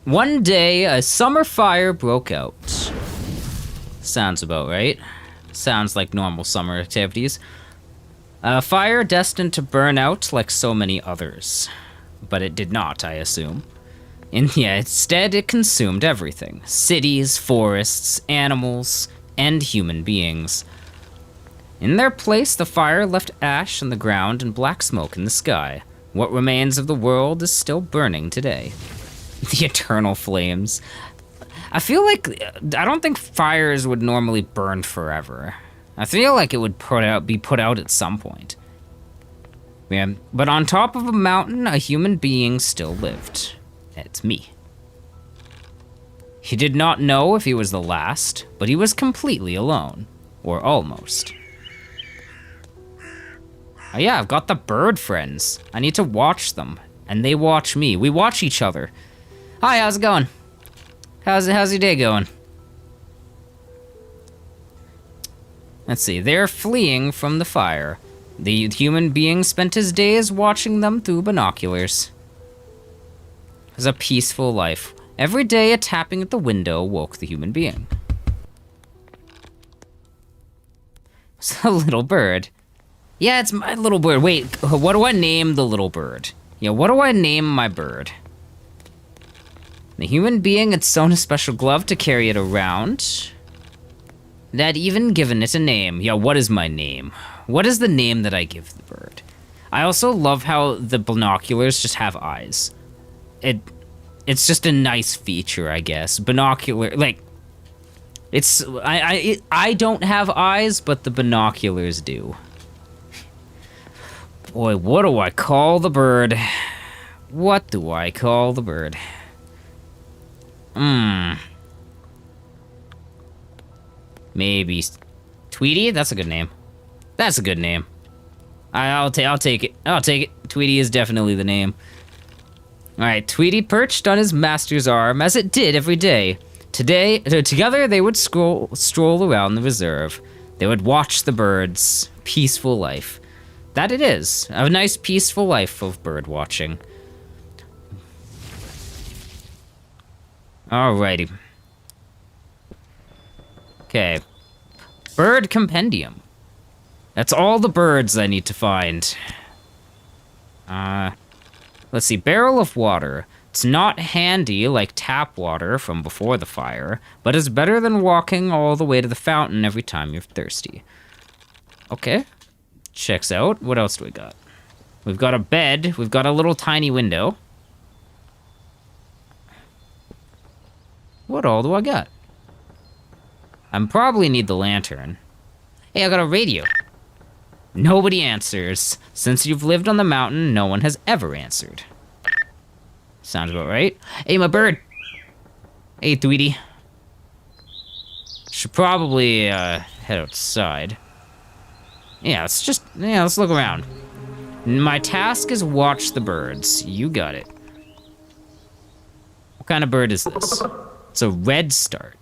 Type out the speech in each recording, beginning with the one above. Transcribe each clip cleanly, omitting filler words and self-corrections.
One day, a summer fire broke out. Sounds about right. Sounds like normal summer activities. A fire destined to burn out like so many others. But it did not, I assume. Instead, it consumed everything. Cities, forests, animals, and human beings. In their place, the fire left ash on the ground and black smoke in the sky. What remains of the world is still burning today. The eternal flames. I feel like, I don't think fires would normally burn forever. I feel like it would be put out at some point. Yeah, but on top of a mountain, a human being still lived. It's me. He did not know if he was the last, but he was completely alone. Or almost. Oh yeah, I've got the bird friends. I need to watch them, and they watch me. We watch each other. Hi, how's it going? How's your day going? Let's see, they're fleeing from the fire. The human being spent his days watching them through binoculars. It was a peaceful life. Every day a tapping at the window woke the human being. It's a little bird. Yeah, it's my little bird. Wait, what do I name the little bird? Yeah, what do I name my bird? The human being had sewn a special glove to carry it around. It had even given it a name. Yeah, what is my name? What is the name that I give the bird? I also love how the binoculars just have eyes. It's just a nice feature, I guess. Binocular, like, it's, I don't have eyes, but the binoculars do. Boy, what do I call the bird? What do I call the bird? Maybe Tweety? That's a good name. That's a good name. I'll take it. I'll take it. Tweety is definitely the name. All right, Tweety perched on his master's arm as it did every day. Together they would stroll around the reserve. They would watch the birds. Peaceful life. That it is. A nice peaceful life of bird watching. Alrighty. Okay. Bird compendium. That's all the birds I need to find. Let's see. Barrel of water. It's not handy like tap water from before the fire, but it's better than walking all the way to the fountain every time you're thirsty. Okay. Checks out. What else do we got? We've got a bed. We've got a little tiny window. What all do I got? I probably need the lantern. Hey, I got a radio. Nobody answers. Since you've lived on the mountain, no one has ever answered. Sounds about right. Hey, my bird. Hey, Tweety. Should probably head outside. Yeah, let's look around. My task is watch the birds. You got it. What kind of bird is this? It's a redstart.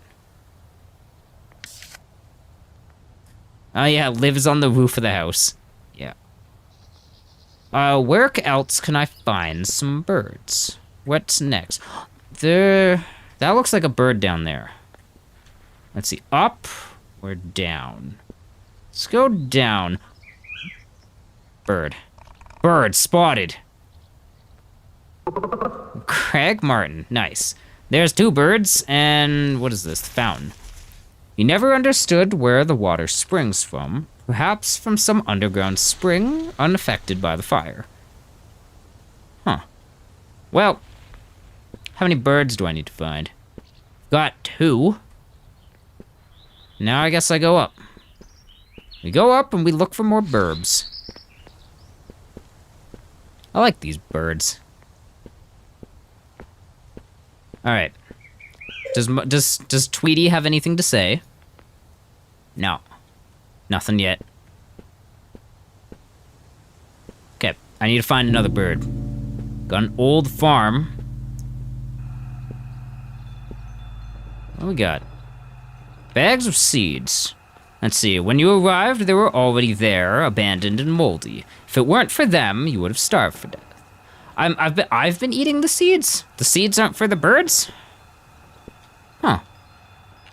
Oh yeah, it lives on the roof of the house. Yeah. Where else can I find some birds? What's next? That looks like a bird down there. Let's see, up or down? Let's go down. Bird. Bird spotted. Craig Martin, nice. There's two birds, and what is this? The fountain. He never understood where the water springs from, perhaps from some underground spring unaffected by the fire. Huh. Well, how many birds do I need to find? Got 2. Now I guess I go up. We go up and we look for more burbs. I like these birds. All right. Does Tweety have anything to say? No. Nothing yet. Okay, I need to find another bird. Got an old farm. What we got? Bags of seeds. Let's see, when you arrived, they were already there, abandoned and moldy. If it weren't for them, you would have starved to death. I've been eating the seeds. The seeds aren't for the birds? Huh.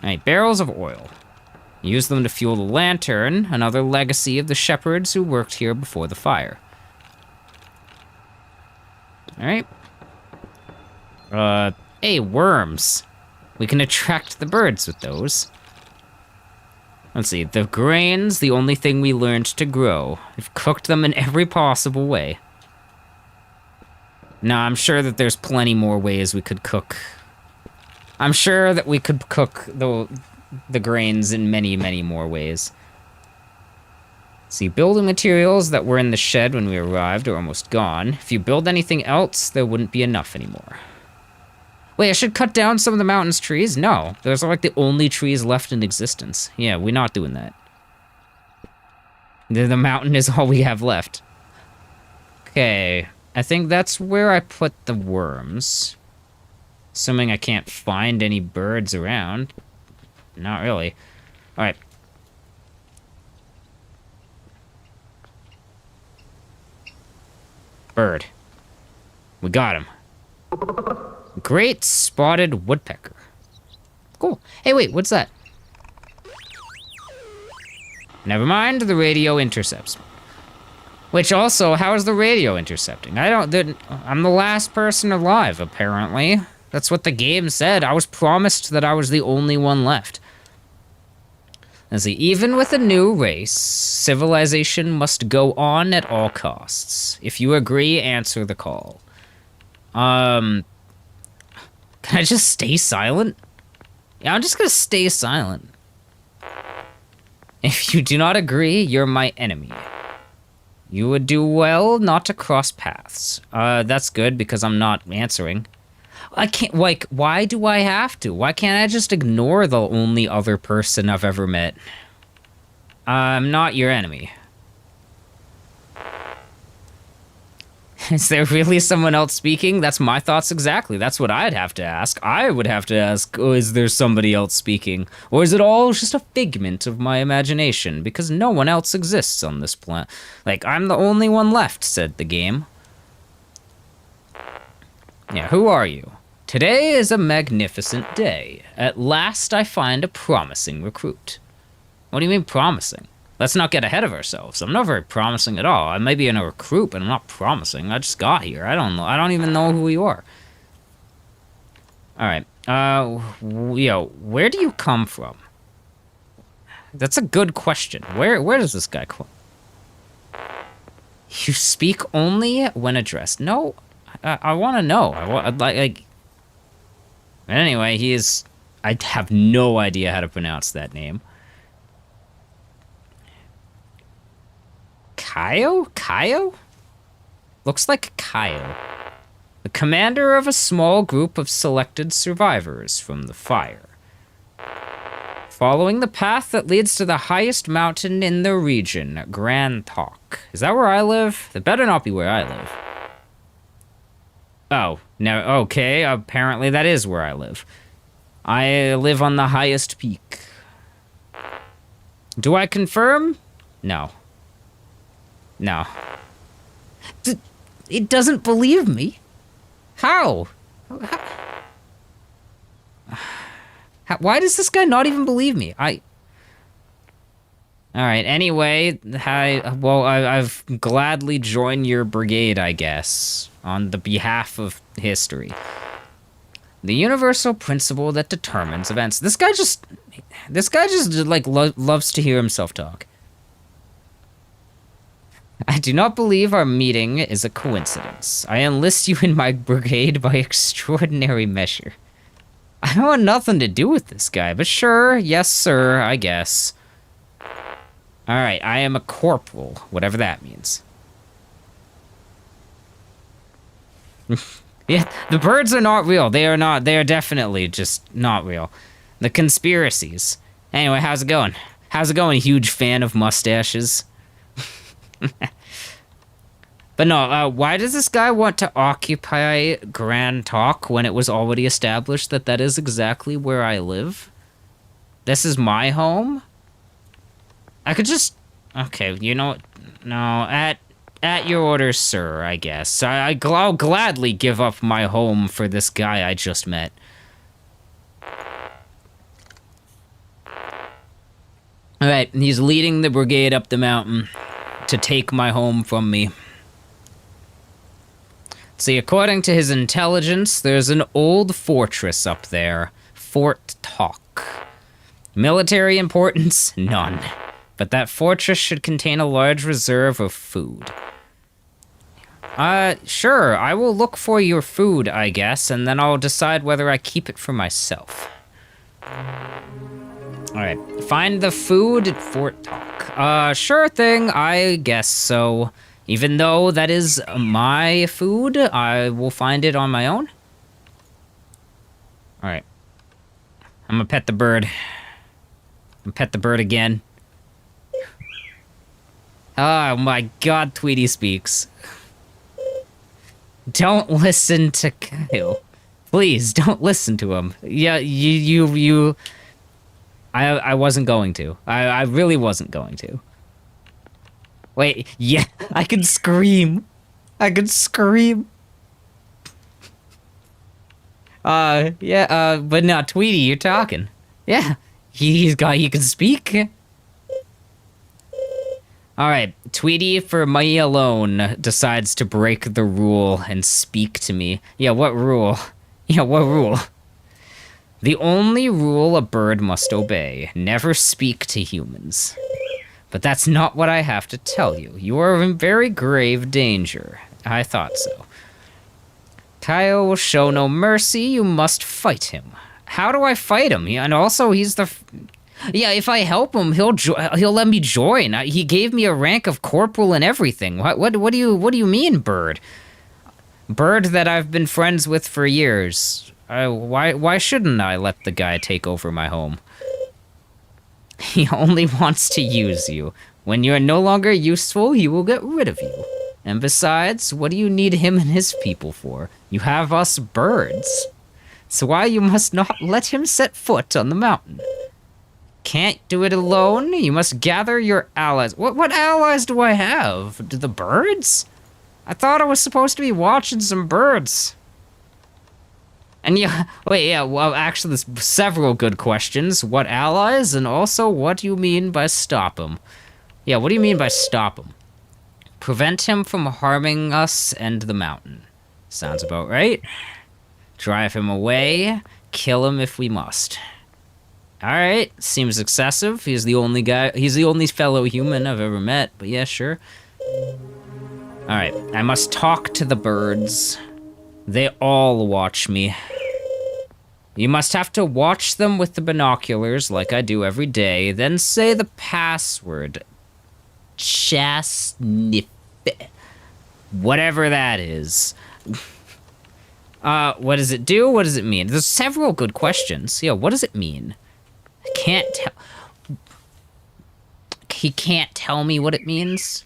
Alright, barrels of oil. Use them to fuel the lantern, another legacy of the shepherds who worked here before the fire. Alright. Hey, worms. We can attract the birds with those. Let's see, the grains, the only thing we learned to grow. We've cooked them in every possible way. Now, I'm sure that there's plenty more ways we could cook. I'm sure that we could cook the grains in many, many more ways. See, building materials that were in the shed when we arrived are almost gone. If you build anything else, there wouldn't be enough anymore. Wait, I should cut down some of the mountain's trees? No, those are like the only trees left in existence. Yeah, we're not doing that. The mountain is all we have left. Okay, I think that's where I put the worms. Assuming I can't find any birds around. Not really. Alright. Bird. We got him. Great spotted woodpecker. Cool. Hey, wait, what's that? Never mind, the radio intercepts. Which also, how is the radio intercepting? I'm the last person alive, apparently. That's what the game said. I was promised that I was the only one left. Let's see, even with a new race, civilization must go on at all costs. If you agree, answer the call. Can I just stay silent? Yeah, I'm just gonna stay silent. If you do not agree, you're my enemy. You would do well not to cross paths. That's good because I'm not answering. I can't, like, why do I have to? Why can't I just ignore the only other person I've ever met? I'm not your enemy. Is there really someone else speaking? That's my thoughts exactly. That's what I'd have to ask. I would have to ask, oh, is there somebody else speaking? Or is it all just a figment of my imagination? Because no one else exists on this planet. Like, I'm the only one left, said the game. Yeah, who are you? Today is a magnificent day. At last I find a promising recruit. What do you mean promising? Let's not get ahead of ourselves. I'm not very promising at all. I may be in a recruit, but I'm not promising. I just got here. I don't know. I don't even know who you are. All right. Yo, where do you come from? That's a good question. Where does this guy come? You speak only when addressed. No, I want to know. I'd like. Anyway, he is. I have no idea how to pronounce that name. Kaio? Looks like Kaio. The commander of a small group of selected survivors from the fire. Following the path that leads to the highest mountain in the region, Grand Talk. Is that where I live? That better not be where I live. Oh, no, okay, apparently that is where I live. I live on the highest peak. Do I confirm? No. No. It doesn't believe me. How? Why does this guy not even believe me? Alright, anyway, I've gladly joined your brigade, I guess, on the behalf of history. The universal principle that determines events. This guy just like, loves to hear himself talk. I do not believe our meeting is a coincidence. I enlist you in my brigade by extraordinary measure. I want nothing to do with this guy, but sure, yes, sir, I guess. Alright, I am a corporal, whatever that means. Yeah, the birds are not real. They are definitely just not real. The conspiracies. Anyway, how's it going? How's it going, huge fan of mustaches? But no, why does this guy want to occupy Grand Talk when it was already established that that is exactly where I live? This is my home? I could just... Okay, you know what? No, At your orders, sir, I guess. I'll gladly give up my home for this guy I just met. Alright, he's leading the brigade up the mountain to take my home from me. See, according to his intelligence, there's an old fortress up there. Fort Talk. Military importance? None. But that fortress should contain a large reserve of food. Sure, I will look for your food, I guess, and then I'll decide whether I keep it for myself. Alright, find the food at Fort Talk. Sure thing, I guess so. Even though that is my food, I will find it on my own. Alright. I'm gonna pet the bird. I'm gonna pet the bird again. Oh my god, Tweety speaks. Don't listen to Kyle. Please, don't listen to him. Yeah, I wasn't going to. I really wasn't going to. Wait, yeah, I can scream. I can scream. Yeah, but no, Tweety, you're talking. Yeah, he can speak. Alright, Tweety, for me alone, decides to break the rule and speak to me. Yeah, what rule? Yeah, what rule? The only rule a bird must obey: never speak to humans. But that's not what I have to tell you. You are in very grave danger. I thought so. Kyle will show no mercy. You must fight him. How do I fight him? And also, he's the... Yeah, if I help him, he'll let me join. He gave me a rank of corporal and everything. What do you mean, bird? Bird that I've been friends with for years. Why shouldn't I let the guy take over my home? He only wants to use you. When you're no longer useful, he will get rid of you. And besides, what do you need him and his people for? You have us birds. So why you must not let him set foot on the mountain. Can't do it alone. You must gather your allies. What allies do I have? Do the birds? I thought I was supposed to be watching some birds. And yeah, wait, yeah, well, actually, there's several good questions. What allies? And also, what do you mean by stop him? Yeah, what do you mean by stop him? Prevent him from harming us and the mountain. Sounds about right. Drive him away. Kill him if we must. Alright, seems excessive. He's the only fellow human I've ever met, but yeah, sure. Alright, I must talk to the birds. They all watch me. You must have to watch them with the binoculars like I do every day, then say the password. Chasnif. Whatever that is. What does it do? What does it mean? There's several good questions. Yeah, what does it mean? I can't tell. He can't tell me what it means.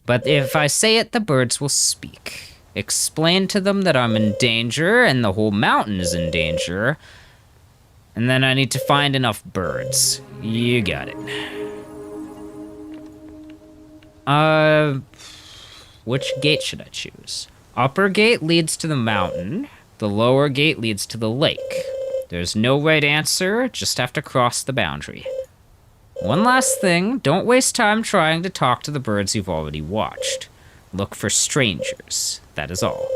But if I say it, the birds will speak. Explain to them that I'm in danger and the whole mountain is in danger. And then I need to find enough birds. You got it. Which gate should I choose? Upper gate leads to the mountain. The lower gate leads to the lake. There's no right answer, just have to cross the boundary. One last thing, don't waste time trying to talk to the birds you've already watched. Look for strangers, that is all.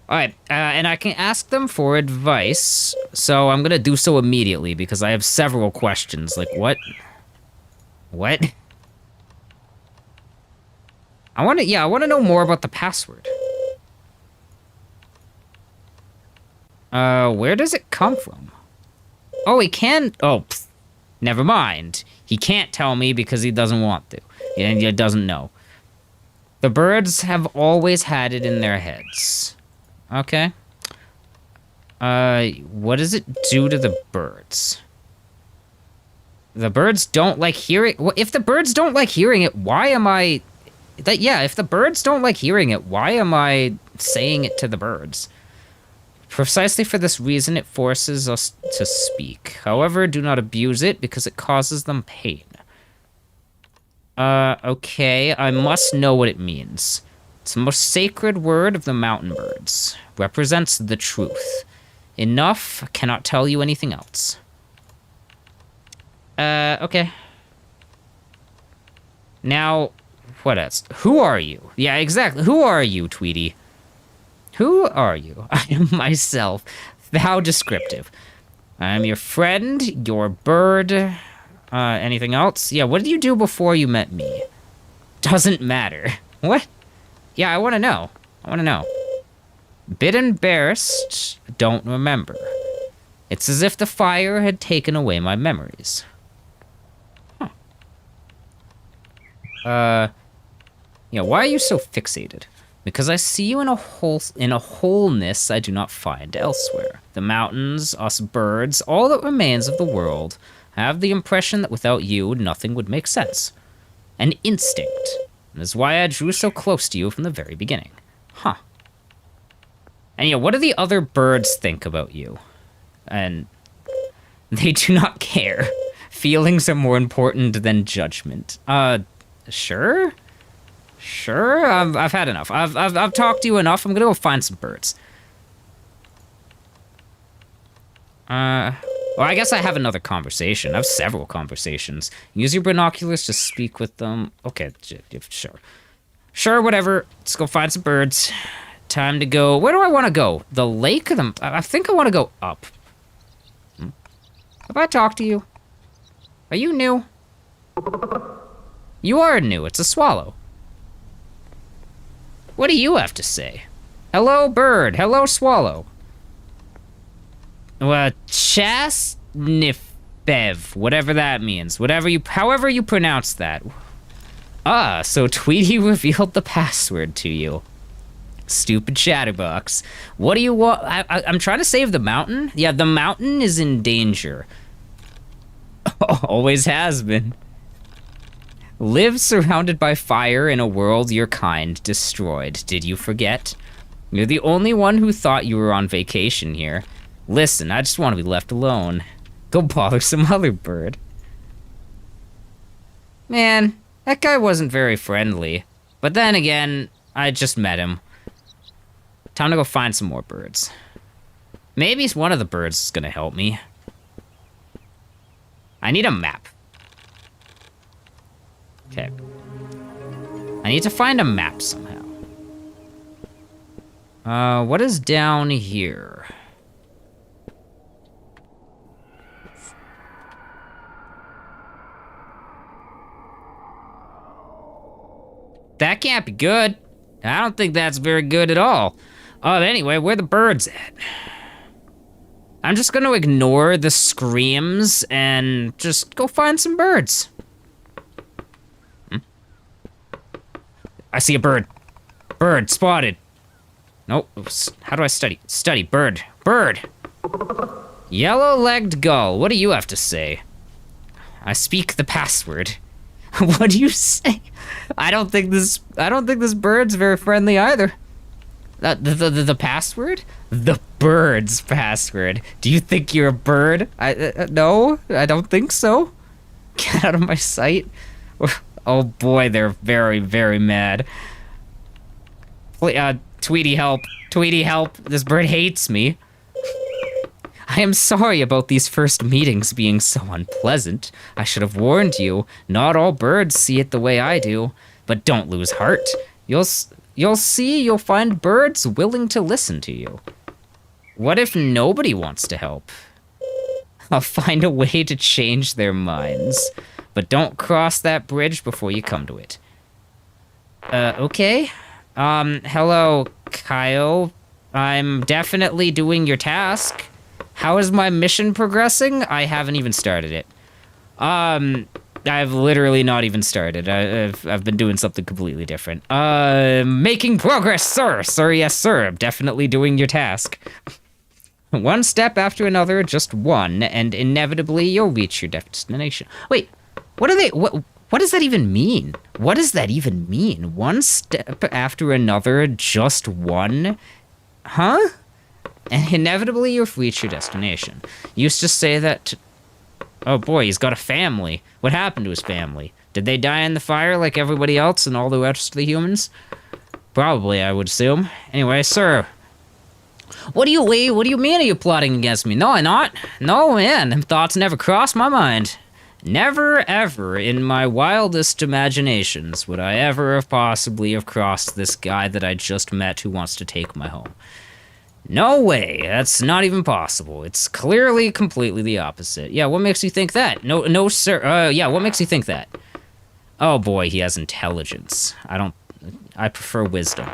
Alright, and I can ask them for advice, so I'm gonna do so immediately because I have several questions, like what? What? I wanna know more about the password. Where does it come from? Oh, he can, never mind. He can't tell me because he doesn't want to. And he doesn't know. The birds have always had it in their heads. Okay. What does it do to the birds? The birds don't like hearing... If the birds don't like hearing it, why am I... if the birds don't like hearing it, why am I saying it to the birds? Precisely for this reason, it forces us to speak. However, do not abuse it because it causes them pain. Okay, I must know what it means. It's the most sacred word of the mountain birds. Represents the truth. Enough, cannot tell you anything else. Okay. Now, what else? Who are you? Yeah, exactly. Who are you, Tweety? Who are you? I am myself. How descriptive. I am your friend, your bird. Anything else? Yeah, what did you do before you met me? Doesn't matter. What? Yeah, I want to know. I want to know. Bit embarrassed, don't remember. It's as if the fire had taken away my memories. Huh. Yeah, why are you so fixated? Because I see you in a wholeness I do not find elsewhere. The mountains, us birds, all that remains of the world. I have the impression that without you, nothing would make sense. An instinct. And is why I drew so close to you from the very beginning. Huh. And yeah, what do the other birds think about you? And they do not care. Feelings are more important than judgment. Sure? Sure? I've had enough. I've talked to you enough. I'm gonna go find some birds. Well, I guess I have another conversation. I have several conversations. Use your binoculars to speak with them. Okay, sure. Sure, whatever. Let's go find some birds. Time to go. Where do I want to go? The lake or the... I think I want to go up. Have I talked to you? Are you new? You are new. It's a swallow. What do you have to say? Hello, bird. Hello, swallow. Chasnifbev, whatever that means. However you pronounce that. Ah, so Tweety revealed the password to you. Stupid chatterbox. What do you want? I'm trying to save the mountain. Yeah, the mountain is in danger. Always has been. Live surrounded by fire in a world your kind destroyed. Did you forget? You're the only one who thought you were on vacation here. Listen, I just want to be left alone. Go bother some other bird. Man, that guy wasn't very friendly. But then again, I just met him. Time to go find some more birds. Maybe one of the birds is gonna help me. I need a map. Okay. I need to find a map somehow. What is down here? That can't be good. I don't think that's very good at all. Anyway, where the birds at? I'm just gonna ignore the screams and just go find some birds. I see a bird. Bird spotted. Nope. How do I study? Study. Bird. Bird. Yellow-legged gull. What do you have to say? I speak the password. What do you say? I don't think this bird's very friendly either. The password? The bird's password. Do you think you're a bird? No, I don't think so. Get out of my sight. Oh boy, they're very, very mad. Tweety, help. Tweety, help. This bird hates me. I am sorry about these first meetings being so unpleasant. I should have warned you. Not all birds see it the way I do. But don't lose heart. You'll see you'll find birds willing to listen to you. What if nobody wants to help? I'll find a way to change their minds. But don't cross that bridge before you come to it. Okay. Hello, Kyle. I'm definitely doing your task. How is my mission progressing? I haven't even started it. I've literally not even started. I've been doing something completely different. Making progress, sir. Sir, yes, sir. I'm definitely doing your task. One step after another, just one, and inevitably you'll reach your destination. Wait, what does that even mean? What does that even mean? One step after another, just one? Huh? And inevitably you'll reach your destination. Used to say that... Oh boy, he's got a family. What happened to his family? Did they die in the fire like everybody else and all the rest of the humans? Probably, I would assume. Anyway, sir. What do you mean are you plotting against me? No, I'm not. No, man, them thoughts never crossed my mind. Never, ever, in my wildest imaginations, would I ever have possibly have crossed this guy that I just met who wants to take my home. No way, that's not even possible. It's clearly completely the opposite. Yeah, what makes you think that? No, sir, yeah, what makes you think that? Oh boy, he has intelligence. I prefer wisdom.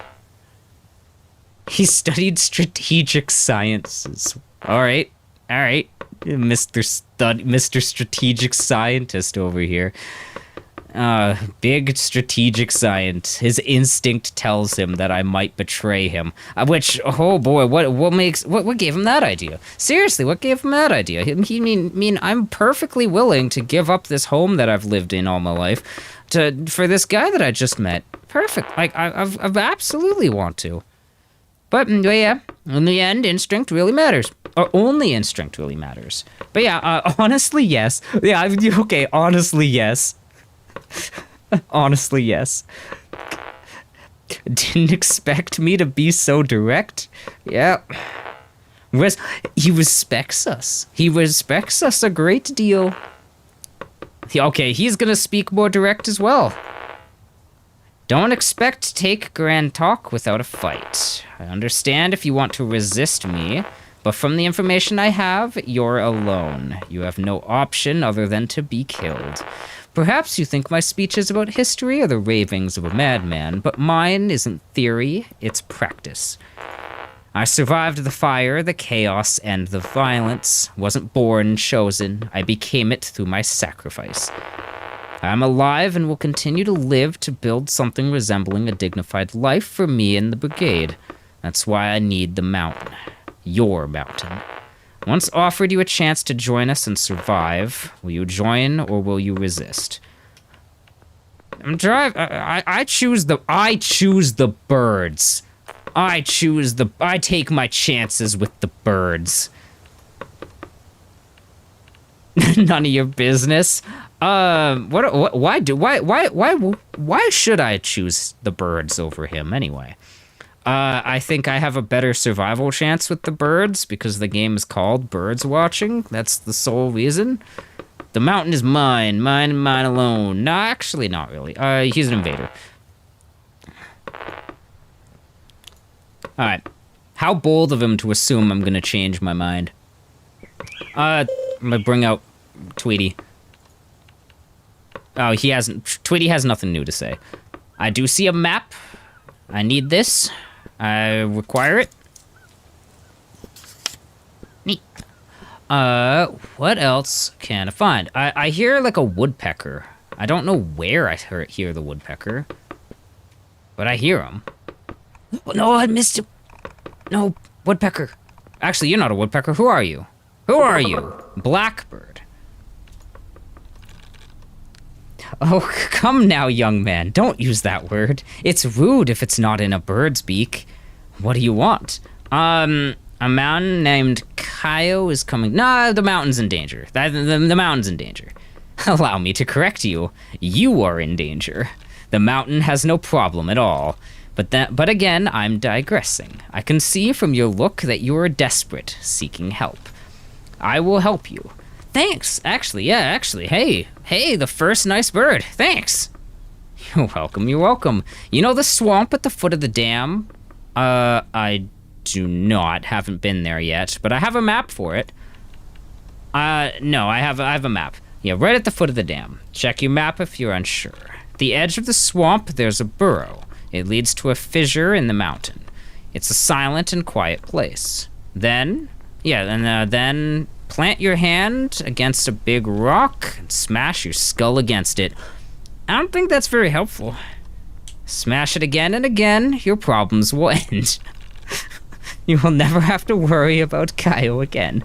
He studied strategic sciences. All right. Mr. Strategic Scientist over here. Big strategic scientist. His instinct tells him that I might betray him. Which, oh boy, what gave him that idea? Seriously, what gave him that idea? He mean I'm perfectly willing to give up this home that I've lived in all my life for this guy that I just met. Perfect. Like I absolutely want to. But yeah, in the end, instinct really matters. Or only instinct really matters. But yeah, honestly, yes. Yeah, okay, honestly, yes. Honestly, yes. Didn't expect me to be so direct? Yeah. He respects us. He respects us a great deal. Okay, he's gonna speak more direct as well. Don't expect to take grand talk without a fight. I understand if you want to resist me, but from the information I have, you're alone. You have no option other than to be killed. Perhaps you think my speech is about history or the ravings of a madman, but mine isn't theory, it's practice. I survived the fire, the chaos, and the violence. Wasn't born chosen. I became it through my sacrifice. I'm alive and will continue to live to build something resembling a dignified life for me and the brigade. That's why I need the mountain. Your mountain. Once offered you a chance to join us and survive, will you join or will you resist? I choose the birds. I take my chances with the birds. None of your business. Why should I choose the birds over him anyway? I think I have a better survival chance with the birds because the game is called Birds Watching. That's the sole reason. The mountain is mine and mine alone. No, actually not really. He's an invader. Alright. How bold of him to assume I'm gonna change my mind. I'm gonna bring out Tweety. Oh, Tweety has nothing new to say. I do see a map. I need this. I require it. Neat. What else can I find? I hear like a woodpecker. I don't know where I hear the woodpecker. But I hear him. No, I missed him. No, woodpecker. Actually, you're not a woodpecker. Who are you? Who are you? Blackbird. Oh, come now, young man. Don't use that word. It's rude if it's not in a bird's beak. What do you want? A mountain named Kaio is coming. Nah, the mountain's in danger. The mountain's in danger. Allow me to correct you. You are in danger. The mountain has no problem at all. But again, I'm digressing. I can see from your look that you are desperate, seeking help. I will help you. Thanks. Actually, hey, the first nice bird. Thanks. You're welcome. You know the swamp at the foot of the dam? I do not. Haven't been there yet, but I have a map for it. No, I have a map. Yeah, right at the foot of the dam. Check your map if you're unsure. At the edge of the swamp, there's a burrow. It leads to a fissure in the mountain. It's a silent and quiet place. Then plant your hand against a big rock and smash your skull against it. I don't think that's very helpful. Smash it again and again, your problems will end. You will never have to worry about Kaio again.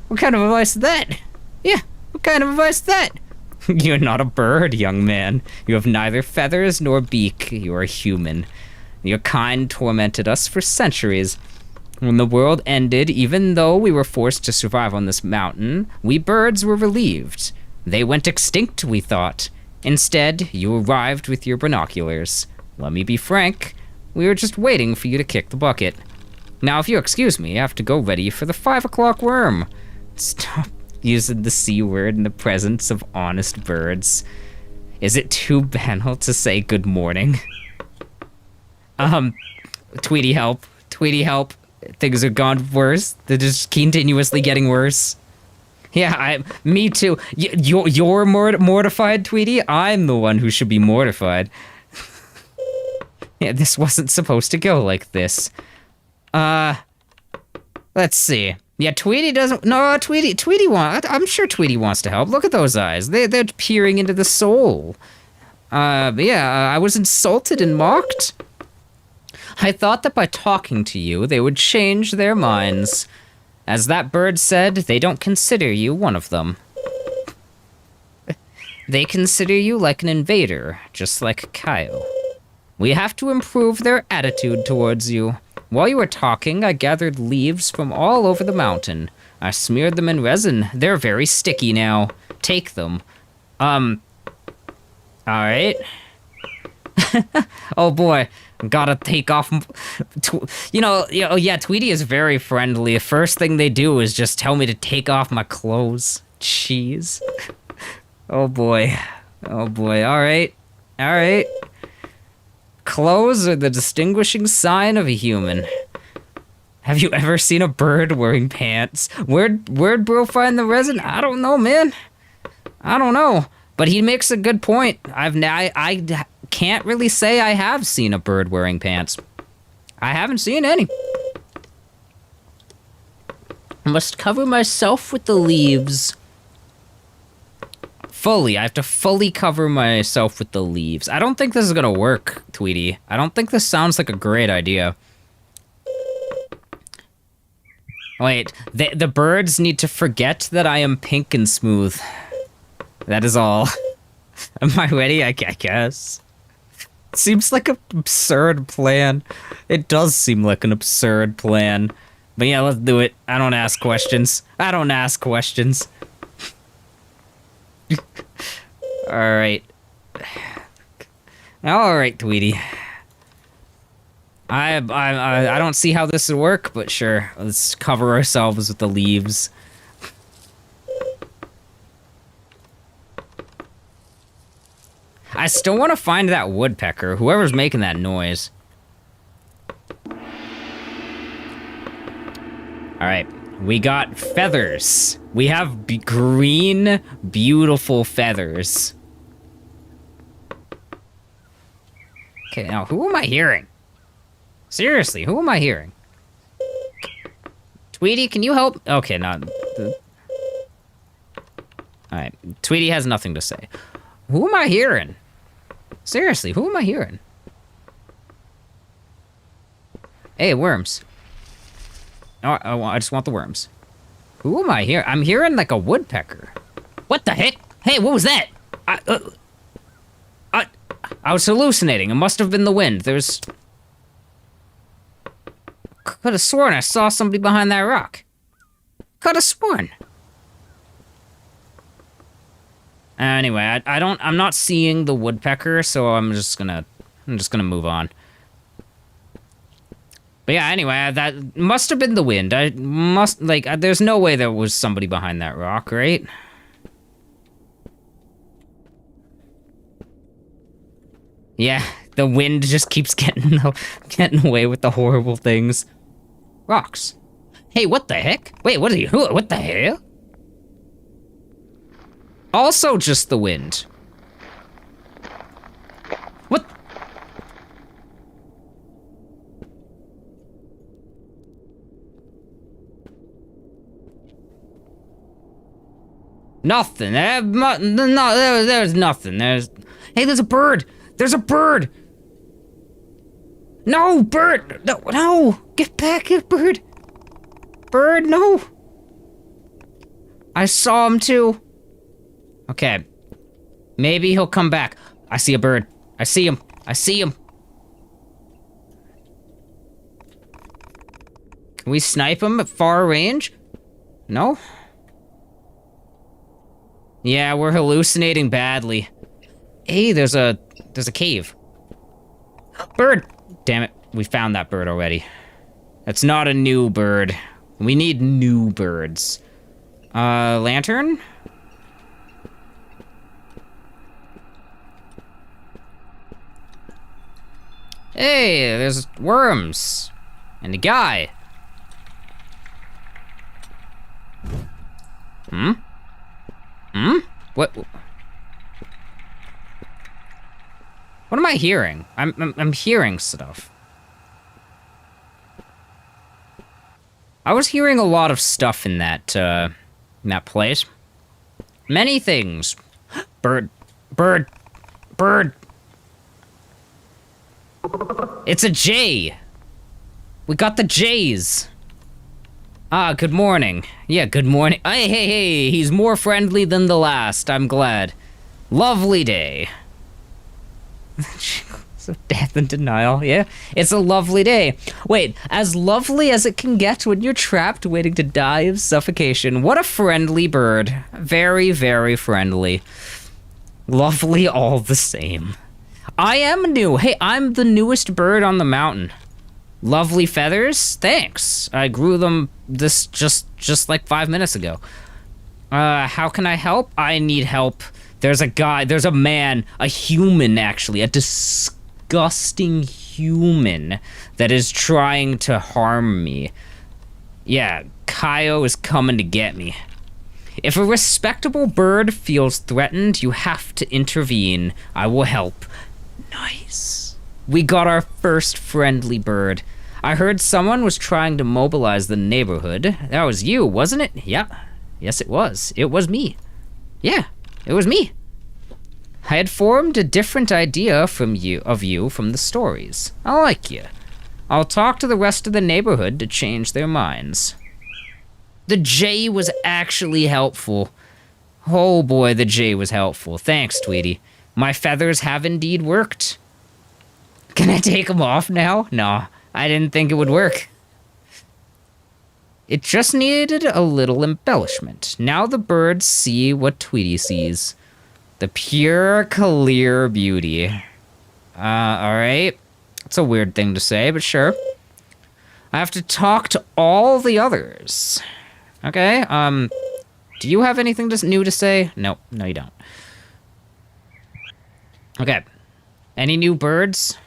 What kind of advice is that? Yeah, what kind of advice is that? You're not a bird, young man. You have neither feathers nor beak. You are human. Your kind tormented us for centuries. When the world ended, even though we were forced to survive on this mountain, we birds were relieved. They went extinct, we thought. Instead, you arrived with your binoculars. Let me be frank, we were just waiting for you to kick the bucket. Now, if you'll excuse me, I have to go ready for the 5 o'clock worm. Stop using the C word in the presence of honest birds. Is it too banal to say good morning? Tweety, help. Tweety, help. Things have gone worse. They're just continuously getting worse. Yeah, me too. You're mortified, Tweety? I'm the one who should be mortified. Yeah, this wasn't supposed to go like this. Let's see. Yeah, Tweety doesn't. No, Tweety wants. I'm sure Tweety wants to help. Look at those eyes. They're peering into the soul. Yeah, I was insulted and mocked. I thought that by talking to you, they would change their minds. As that bird said, they don't consider you one of them. They consider you like an invader, just like Kyle. We have to improve their attitude towards you. While you were talking, I gathered leaves from all over the mountain. I smeared them in resin. They're very sticky now. Take them. Alright. Oh boy. Gotta take off. Yeah, Tweety is very friendly. The first thing they do is just tell me to take off my clothes. Jeez. Oh boy. Oh boy. Alright. Alright. Clothes are the distinguishing sign of a human. Have you ever seen a bird wearing pants? Where'd bro find the resin? I don't know, man. I don't know. But he makes a good point. I can't really say I have seen a bird wearing pants. I haven't seen any. I must cover myself with the leaves. Fully. I have to fully cover myself with the leaves. I don't think this is gonna work, Tweety. I don't think this sounds like a great idea. Wait, the birds need to forget that I am pink and smooth. That is all. Am I ready? I guess. Seems like an absurd plan. It does seem like an absurd plan. But yeah, let's do it. I don't ask questions. I don't ask questions. Alright. Alright, Tweety. I don't see how this would work, but sure. Let's cover ourselves with the leaves. I still want to find that woodpecker, whoever's making that noise. Alright, we got feathers. We have green, beautiful feathers. Okay, now who am I hearing? Seriously, who am I hearing? Tweety, can you help? Okay, not... Alright, Tweety has nothing to say. Who am I hearing? Seriously, who am I hearing? Hey, worms. Oh, I just want the worms. Who am I hearing? I'm hearing like a woodpecker. What the heck? Hey, what was that? I was hallucinating. It must have been the wind. There's... Could have sworn I saw somebody behind that rock. Could have sworn. Anyway, I'm not seeing the woodpecker, so I'm just gonna move on. But yeah, anyway, that must have been the wind. There's no way there was somebody behind that rock, right? Yeah, the wind just keeps getting away with the horrible things. Rocks. Hey, what the heck? Wait, what the hell? Also just the wind. What? Nothing. There's nothing. Hey, there's a bird. There's a bird. No, bird. No. Get back here, bird. Bird, no. I saw him too. Okay. Maybe he'll come back. I see a bird. I see him. I see him. Can we snipe him at far range? No? Yeah, we're hallucinating badly. Hey, there's a cave. Bird! Damn it, we found that bird already. That's not a new bird. We need new birds. Lantern? Hey, there's worms. And a guy. Hmm? What? What am I hearing? I'm hearing stuff. I was hearing a lot of stuff in that place. Many things. Bird. It's a J. We got the J's. Ah, good morning. Yeah, good morning. Hey, he's more friendly than the last, I'm glad. Lovely day. So death and denial, yeah? It's a lovely day. Wait, as lovely as it can get when you're trapped waiting to die of suffocation. What a friendly bird. Very, very friendly. Lovely all the same. I am new. Hey, I'm the newest bird on the mountain. Lovely feathers? Thanks. I grew them just like 5 minutes ago. How can I help? I need help. There's a man, a human actually, a disgusting human that is trying to harm me. Yeah, Kaio is coming to get me. If a respectable bird feels threatened, you have to intervene. I will help. Nice. We got our first friendly bird. I heard someone was trying to mobilize the neighborhood. That was you, wasn't it? Yeah. Yes, it was. It was me. Yeah, it was me. I had formed a different idea of you from the stories. I like you. I'll talk to the rest of the neighborhood to change their minds. The J was actually helpful. Oh boy, the J was helpful. Thanks, Tweety. My feathers have indeed worked. Can I take them off now? No, I didn't think it would work. It just needed a little embellishment. Now the birds see what Tweety sees. The pure, clear beauty. Alright. It's a weird thing to say, but sure. I have to talk to all the others. Okay, do you have anything new to say? No, you don't. Okay. Any new birds?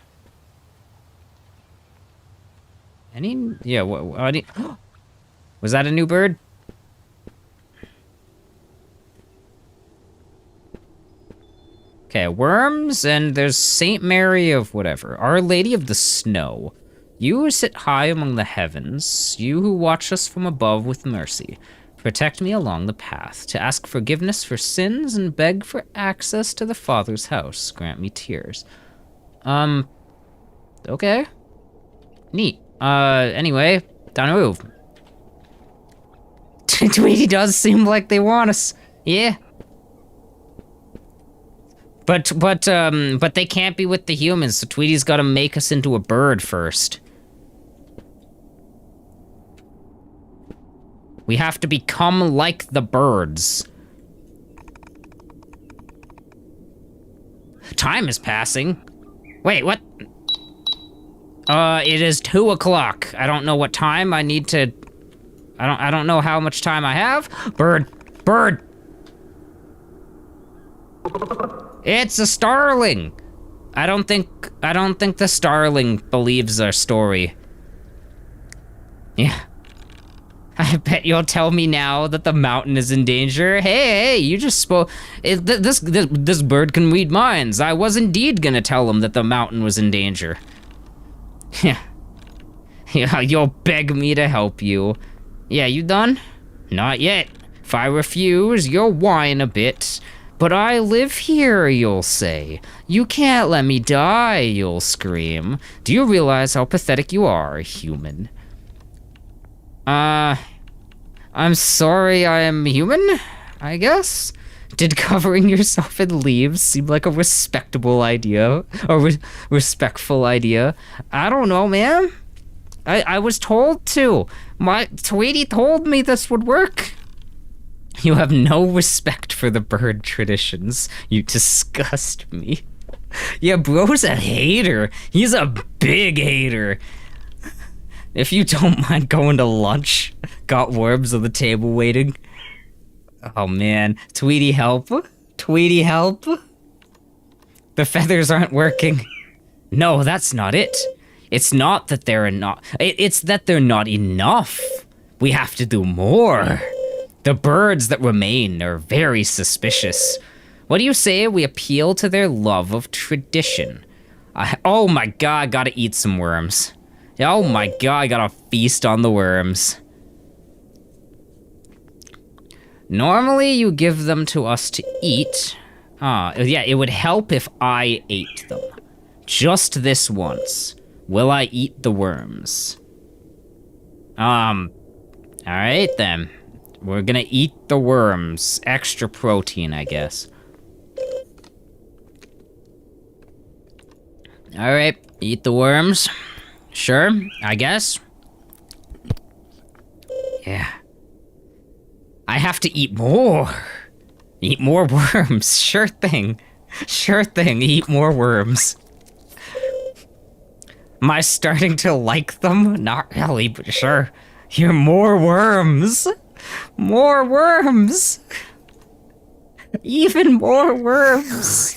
Yeah, what was that a new bird? Okay, worms, and there's Saint Mary of whatever. Our Lady of the Snow. You who sit high among the heavens, you who watch us from above with mercy. Protect me along the path, to ask forgiveness for sins and beg for access to the Father's house. Grant me tears. Okay. Neat. Anyway, time to move. Tweety does seem like they want us. Yeah. But they can't be with the humans, so Tweety's gotta make us into a bird first. We have to become like the birds. Time is passing. Wait, what? It is 2 o'clock. I don't know what time I need to... I don't know how much time I have. Bird! It's a starling! I don't think the starling believes our story. Yeah. I bet you'll tell me now that the mountain is in danger. Hey, you just spoke... This bird can read minds. I was indeed gonna tell him that the mountain was in danger. Yeah. Yeah, you'll beg me to help you. Yeah, you done? Not yet. If I refuse, you'll whine a bit. But I live here, you'll say. You can't let me die, you'll scream. Do you realize how pathetic you are, human? I'm sorry I am human, I guess? Did covering yourself in leaves seem like a respectable idea? A respectful idea? I don't know, man. I was told to. My Tweety told me this would work. You have no respect for the bird traditions. You disgust me. Yeah, bro's a hater. He's a big hater. If you don't mind going to lunch, got worms on the table waiting. Oh man, Tweety help? Tweety help? The feathers aren't working. No, that's not it. It's not that it's that they're not enough. We have to do more. The birds that remain are very suspicious. What do you say we appeal to their love of tradition? Oh my god, gotta eat some worms. Oh my god, I gotta feast on the worms. Normally you give them to us to eat. Yeah, it would help if I ate them. Just this once. Will I eat the worms? Alright then. We're gonna eat the worms. Extra protein, I guess. Alright, eat the worms. Sure, I guess. Yeah. I have to eat more. Eat more worms. Sure thing. Sure thing, eat more worms. Am I starting to like them? Not really, but sure. Here, more worms. More worms. Even more worms.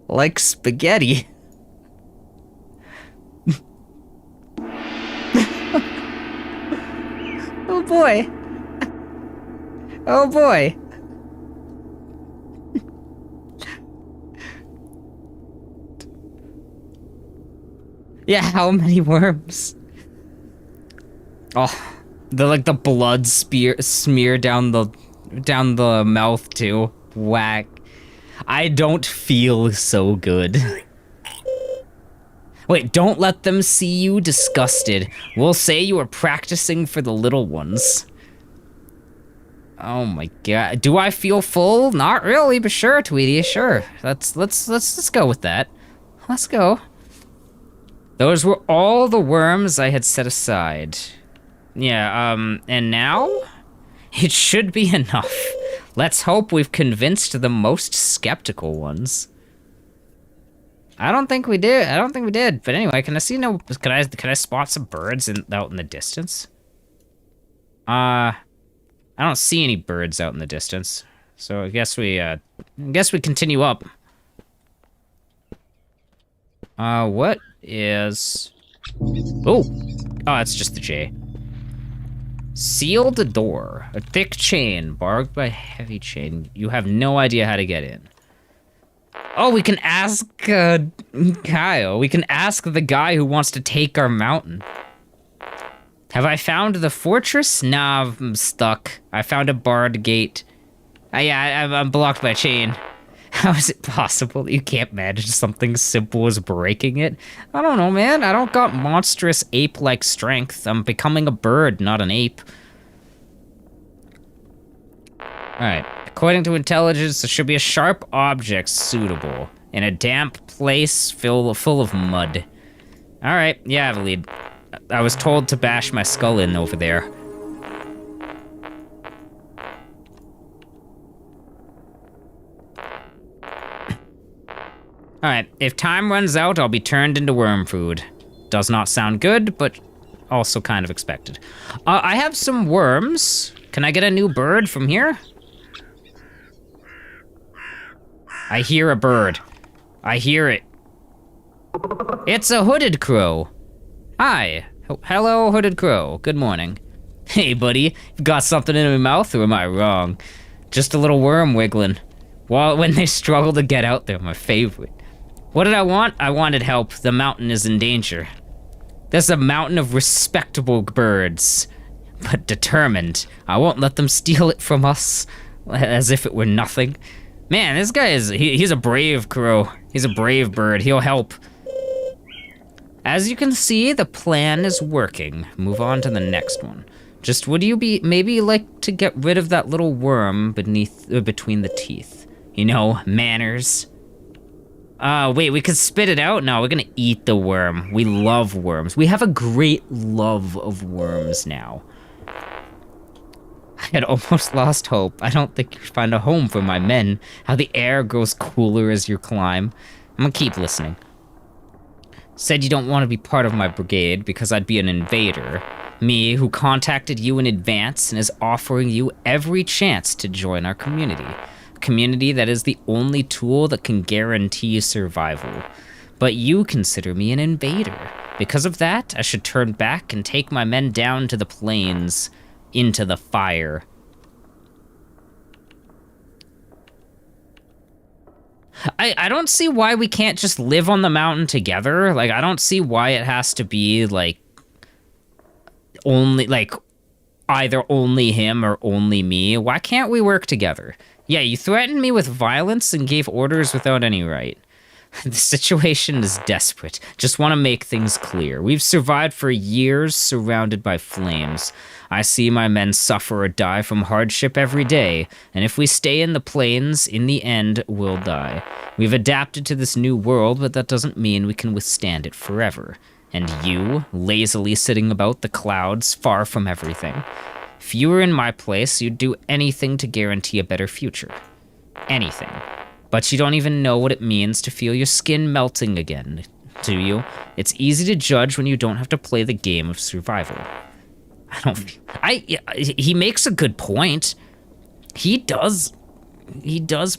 Like spaghetti. Oh boy. Oh boy. Yeah, how many worms? Oh, the blood smear down the mouth too. Whack. I don't feel so good. Wait, don't let them see you disgusted. We'll say you are practicing for the little ones. Oh my god. Do I feel full? Not really, but sure, Tweety, sure. Let's go with that. Let's go. Those were all the worms I had set aside. Yeah, and now? It should be enough. Let's hope we've convinced the most skeptical ones. I don't think we did. But anyway, can I spot some birds out in the distance? I don't see any birds out in the distance. So I guess we continue up. What is... Oh, it's just the J. Sealed door. A thick chain, barbed by heavy chain. You have no idea how to get in. Oh, we can ask, Kyle. We can ask the guy who wants to take our mountain. Have I found the fortress? Nah, I'm stuck. I found a barred gate. Yeah, I'm blocked by a chain. How is it possible that you can't manage something simple as breaking it? I don't know, man. I don't got monstrous ape-like strength. I'm becoming a bird, not an ape. Alright. According to intelligence, there should be a sharp object suitable in a damp place full of mud. Alright, yeah, I have a lead. I was told to bash my skull in over there. Alright, if time runs out, I'll be turned into worm food. Does not sound good, but also kind of expected. I have some worms. Can I get a new bird from here? I hear a bird. I hear it. It's a hooded crow. Hi. Hello, hooded crow. Good morning. Hey, buddy. You got something in my mouth, or am I wrong? Just a little worm wiggling. Well, when they struggle to get out, they're my favorite. What did I want? I wanted help. The mountain is in danger. There's a mountain of respectable birds, but determined. I won't let them steal it from us, as if it were nothing. Man, this guy he's a brave crow. He's a brave bird. He'll help. As you can see, the plan is working. Move on to the next one. Just would you maybe like to get rid of that little worm between the teeth? You know, manners. Wait, we could spit it out? No, we're gonna eat the worm. We love worms. We have a great love of worms now. I had almost lost hope. I don't think you'd find a home for my men. How the air grows cooler as you climb. I'm gonna keep listening. Said you don't want to be part of my brigade because I'd be an invader. Me, who contacted you in advance and is offering you every chance to join our community. A community that is the only tool that can guarantee survival. But you consider me an invader. Because of that, I should turn back and take my men down to the plains, into the fire. I don't see why we can't just live on the mountain together. Like, I don't see why it has to be, like, only, like, either only him or only me. Why can't we work together? Yeah, you threatened me with violence and gave orders without any right. The situation is desperate. Just want to make things clear. We've survived for years surrounded by flames. I see my men suffer or die from hardship every day, and if we stay in the plains, in the end, we'll die. We've adapted to this new world, but that doesn't mean we can withstand it forever. And you, lazily sitting about the clouds, far from everything. If you were in my place, you'd do anything to guarantee a better future. Anything. But you don't even know what it means to feel your skin melting again, do you? It's easy to judge when you don't have to play the game of survival. He makes a good point. He does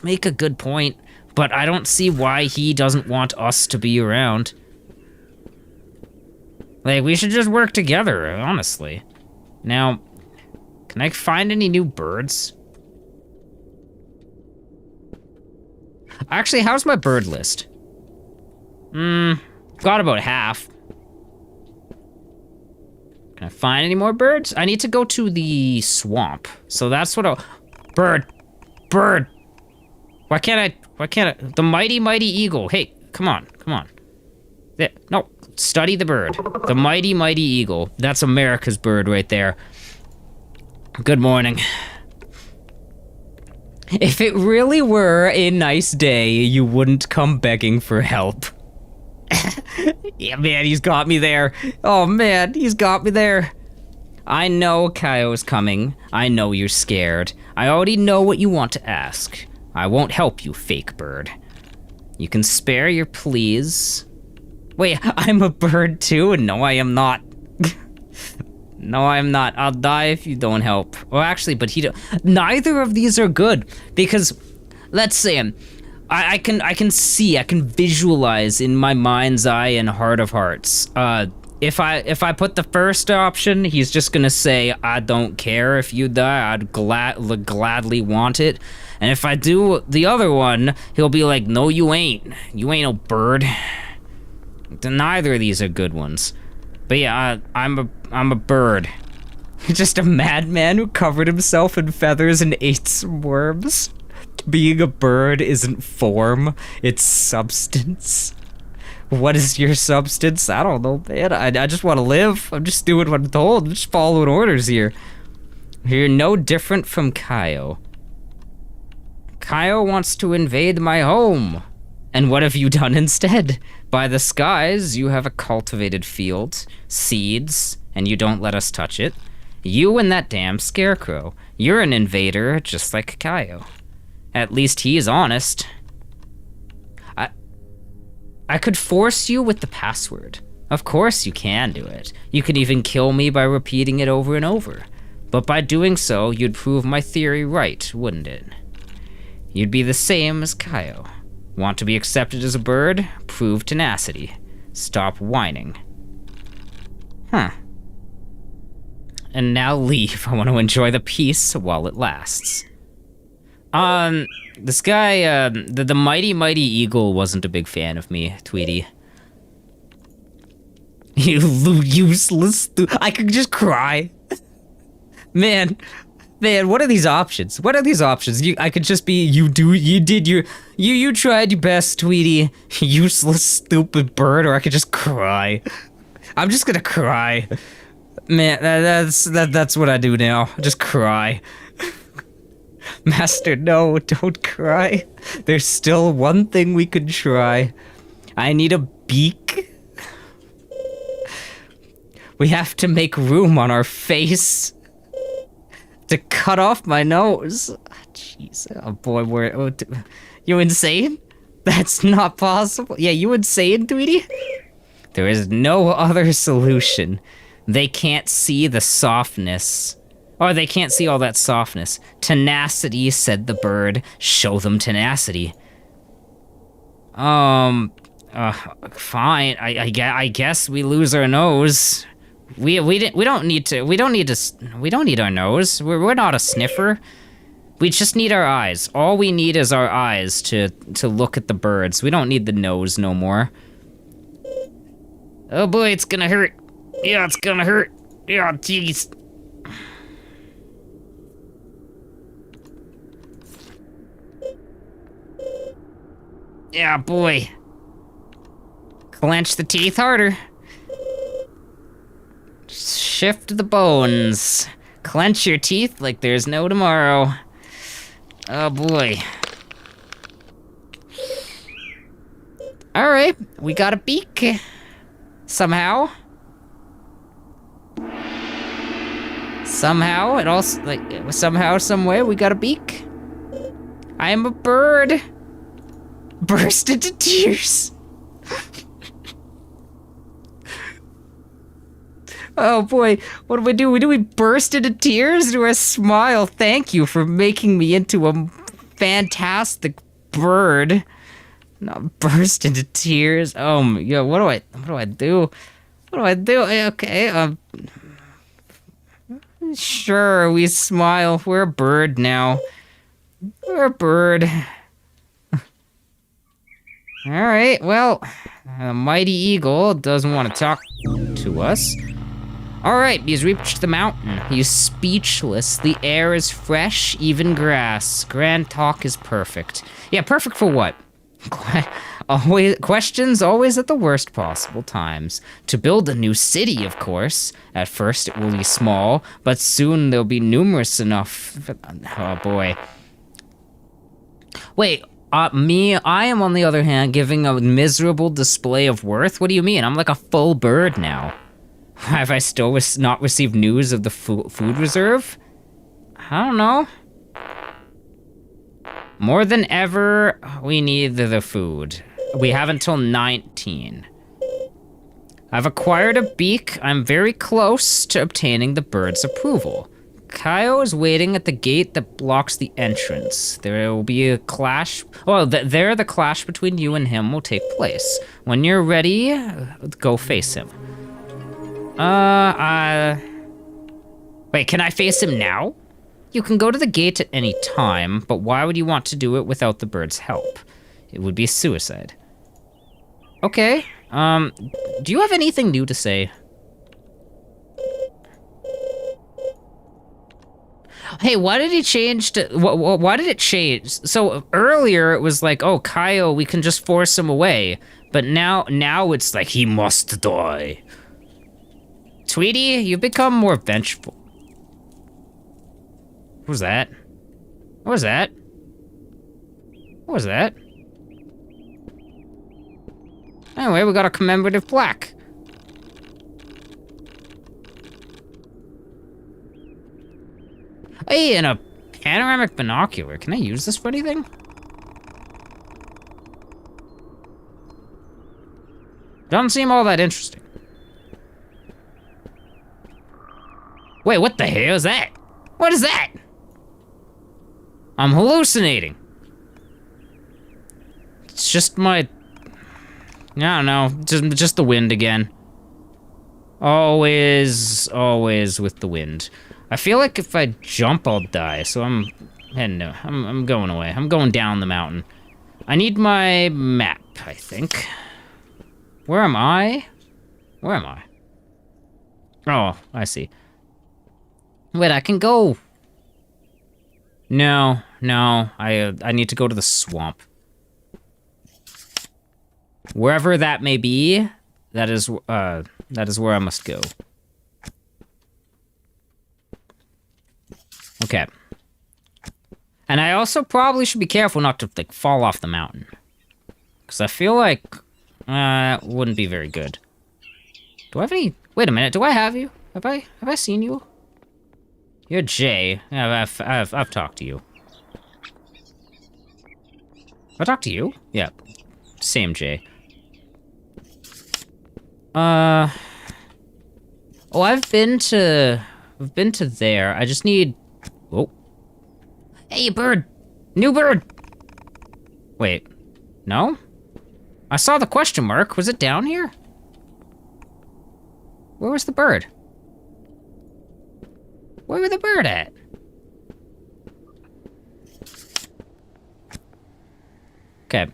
make a good point, but I don't see why he doesn't want us to be around. Like, we should just work together, honestly. Now, can I find any new birds? Actually, how's my bird list? Got about half. Can I find any more birds? I need to go to the swamp. So that's what Bird! Why can't I? The mighty, mighty eagle. Hey, come on. There, no, study the bird. The mighty, mighty eagle. That's America's bird right there. Good morning. If it really were a nice day, you wouldn't come begging for help. Yeah, man, he's got me there. Oh, man, he's got me there. I know Kaio's coming. I know you're scared. I already know what you want to ask. I won't help you, fake bird. You can spare your pleas. Wait, I'm a bird too? No, I am not. No, I'm not. I'll die if you don't help. Well, actually, but neither of these are good because, let's say, I can see, I can visualize in my mind's eye and heart of hearts. If I put the first option, he's just gonna say, I don't care if you die. I'd gladly want it. And if I do the other one, he'll be like, no, you ain't. You ain't no bird. Neither of these are good ones. But yeah, I'm a bird. Just a madman who covered himself in feathers and ate some worms. Being a bird isn't form, it's substance. What is your substance? I don't know, man. I just want to live. I'm just doing what I'm told. I'm just following orders here. You're no different from Kaio. Kaio wants to invade my home. And what have you done instead? By the skies, you have a cultivated field, seeds, and you don't let us touch it. You and that damn scarecrow. You're an invader, just like Kaio. At least he's honest. I could force you with the password. Of course you can do it. You could even kill me by repeating it over and over. But by doing so, you'd prove my theory right, wouldn't it? You'd be the same as Kaio. Want to be accepted as a bird? Prove tenacity. Stop whining. Huh. And now leave. I want to enjoy the peace while it lasts. This guy, the mighty, mighty eagle wasn't a big fan of me, Tweety. You useless I could just cry. Man, what are these options? I could just be, you tried your best, Tweety. Useless, stupid bird, or I could just cry. I'm just gonna cry. Man, that's what I do now. Just cry. Master, no, don't cry. There's still one thing we could try. I need a beak. We have to make room on our face. To cut off my nose. Jeez. Oh boy, you insane? That's not possible. Yeah, you insane, Tweety? There is no other solution. They can't see the softness. Or they can't see all that softness. Tenacity, said the bird. Show them tenacity. Fine. I guess we lose our nose. We don't need our nose. We're not a sniffer. We just need our eyes. All we need is our eyes to look at the birds. We don't need the nose no more. Oh boy, it's gonna hurt. Yeah, it's gonna hurt. Yeah, jeez. Yeah, boy. Clench the teeth harder. Shift the bones. Clench your teeth like there's no tomorrow. Oh boy. Alright, we got a beak. Somehow. Somehow, it also, somehow, some way, we got a beak. I am a bird. Burst into tears. Oh boy, what do? Do we burst into tears? Do I smile? Thank you for making me into a fantastic bird. Not burst into tears. Yeah, what do I do? What do I do? Okay, sure, we smile. We're a bird now. We're a bird. Alright, well, a mighty eagle doesn't want to talk to us. Alright, he's reached the mountain. He's speechless. The air is fresh, even grass. Grand talk is perfect. Yeah, perfect for what? Questions always at the worst possible times. To build a new city, of course. At first it will be small, but soon they'll be numerous enough. Oh boy. Wait, I am on the other hand giving a miserable display of worth? What do you mean? I'm like a full bird now. Have I still not received news of the food reserve? I don't know. More than ever, we need the food. We have until 19. I've acquired a beak. I'm very close to obtaining the bird's approval. Kaio is waiting at the gate that blocks the entrance. There will be a clash. Well, there the clash between you and him will take place. When you're ready, go face him. Wait, can I face him now? You can go to the gate at any time, but why would you want to do it without the bird's help? It would be suicide. Okay, do you have anything new to say? Hey, why did he change to, why did it change? So earlier it was like, oh, Kaio, we can just force him away. But now it's like, he must die. Tweety, you've become more vengeful. What was that? What was that? What was that? Anyway, we got a commemorative plaque. Hey, and a panoramic binocular. Can I use this for anything? Doesn't seem all that interesting. Wait, what the hell is that? What is that? I'm hallucinating. It's just my... I don't know, just the wind again. Always with the wind. I feel like if I jump, I'll die, so I'm going away. I'm going down the mountain. I need my map, I think. Where am I? Where am I? Oh, I see. Wait, I can go. No, I need to go to the swamp. Wherever that may be, that is where I must go. Okay. And I also probably should be careful not to, like, fall off the mountain. Because I feel like, it wouldn't be very good. Do I have any... Wait a minute, do I have you? Have I seen you? You're Jay. I've talked to you. I talked to you? Yeah. Same Jay. Oh, I've been to there. I just need... Oh. Hey, bird! New bird! Wait. No? I saw the question mark. Was it down here? Where was the bird? Where was the bird at? Okay.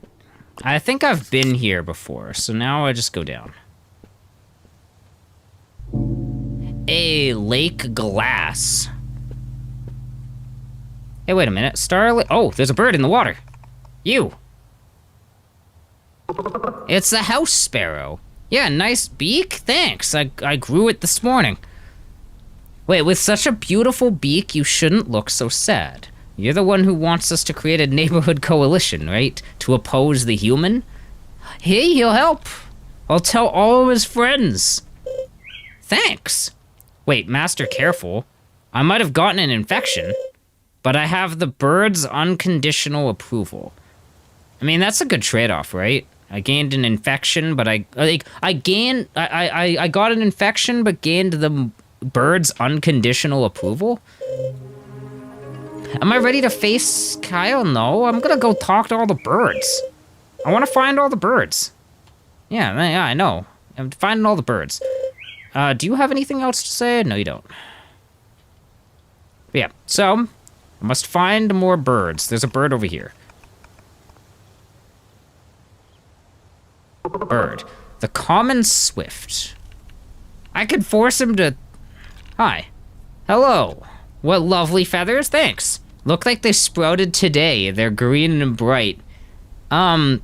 I think I've been here before, so now I just go down. A lake glass. Hey, wait a minute. Starlight. Oh, there's a bird in the water. You. It's the house sparrow. Yeah, nice beak. Thanks. I grew it this morning. Wait, with such a beautiful beak, you shouldn't look so sad. You're the one who wants us to create a neighborhood coalition, right? To oppose the human? Hey, he'll help. I'll tell all of his friends. Thanks. Wait, Master, careful. I might have gotten an infection, but I have the bird's unconditional approval. I mean, that's a good trade-off, right? I gained an infection, but I got an infection, but gained the bird's unconditional approval? Am I ready to face Kyle? No, I'm gonna go talk to all the birds. I want to find all the birds. Yeah, I know. I'm finding all the birds. Do you have anything else to say? No, you don't. But yeah, so, I must find more birds. There's a bird over here. Bird. The common swift. I could force him to... Hi. Hello. What lovely feathers. Thanks. Look like they sprouted today. They're green and bright. No.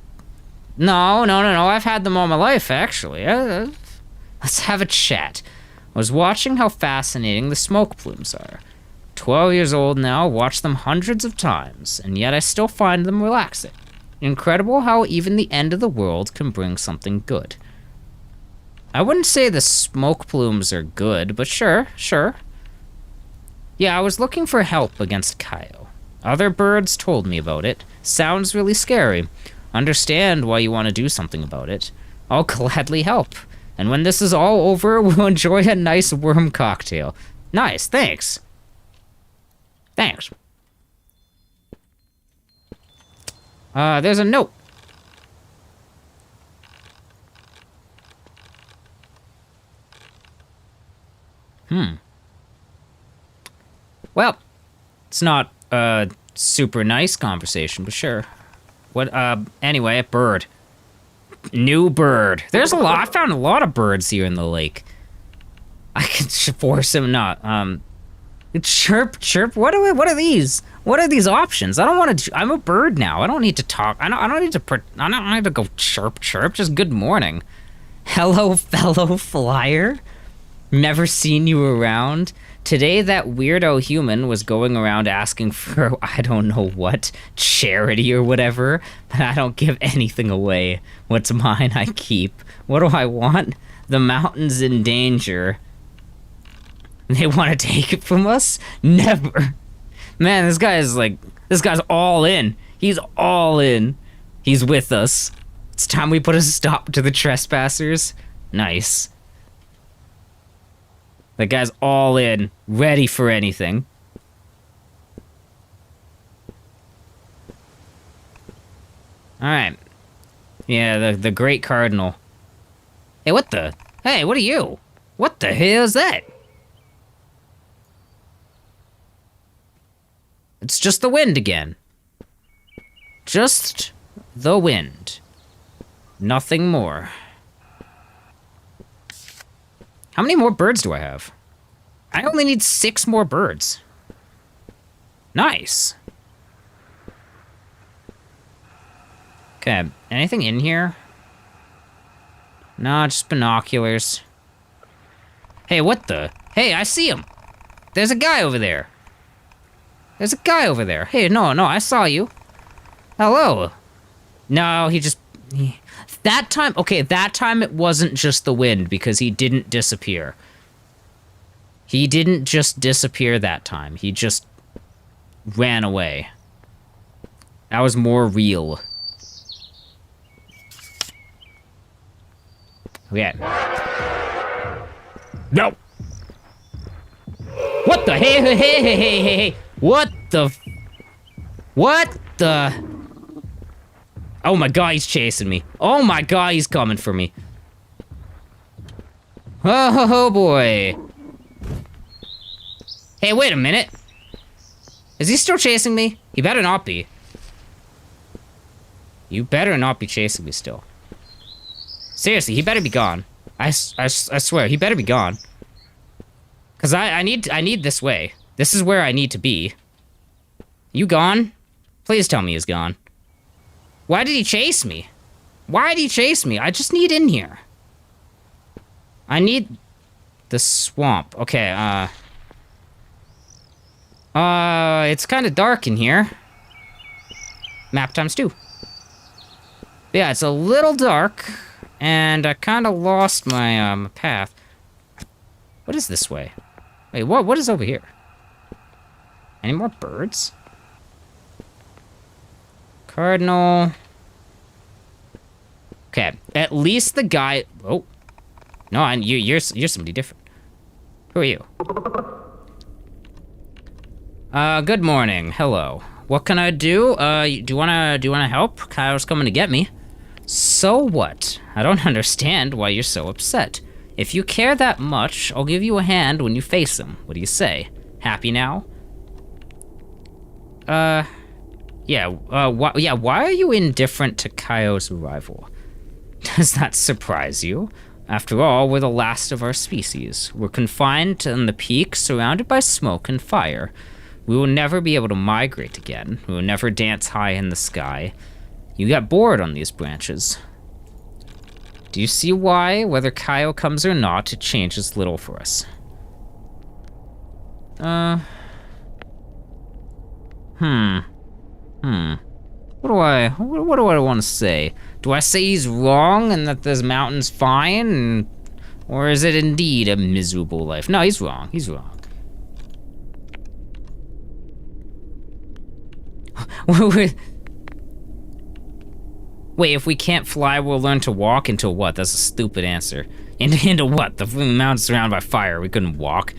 I've had them all my life, actually. Let's have a chat. I was watching how fascinating the smoke plumes are. 12 years old now, watched them hundreds of times, and yet I still find them relaxing. Incredible how even the end of the world can bring something good. I wouldn't say the smoke plumes are good, but sure. Yeah, I was looking for help against Kyle. Other birds told me about it. Sounds really scary. Understand why you want to do something about it. I'll gladly help. And when this is all over, we'll enjoy a nice worm cocktail. Nice, thanks. Thanks. There's a note. Well, it's not a super nice conversation, but sure. What, anyway, a bird. New bird. There's a lot, I found a lot of birds here in the lake. I can force him not, chirp, what are these? What are these options? I don't want to, I'm a bird now. I don't need to talk. I don't need to go chirp, just good morning. Hello, fellow flyer. Never seen you around. Today, that weirdo human was going around asking for, I don't know what, charity or whatever, but I don't give anything away. What's mine, I keep. What do I want? The mountain's in danger. They want to take it from us? Never. Man, this guy's all in. He's all in. He's with us. It's time we put a stop to the trespassers. Nice. That guy's all in, ready for anything. Alright. Yeah, the great cardinal. Hey, what are you? What the hell is that? It's just the wind again. Just the wind. Nothing more. How many more birds do I have? I only need 6 more birds. Nice. Okay, anything in here? Nah, just binoculars. Hey, what the? Hey, I see him. There's a guy over there. Hey, no, I saw you. Hello. No, that time it wasn't just the wind because he didn't disappear. He didn't just disappear that time. He just ran away. That was more real. Okay. No! What the hey. What the Oh my god, he's chasing me. Oh my god, he's coming for me. Oh boy. Hey, wait a minute. Is he still chasing me? He better not be. You better not be chasing me still. Seriously, he better be gone. I swear, he better be gone. Cause I need this way. This is where I need to be. You gone? Please tell me he's gone. Why did he chase me? Why did he chase me? I just need in here. I need the swamp. Okay, it's kind of dark in here. Map times 2. Yeah, it's a little dark, and I kind of lost my, path. What is this way? Wait, what is over here? Any more birds? Cardinal. Okay, at least the guy... Oh. No, you're somebody different. Who are you? Good morning. Hello. What can I do? Do you wanna help? Kyle's coming to get me. So what? I don't understand why you're so upset. If you care that much, I'll give you a hand when you face him. What do you say? Happy now? Why are you indifferent to Kaio's arrival? Does that surprise you? After all, we're the last of our species. We're confined on the peak, surrounded by smoke and fire. We will never be able to migrate again. We will never dance high in the sky. You got bored on these branches. Do you see why, whether Kaio comes or not, it changes little for us? What do I want to say? Do I say he's wrong and that this mountain's fine? Or is it indeed a miserable life? No, he's wrong. He's wrong. Wait, if we can't fly, we'll learn to walk into what? That's a stupid answer. Into what? The mountain's surrounded by fire. We couldn't walk.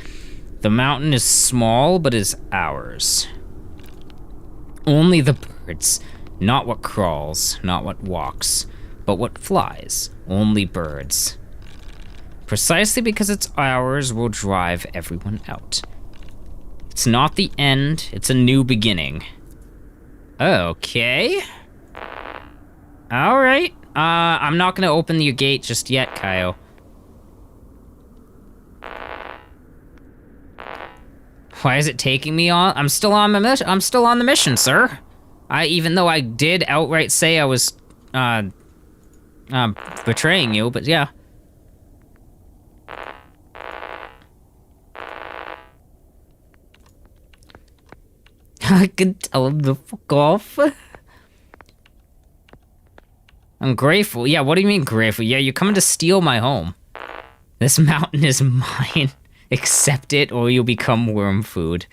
The mountain is small, but is ours. Only the birds. Not what crawls, not what walks, but what flies. Only birds. Precisely because it's ours, we'll drive everyone out. It's not the end, it's a new beginning. Okay. Alright. I'm not gonna open your gate just yet, Kaio. Why is it taking me on? I'm still on the mission, sir. Even though I did outright say I was, betraying you, but yeah. I can tell him to fuck off. I'm grateful. Yeah, what do you mean grateful? Yeah, you're coming to steal my home. This mountain is mine. Accept it or you'll become worm food.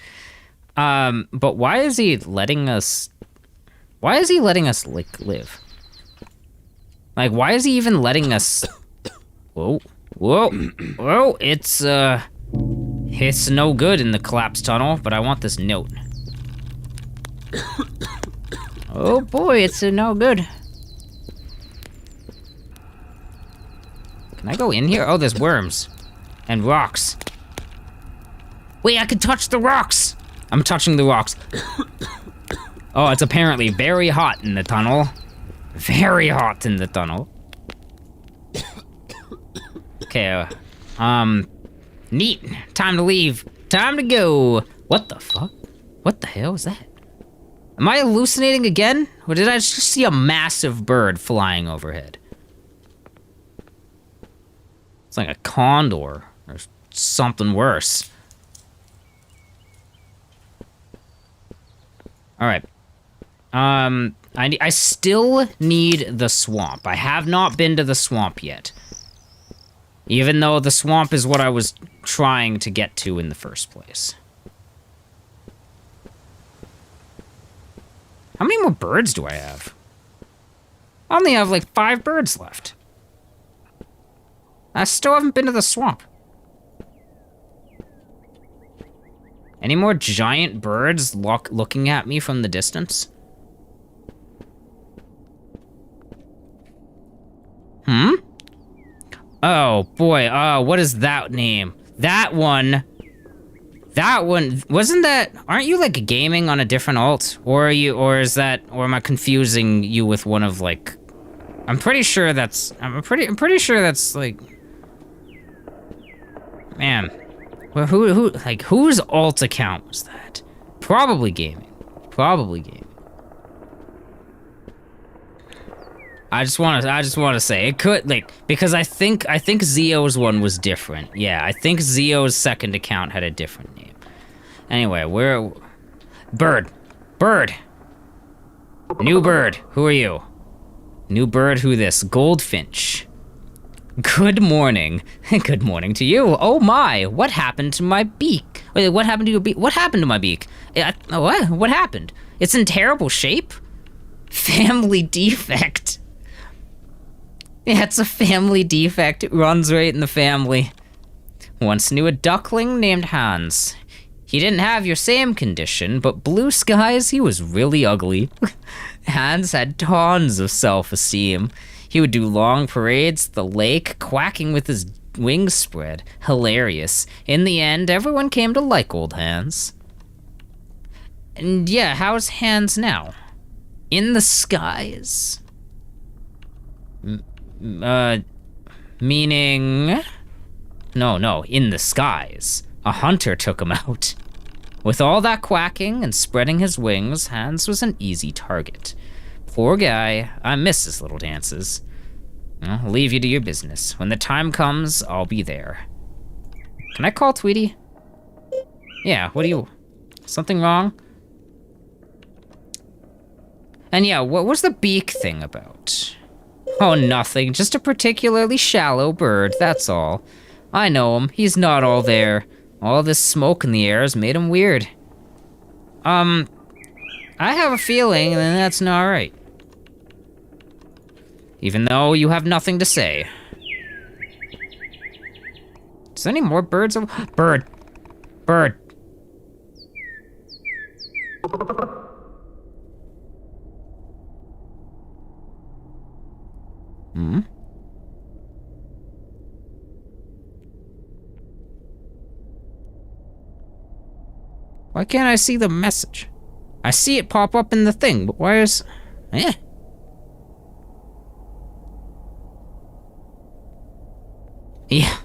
But why is he letting us... Why is he letting us, like, live? Like, why is he even letting us... Whoa. It's no good in the collapsed tunnel, but I want this note. Oh boy, it's no good. Can I go in here? Oh, there's worms. And rocks. Wait, I can touch the rocks! I'm touching the rocks. Oh, it's apparently very hot in the tunnel. Very hot in the tunnel. Okay, neat. Time to leave. Time to go. What the fuck? What the hell is that? Am I hallucinating again? Or did I just see a massive bird flying overhead? It's like a condor or something worse. All right. I still need the swamp. I have not been to the swamp yet. Even though the swamp is what I was trying to get to in the first place. How many more birds do I have? I only have like 5 birds left. I still haven't been to the swamp. Any more giant birds looking at me from the distance? Oh, boy. What is that name? That one, wasn't that... Aren't you, like, gaming on a different alt? Or am I confusing you with one of, like... I'm pretty sure that's, like... Man. Well, whose alt account was that? Probably gaming. I just want to say it could, like, because I think Zio's one was different. Yeah, I think Zio's second account had a different name. Anyway, Bird. New bird. Who are you? New bird. Who this? Goldfinch. Good morning. Good morning to you. Oh my! What happened to my beak? Wait, what happened to your beak? What happened to my beak? What? What happened? It's in terrible shape. Family defect. Yeah, it's a family defect. It runs right in the family. Once knew a duckling named Hans. He didn't have your same condition, but blue skies, he was really ugly. Hans had tons of self-esteem. He would do long parades at the lake, quacking with his wings spread. Hilarious. In the end, everyone came to like old Hans. And yeah, how's Hans now? In the skies. Meaning... No, in the skies. A hunter took him out. With all that quacking and spreading his wings, Hans was an easy target. Poor guy. I miss his little dances. I'll leave you to your business. When the time comes, I'll be there. Can I call Tweety? Yeah, what do you... Something wrong? And yeah, what was the beak thing about? Oh, nothing. Just a particularly shallow bird, that's all. I know him. He's not all there. All this smoke in the air has made him weird. I have a feeling that that's not right. Even though you have nothing to say. Is there any more birds? Bird. Hmm? Why can't I see the message? I see it pop up in the thing, but why is... Eh? Yeah.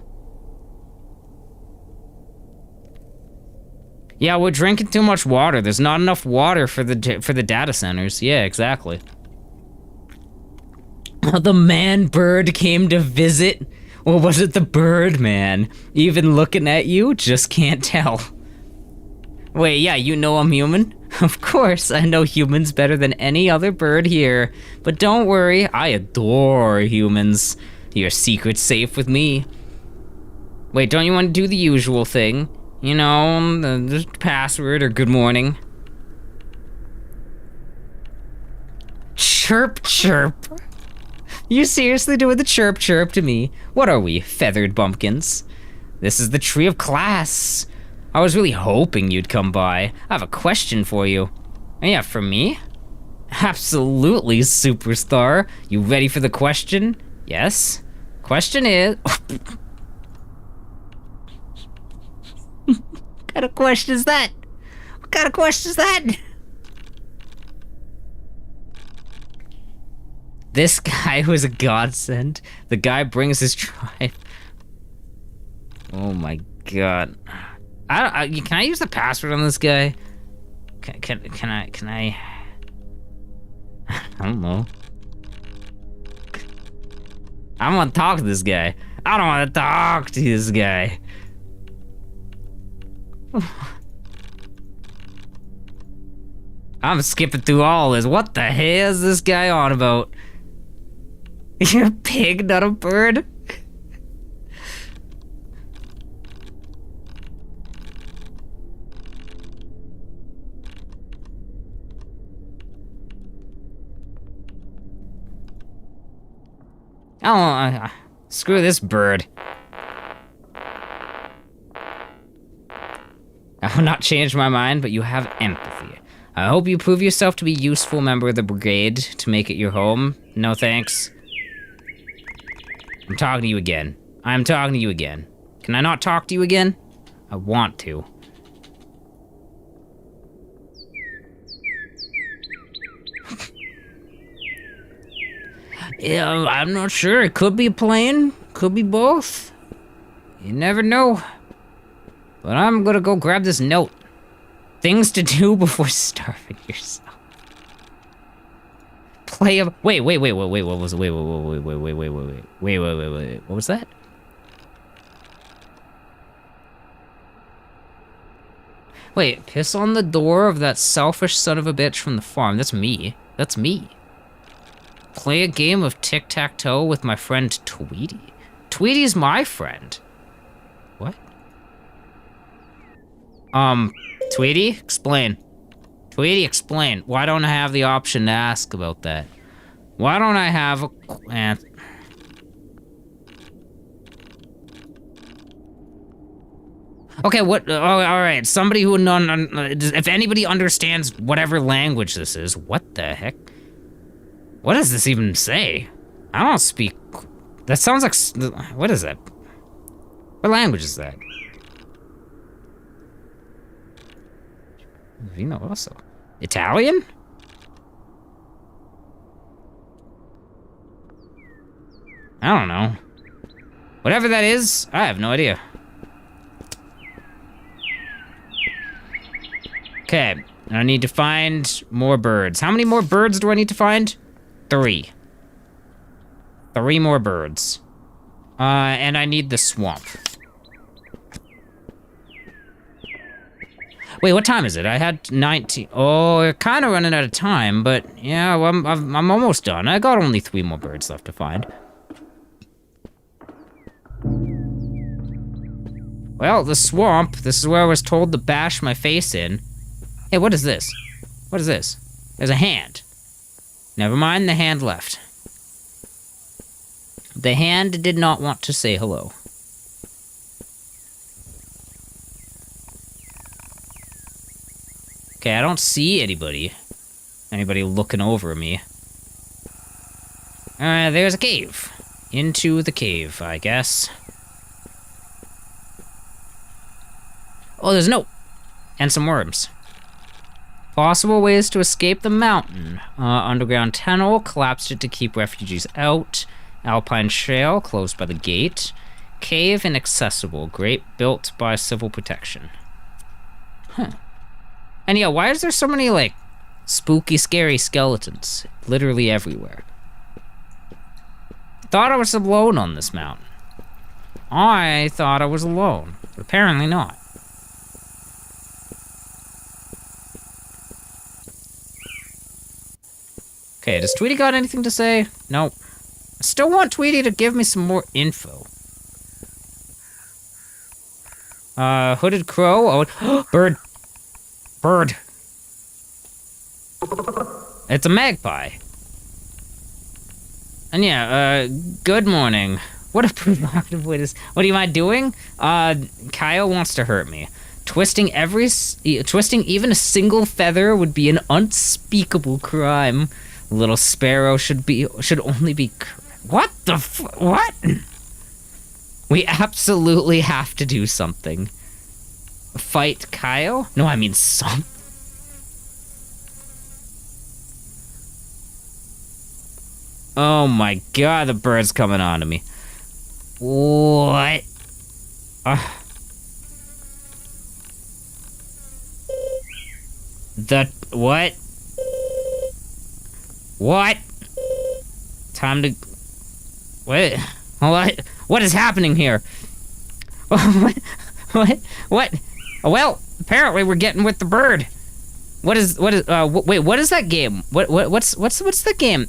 Yeah, we're drinking too much water. There's not enough water for the data centers. Yeah, exactly. The man bird came to visit? Or was it the bird man? Even looking at you, just can't tell. Wait, yeah, you know I'm human? Of course, I know humans better than any other bird here. But don't worry, I adore humans. Your secret's safe with me. Wait, don't you want to do the usual thing? You know, the password or good morning? Chirp, chirp. You seriously doing the chirp, chirp to me? What are we, feathered bumpkins? This is the tree of class. I was really hoping you'd come by. I have a question for you. Oh, yeah, for me? Absolutely, superstar. You ready for the question? Yes? Question is... What kind of question is that? What kind of question is that? This guy was a godsend. The guy brings his tribe. Oh my god. Can I use the password on this guy? Can I? I don't know. I don't want to talk to this guy. I don't want to talk to this guy. I'm skipping through all this. What the hell is this guy on about? You're a pig, not a bird? Oh, screw this bird. I will not change my mind, but you have empathy. I hope you prove yourself to be a useful member of the brigade to make it your home. No thanks. I'm talking to you again. I'm talking to you again. Can I not talk to you again? I want to. Yeah, I'm not sure. It could be a plane. Could be both. You never know. But I'm gonna go grab this note. Things to do before starving yourself. Play a... Wait, what was it? Wait, what was that? Wait, piss on the door of that selfish son of a bitch from the farm. That's me. That's me. Play a game of tic-tac-toe with my friend Tweety. Tweety's my friend. What? Tweety, explain. Tweety, explain. Why don't I have the option to ask about that? Why don't I have a... Okay, what... Oh, alright. Somebody who... if anybody understands whatever language this is, what the heck? What does this even say? I don't speak... That sounds like... What is that? What language is that? Vino also. Italian? I don't know. Whatever that is, I have no idea. Okay, I need to find more birds. How many more birds do I need to find? 3. 3 more birds. And I need the swamp. Wait, what time is it? I had 19. Oh, we're kind of running out of time, but yeah, well, I'm almost done. I got only 3 more birds left to find. Well, the swamp. This is where I was told to bash my face in. Hey, what is this? What is this? There's a hand. Never mind, the hand left. The hand did not want to say hello. Okay, I don't see anybody. Anybody looking over me. There's a cave. Into the cave, I guess. Oh, there's a note. And some worms. Possible ways to escape the mountain. Underground tunnel, collapsed it to keep refugees out. Alpine trail, closed by the gate. Cave inaccessible, grate built by civil protection. Huh. And yeah, why is there so many, like, spooky, scary skeletons literally everywhere? Thought I was alone on this mountain. I thought I was alone, but apparently not. Okay, does Tweety got anything to say? Nope. I still want Tweety to give me some more info. Hooded crow. Oh, bird. Bird. It's a magpie. And yeah, good morning. What a provocative way to... What am I doing? Kyle wants to hurt me. Twisting even a single feather would be an unspeakable crime. Little sparrow should only be... What the what? We absolutely have to do something. Fight Kyle? No, I mean some. Oh my god, the bird's coming on to me. What? What? What? Time to... What? What is happening here? What? Well, apparently we're getting with the bird. What is, wait, what is that game? What's the game?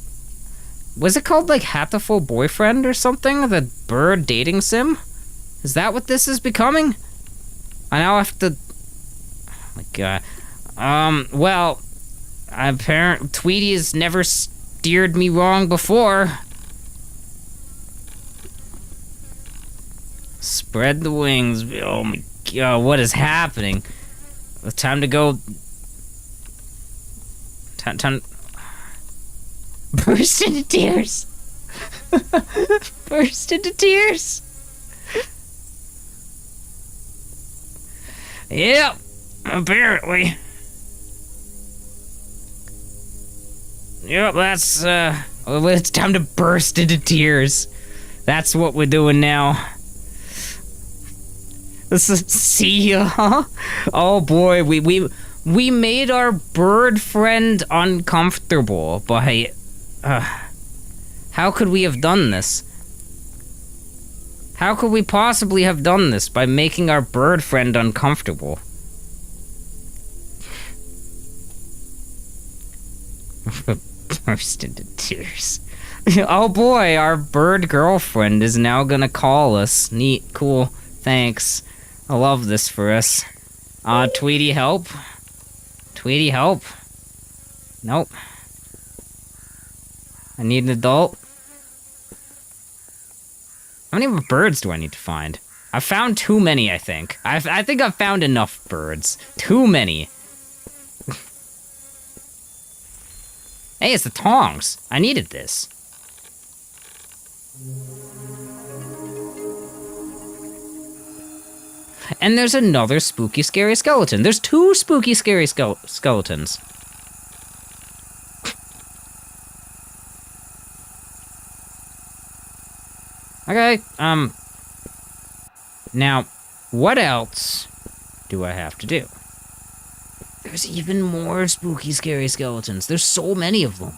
Was it called, like, Hatful Boyfriend or something? The bird dating sim? Is that what this is becoming? I now have to... Oh my god. Well... Tweety has never steered me wrong before. Spread the wings. Oh my god, what is happening? It's time to go. Time. Burst into tears. Burst into tears. Yep, apparently. Yep, that's, well, it's time to burst into tears. That's what we're doing now. See ya, huh? Oh boy, we made our bird friend uncomfortable by, how could we have done this? How could we possibly have done this by making our bird friend uncomfortable? Burst into tears. Oh boy, our bird girlfriend is now gonna call us. Neat, cool, thanks. I love this for us. Tweety, help? Tweety, help? Nope. I need an adult. How many birds do I need to find? I've found too many, I think. I think I've found enough birds. Too many. Hey, it's the tongs. I needed this. And there's another spooky, scary skeleton. There's 2 spooky, scary skeletons. Okay, now, what else do I have to do? There's even more spooky, scary skeletons. There's so many of them.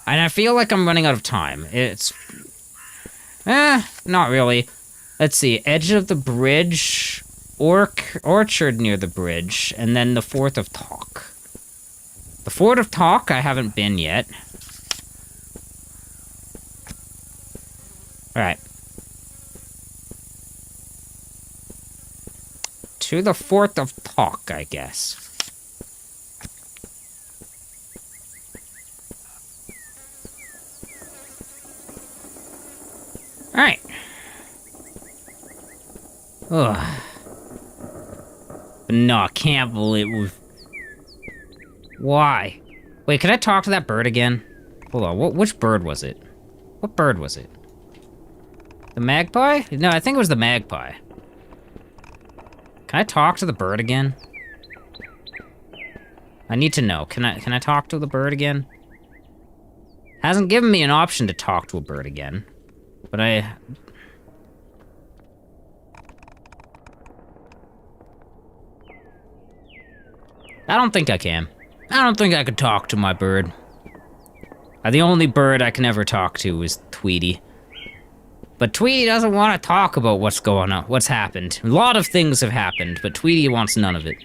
And I feel like I'm running out of time. It's... not really. Let's see, edge of the bridge, orchard near the bridge, and then the Fort of Talk. The Fort of Talk I haven't been yet. Alright. To the Fort of Talk, I guess. Alright. Ugh. But no, I can't believe we've... Why? Wait, can I talk to that bird again? Hold on, which bird was it? What bird was it? The magpie? No, I think it was the magpie. Can I talk to the bird again? I need to know. Can I talk to the bird again? Hasn't given me an option to talk to a bird again. But I don't think I can. I don't think I could talk to my bird. The only bird I can ever talk to is Tweety. But Tweety doesn't want to talk about what's going on, what's happened. A lot of things have happened, but Tweety wants none of it.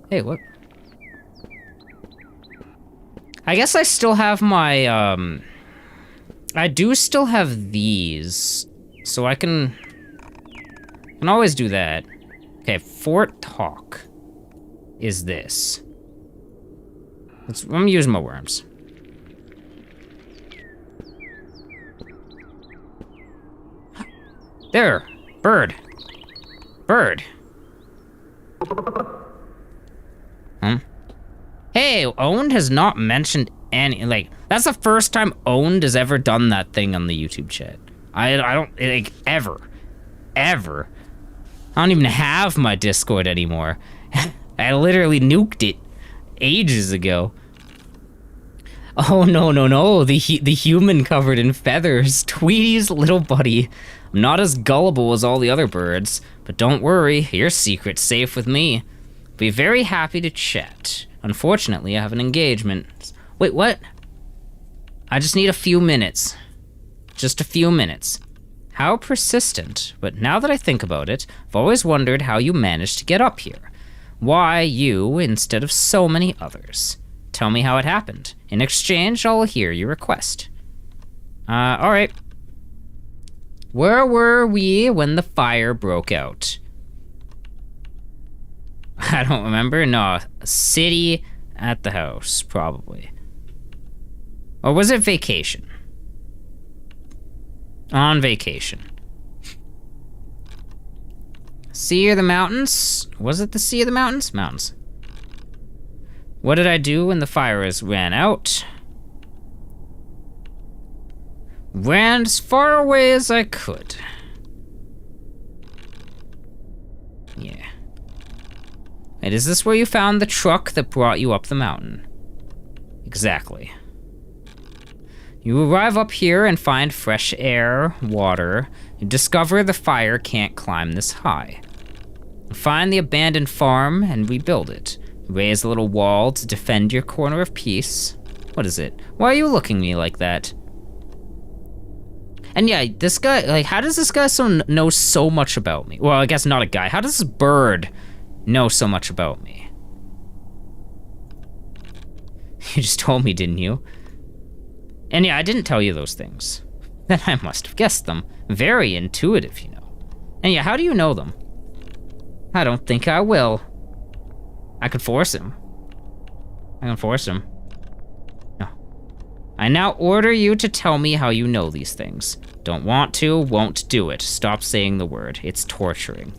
Hey, what? I guess I still have my, I do still have these, so I can always do that. Okay, Fort Talk is this. I'm using my worms. There, bird. Bird. Hey, Owned has not mentioned any, like, that's the first time Owned has ever done that thing on the YouTube chat. I don't, like, ever. I don't even have my Discord anymore. I literally nuked it ages ago. Oh, no, the human covered in feathers. Tweety's little buddy. I'm not as gullible as all the other birds, but don't worry, your secret's safe with me. Be very happy to chat. Unfortunately, I have an engagement. Wait, what? I just need a few minutes. Just a few minutes. How persistent, but now that I think about it, I've always wondered how you managed to get up here. Why you instead of so many others? Tell me how it happened. In exchange, I'll hear your request. Alright. Where were we when the fire broke out? I don't remember. No, city at the house, probably. Or was it vacation? On vacation. Sea or the mountains? Was it the sea of the mountains? Mountains. What did I do when the fire ran out? Ran as far away as I could. Yeah. And is this where you found the truck that brought you up the mountain? Exactly. You arrive up here and find fresh air, water. You discover the fire can't climb this high. You find the abandoned farm and rebuild it. You raise a little wall to defend your corner of peace. What is it? Why are you looking at me like that? And yeah, this guy, like, how does this guy know so much about me? Well, I guess not a guy. How does this bird know so much about me? You just told me, didn't you? And yeah, I didn't tell you those things. Then I must have guessed them. Very intuitive, you know. And yeah, how do you know them? I don't think I will. I could force him. I can force him. No. I now order you to tell me how you know these things. Don't want to, won't do it. Stop saying the word. It's torturing.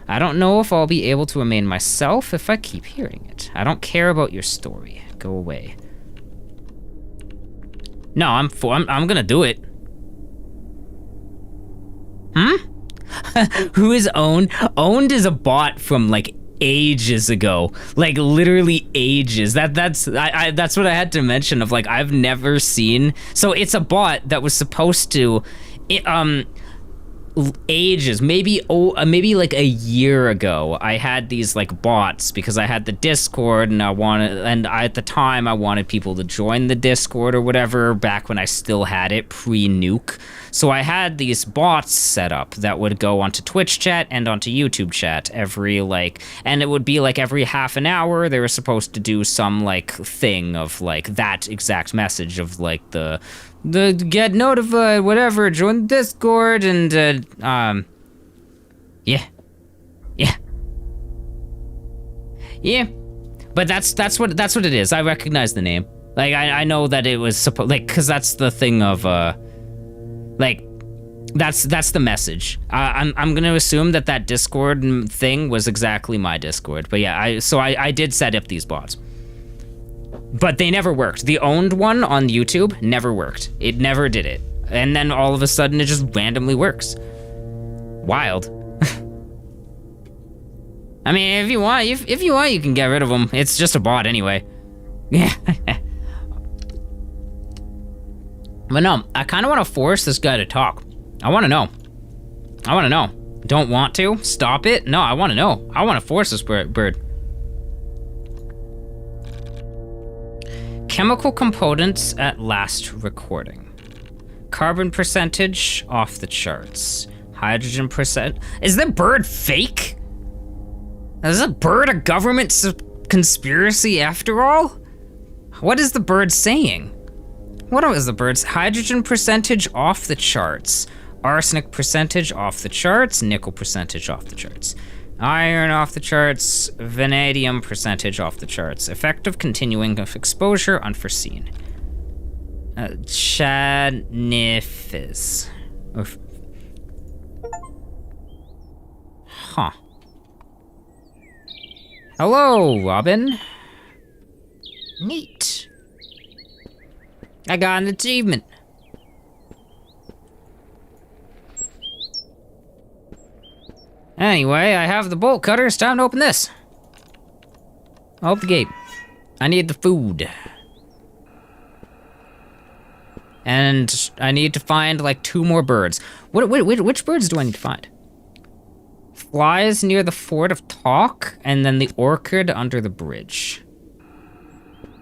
I don't know if I'll be able to remain myself if I keep hearing it. I don't care about your story. Go away. No, I'm gonna do it. Who is Owned? Owned is a bot from like ages ago, like literally ages. That's what I had to mention. Of like, I've never seen. So it's a bot that was supposed to, ages, maybe like a year ago, I had these like bots because I had the Discord and at the time I wanted people to join the Discord or whatever back when I still had it pre-nuke. So I had these bots set up that would go onto Twitch chat and onto YouTube chat and it would be like every half an hour they were supposed to do some like thing of like that exact message of like the get notified, whatever, join the Discord, and, yeah. But that's what it is. I recognize the name. Like, I know that it was supposed, like, cause that's the thing of, like, that's the message. I'm gonna assume that Discord thing was exactly my Discord. But yeah, I did set up these bots. But they never worked. The Owned one on YouTube never worked. It never did it. And then all of a sudden it just randomly works. Wild. I mean, if you want, you can get rid of them. It's just a bot anyway. Yeah. But no, I kind of want to force this guy to talk. I want to know. Don't want to? Stop it? No, I want to know. I want to force this bird. Chemical components at last recording. Carbon percentage off the charts. Hydrogen percent. Is the bird fake? Is the bird a government conspiracy after all? What is the bird saying? What is the bird's hydrogen percentage off the charts? Arsenic percentage off the charts. Nickel percentage off the charts. Iron off the charts, vanadium percentage off the charts. Effective continuing of exposure unforeseen. Chadnifis. Huh. Hello, Robin. Neat. I got an achievement. Anyway, I have the bolt cutter. It's time to open this. Open the gate. I need the food. And I need to find like 2 more birds. Which birds do I need to find? Flies near the Fort of Talk, and then the orchid under the bridge.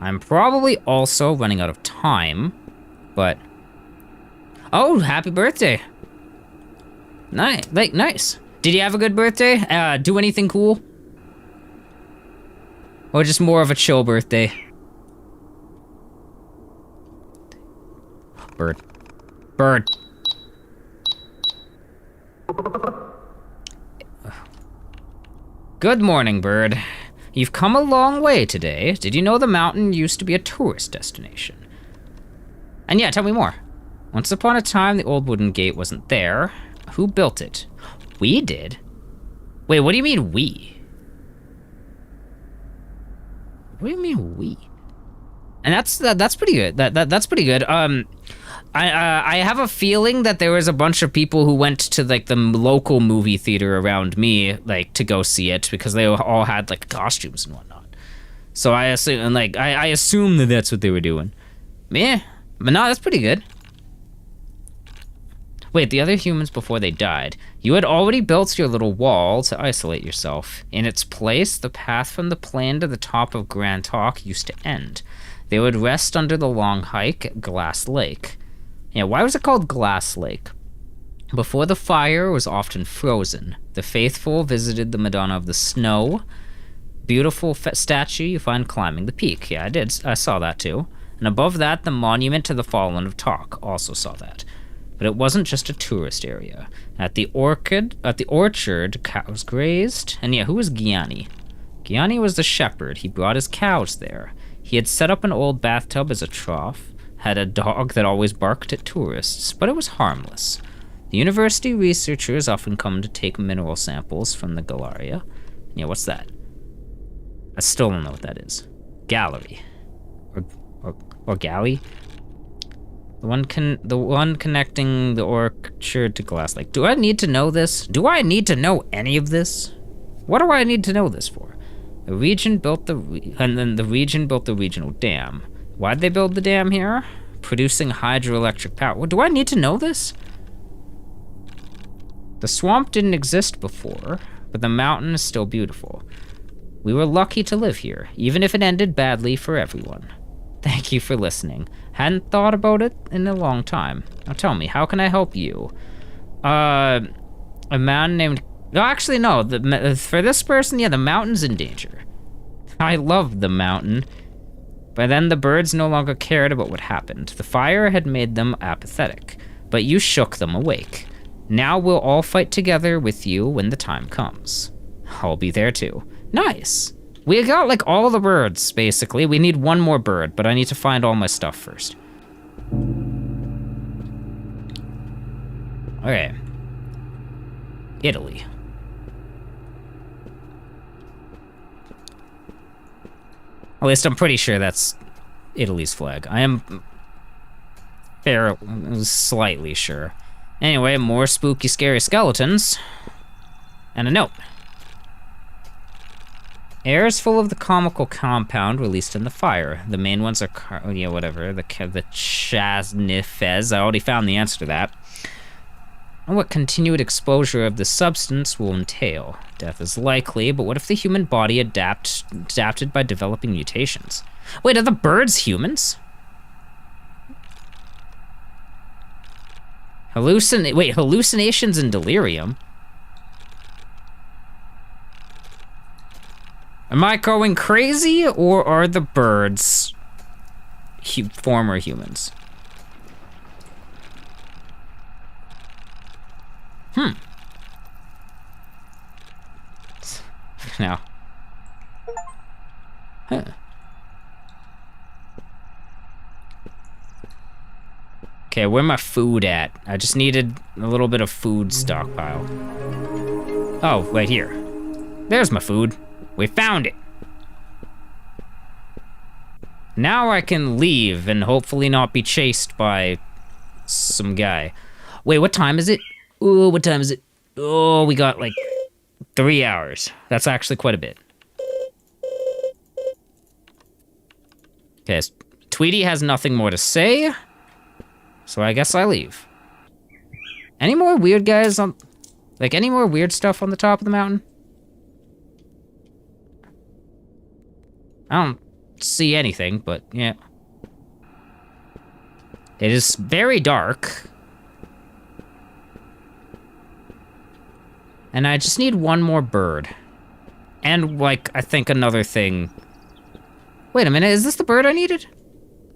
I'm probably also running out of time, but... Oh, happy birthday. Nice. Did you have a good birthday? Do anything cool? Or just more of a chill birthday? Bird. Good morning, bird. You've come a long way today. Did you know the mountain used to be a tourist destination? And yeah, tell me more. Once upon a time, the old wooden gate wasn't there. Who built it? We did. Wait, what do you mean we? What do you mean we? And that's pretty good. That's pretty good. I have a feeling that there was a bunch of people who went to like the local movie theater around me, like to go see it because they all had like costumes and whatnot. So I assume, like, I assume that that's what they were doing. Yeah, but no, that's pretty good. Wait, the other humans before they died. You had already built your little wall to isolate yourself. In its place, the path from the plain to the top of Grand Talk used to end. They would rest under the long hike at Glass Lake. Yeah, why was it called Glass Lake? Before the fire was often frozen. The faithful visited the Madonna of the Snow. Beautiful statue you find climbing the peak. Yeah, I saw that too. And above that, the monument to the fallen of Talk. Also saw that. But it wasn't just a tourist area. At the orchard, cows grazed. And yeah, who was Gianni? Gianni was the shepherd. He brought his cows there. He had set up an old bathtub as a trough, had a dog that always barked at tourists, but it was harmless. The university researchers often come to take mineral samples from the Galaria. Yeah, what's that? I still don't know what that is. Gallery. Or galley? The one connecting the orchard to Glass Lake. Do I need to know this? Do I need to know any of this? What do I need to know this for? The region built the regional dam. Why'd they build the dam here? Producing hydroelectric power. Well, do I need to know this? The swamp didn't exist before, but the mountain is still beautiful. We were lucky to live here, even if it ended badly for everyone. Thank you for listening. Hadn't thought about it in a long time. Now tell me, how can I help you? A man named... No, actually, no. For this person, yeah, the mountain's in danger. I loved the mountain. By then, the birds no longer cared about what happened. The fire had made them apathetic, but you shook them awake. Now we'll all fight together with you when the time comes. I'll be there too. Nice. We got like all the birds, basically. We need one more bird, but I need to find all my stuff first. Okay. Italy. At least I'm pretty sure that's Italy's flag. I am slightly sure. Anyway, more spooky, scary skeletons. And a note. Air is full of the comical compound released in the fire. The main ones are, the chasnifes. I already found the answer to that. And what continued exposure of the substance will entail. Death is likely, but what if the human body adapted by developing mutations? Wait, are the birds humans? Hallucinations and delirium? Am I going crazy, or are the birds former humans? Now. Huh. Okay, where my food at? I just needed a little bit of food stockpile. Oh, right here. There's my food. We found it. Now I can leave and hopefully not be chased by some guy. Wait, what time is it? Ooh, what time is it? Oh, we got like 3 hours. That's actually quite a bit. Okay, Tweety has nothing more to say, so I guess I leave. Any more weird guys on... Like, any more weird stuff on the top of the mountain? I don't see anything, but yeah. It is very dark. And I just need one more bird. And, like, I think another thing. Wait a minute, is this the bird I needed?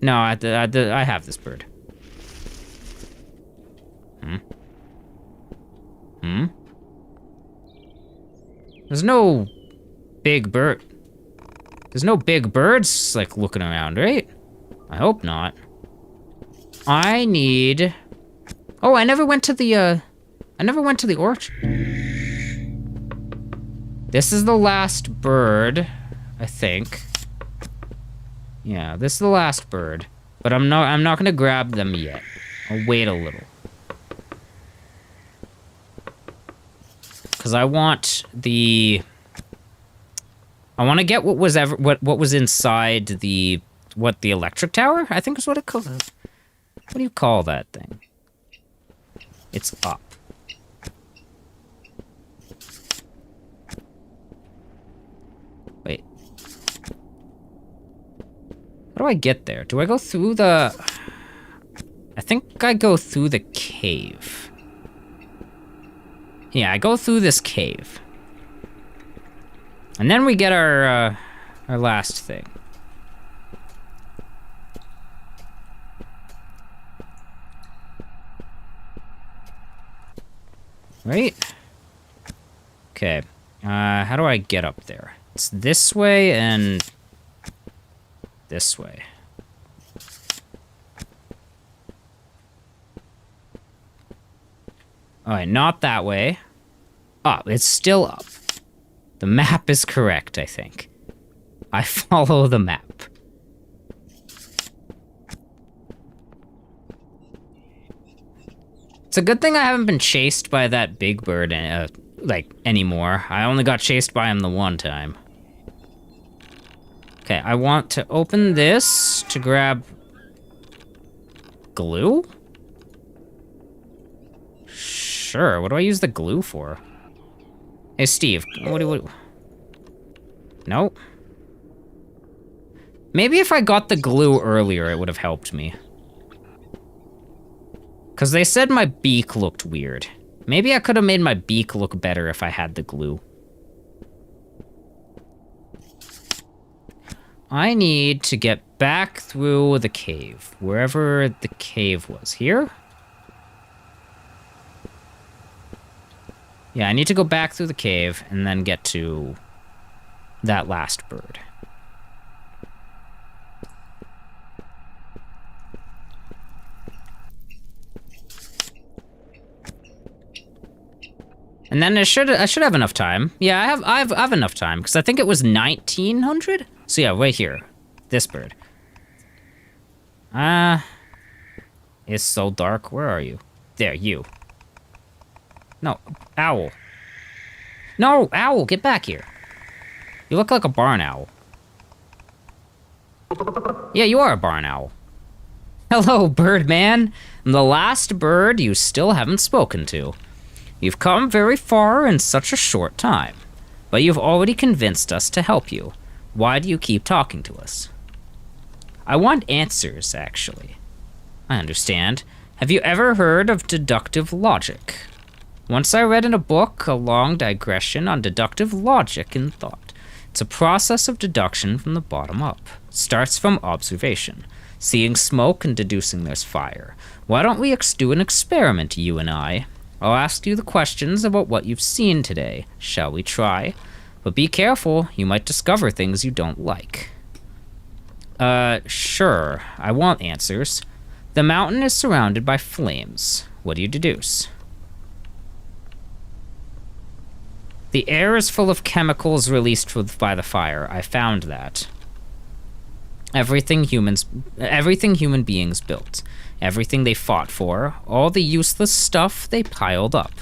No, I have this bird. There's no big bird. There's no big birds, like, looking around, right? I hope not. I need... Oh, I never went to the orchard. This is the last bird, I think. Yeah, this is the last bird. But I'm not gonna grab them yet. I'll wait a little. Cause I want to get what was inside the electric tower? I think is what it called. What do you call that thing? It's up. Wait. How do I get there? Do I go through the... I think I go through the cave. Yeah, I go through this cave. And then we get our last thing. Right? Okay. How do I get up there? It's this way and this way. Alright, not that way. Up. It's still up. The map is correct, I think. I follow the map. It's a good thing I haven't been chased by that big bird, anymore. I only got chased by him the one time. Okay, I want to open this to grab... glue? Sure, what do I use the glue for? Hey, Steve, what do you... Nope. Maybe if I got the glue earlier, it would have helped me. Because they said my beak looked weird. Maybe I could have made my beak look better if I had the glue. I need to get back through the cave. Wherever the cave was. Here? Yeah, I need to go back through the cave and then get to that last bird. And then I should have enough time. Yeah, I have enough time because I think it was 1900. So yeah, right here, this bird. It's so dark. Where are you? There, you. No, owl. No, owl, get back here. You look like a barn owl. Yeah, you are a barn owl. Hello, Birdman. I'm the last bird you still haven't spoken to. You've come very far in such a short time, but you've already convinced us to help you. Why do you keep talking to us? I want answers, actually. I understand. Have you ever heard of deductive logic? Once I read in a book a long digression on deductive logic in thought. It's a process of deduction from the bottom up. It starts from observation, seeing smoke and deducing there's fire. Why don't we do an experiment, you and I? I'll ask you the questions about what you've seen today. Shall we try? But be careful, you might discover things you don't like. Sure. I want answers. The mountain is surrounded by flames. What do you deduce? The air is full of chemicals released by the fire. I found that. Everything human beings built. Everything they fought for, all the useless stuff they piled up,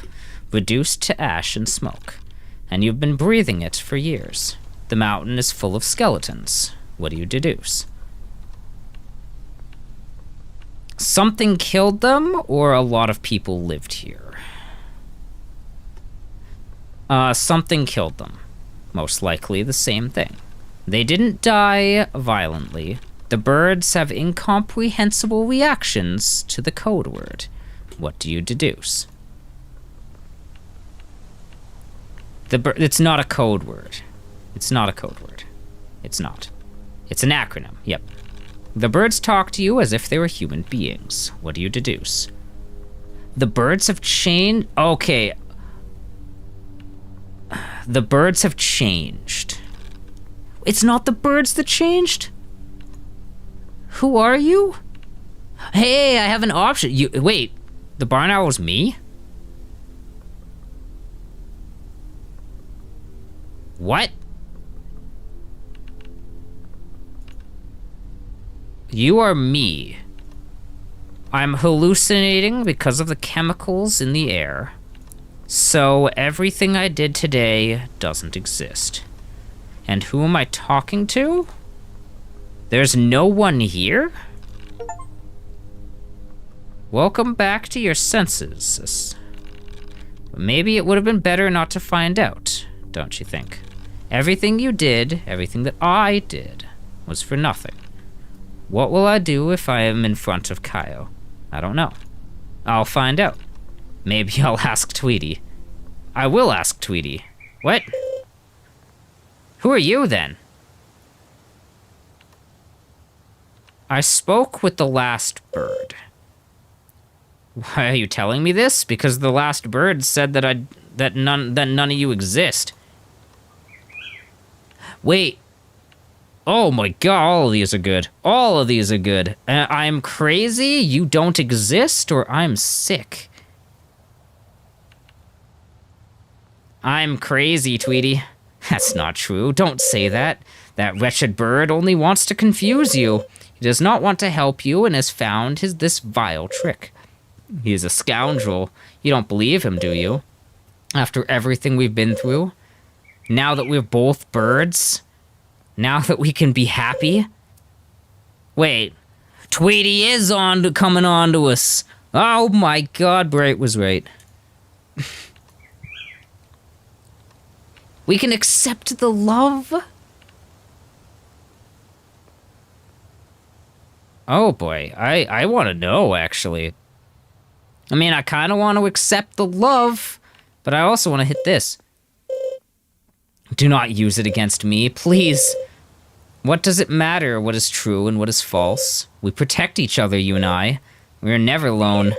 reduced to ash and smoke. And you've been breathing it for years. The mountain is full of skeletons. What do you deduce? Something killed them, or a lot of people lived here? Something killed them. Most likely the same thing. They didn't die violently. The birds have incomprehensible reactions to the code word. What do you deduce? It's not a code word. It's not a code word. It's not. It's an acronym, yep. The birds talk to you as if they were human beings. What do you deduce? The birds have changed... Okay. The birds have changed. It's not the birds that changed? Who are you? Hey, I have an option. Wait, the barn owl's me? What? You are me. I'm hallucinating because of the chemicals in the air. So everything I did today doesn't exist. And who am I talking to? There's no one here? Welcome back to your senses. Maybe it would have been better not to find out, don't you think? Everything you did, everything that I did, was for nothing. What will I do if I am in front of Kaio? I don't know. I'll find out. Maybe I'll ask Tweety. I will ask Tweety. What? Who are you, then? I spoke with the last bird. Why are you telling me this? Because the last bird said that none of you exist. Wait. Oh my god, all of these are good. All of these are good. I'm crazy, you don't exist, or I'm sick. I'm crazy, Tweety. That's not true. Don't say that. That wretched bird only wants to confuse you. He does not want to help you and has found this vile trick. He is a scoundrel. You don't believe him, do you? After everything we've been through? Now that we're both birds? Now that we can be happy? Wait, Tweety is coming on to us. Oh my god, Bright was right. We can accept the love? Oh boy, I want to know, actually. I mean, I kind of want to accept the love, but I also want to hit this. Do not use it against me, please. What does it matter what is true and what is false? We protect each other, you and I. We are never alone.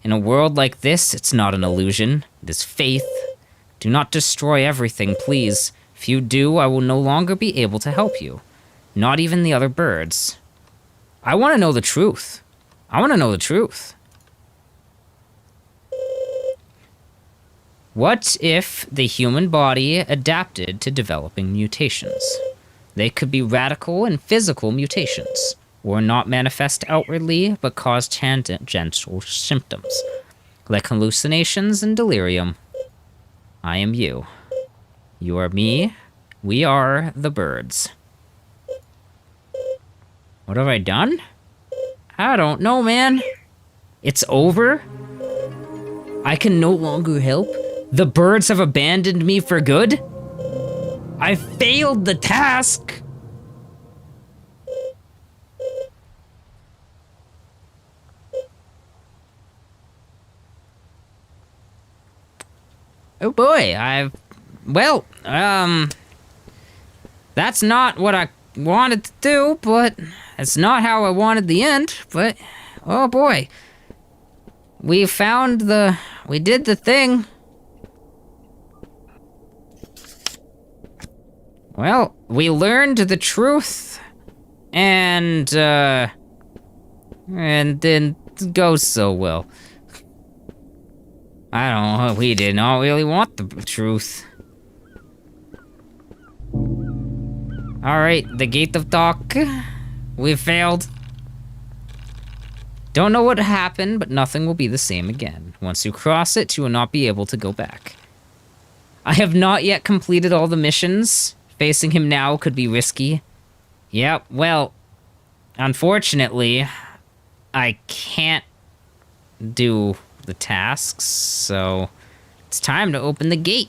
In a world like this, it's not an illusion. It is faith. Do not destroy everything, please. If you do, I will no longer be able to help you. Not even the other birds. I want to know the truth. I want to know the truth. What if the human body adapted to developing mutations? They could be radical and physical mutations, or not manifest outwardly, but cause tangential symptoms, like hallucinations and delirium. I am you. You are me. We are the birds. What have I done? I don't know, man. It's over? I can no longer help? The birds have abandoned me for good? I failed the task! Oh boy, that's not what I wanted to do, but it's not how I wanted the end, but, oh boy. We did the thing. Well, we learned the truth, and didn't go so well. I don't know, we did not really want the truth. Alright, the gate of talk. We failed. Don't know what happened, but nothing will be the same again. Once you cross it, you will not be able to go back. I have not yet completed all the missions. Facing him now could be risky. Yep, well, unfortunately, I can't do the tasks, so it's time to open the gate.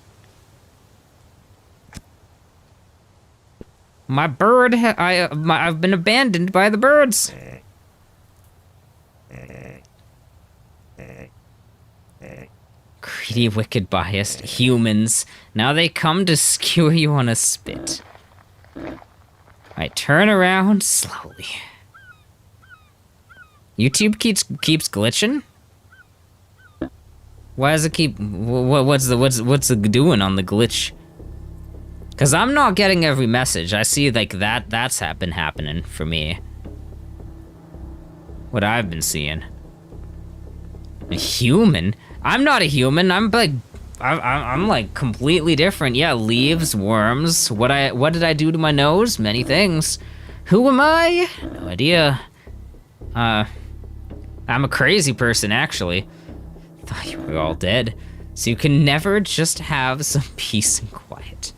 My bird, I've been abandoned by the birds. Greedy, wicked, biased humans. Now they come to skewer you on a spit. I turn around slowly. YouTube keeps glitching? Why does it keep... What's it doing on the glitch? Because I'm not getting every message. I see, like, that's been happening for me. What I've been seeing. A human? I'm not a human. I'm, like, I'm like completely different. Yeah, leaves, worms. What did I do to my nose? Many things. Who am I? No idea. I'm a crazy person, actually. Thought you were all dead. So you can never just have some peace and quiet.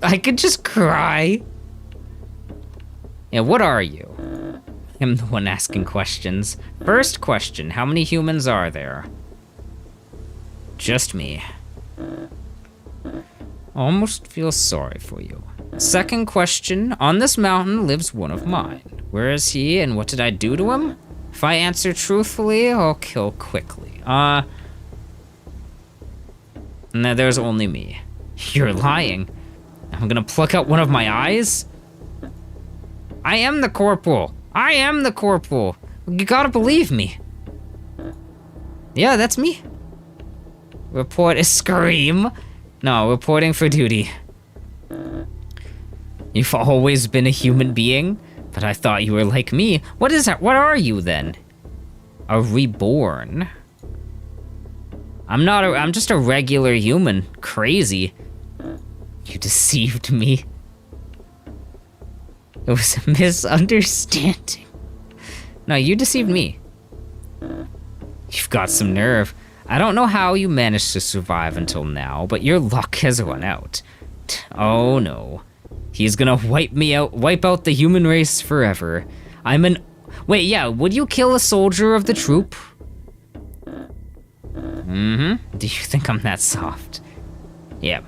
I could just cry. Yeah, what are you? I'm the one asking questions. First question, how many humans are there? Just me. Almost feel sorry for you. Second question, on this mountain lives one of mine. Where is he and what did I do to him? If I answer truthfully, I'll kill quickly. No, there's only me. You're lying. I'm gonna pluck out one of my eyes? I am the corporal. I am the corporal. You gotta believe me. Yeah, that's me. Report a scream. No, reporting for duty. You've always been a human being, but I thought you were like me. What is that? What are you then? A reborn? I'm just a regular human. Crazy. You deceived me. It was a misunderstanding. No, you deceived me. You've got some nerve. I don't know how you managed to survive until now, but your luck has run out. Oh no. He's gonna wipe out the human race forever. Wait, yeah, would you kill a soldier of the troop? Mm-hmm. Do you think I'm that soft? Yeah.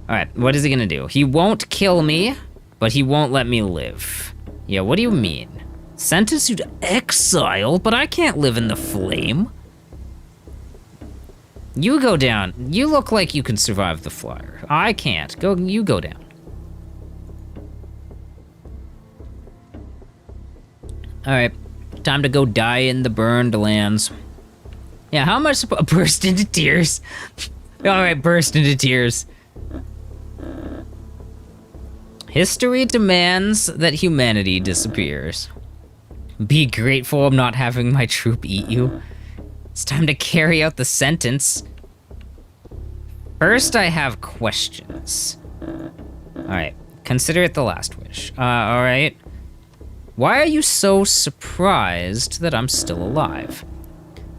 Alright, what is he gonna do? He won't kill me, but he won't let me live. Yeah, what do you mean? Sentence you to exile, but I can't live in the flame. You go down. You look like you can survive the flyer. I can't. You go down. Alright, time to go die in the burned lands. Yeah, how am I supposed to burst into tears? Alright, burst into tears. History demands that humanity disappears. Be grateful I'm not having my troop eat you. It's time to carry out the sentence. First, I have questions. Alright, consider it the last wish. Alright. Why are you so surprised that I'm still alive?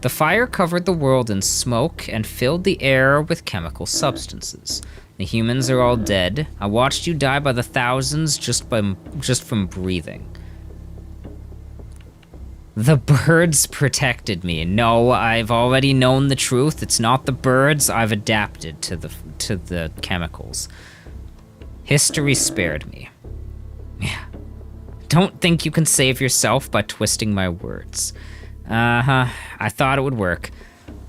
The fire covered the world in smoke and filled the air with chemical substances. The humans are all dead. I watched you die by the thousands just from breathing. The birds protected me. No, I've already known the truth. It's not the birds. I've adapted to the chemicals. History spared me. Yeah. Don't think you can save yourself by twisting my words. I thought it would work.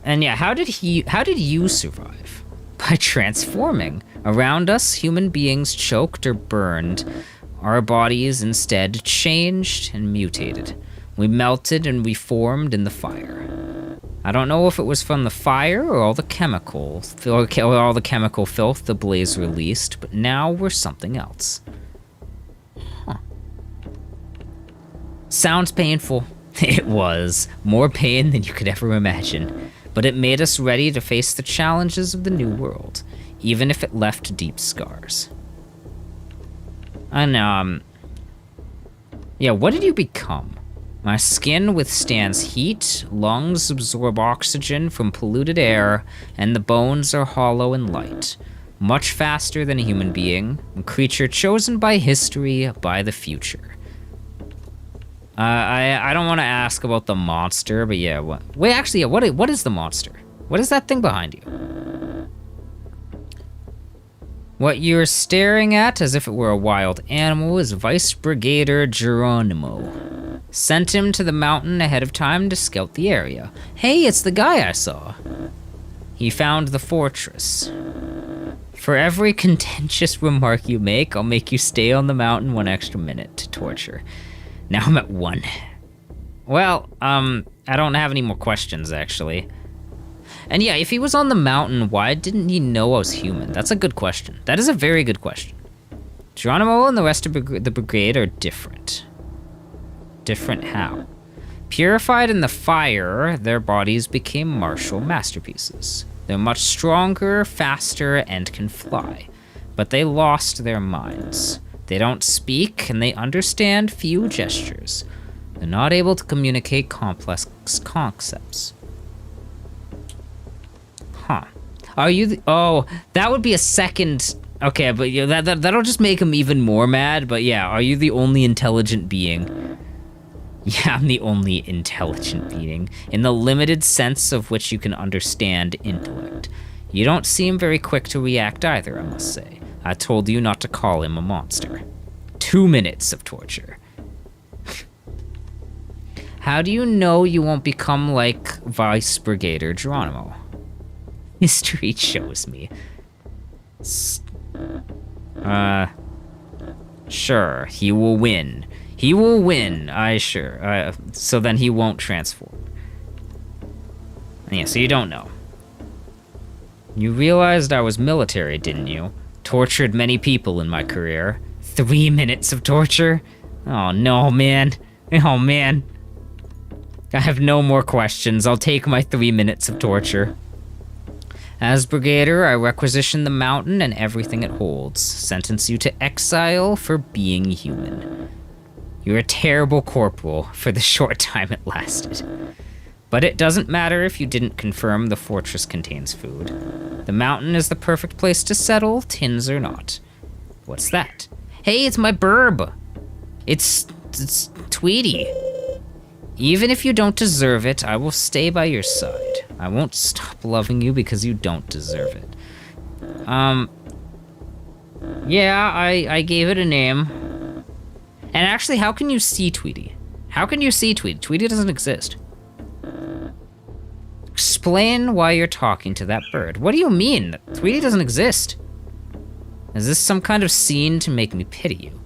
And yeah, how did you survive? By transforming. Around us, human beings choked or burned. Our bodies instead changed and mutated. We melted and we formed in the fire. I don't know if it was from the fire or all the chemical filth the blaze released, but now we're something else. Huh. Sounds painful. It was. More pain than you could ever imagine. But it made us ready to face the challenges of the new world, even if it left deep scars. And, yeah, what did you become? My skin withstands heat, lungs absorb oxygen from polluted air, and the bones are hollow and light. Much faster than a human being, a creature chosen by history, by the future. I don't want to ask about the monster, but yeah, what? Wait, actually, yeah, what is the monster? What is that thing behind you? What you're staring at, as if it were a wild animal, is Vice Brigadier Geronimo. Sent him to the mountain ahead of time to scout the area. Hey, it's the guy I saw. He found the fortress. For every contentious remark you make, I'll make you stay on the mountain 1 extra minute to torture. Now I'm at 1. Well, I don't have any more questions, actually. And yeah, if he was on the mountain, why didn't he know I was human? That's a good question. That is a very good question. Geronimo and the rest of the brigade are different. Different how? Purified in the fire, their bodies became martial masterpieces. They're much stronger, faster, and can fly. But they lost their minds. They don't speak, and they understand few gestures. They're not able to communicate complex concepts. Huh. Are you the... Oh, that would be a second... Okay, but yeah, that'll just make him even more mad, but yeah, are you the only intelligent being? Yeah, I'm the only intelligent being, in the limited sense of which you can understand intellect. You don't seem very quick to react either, I must say. I told you not to call him a monster. 2 minutes of torture. How do you know you won't become like Vice Brigadier Geronimo? History shows me. Sure, he will win. He will win, so then he won't transform. Yeah, so you don't know. You realized I was military, didn't you? Tortured many people in my career. 3 minutes of torture? Oh no, man. Oh man. I have no more questions. I'll take my 3 minutes of torture. As Brigadier, I requisition the mountain and everything it holds. Sentence you to exile for being human. You're a terrible corporal for the short time it lasted. But it doesn't matter if you didn't confirm the fortress contains food. The mountain is the perfect place to settle, tins or not. What's that? Hey, it's my burb! It's Tweety. Even if you don't deserve it, I will stay by your side. I won't stop loving you because you don't deserve it. Yeah, I gave it a name. And actually, how can you see Tweety? How can you see Tweety? Tweety doesn't exist. Explain why you're talking to that bird. What do you mean? Tweety doesn't exist. Is this some kind of scene to make me pity you?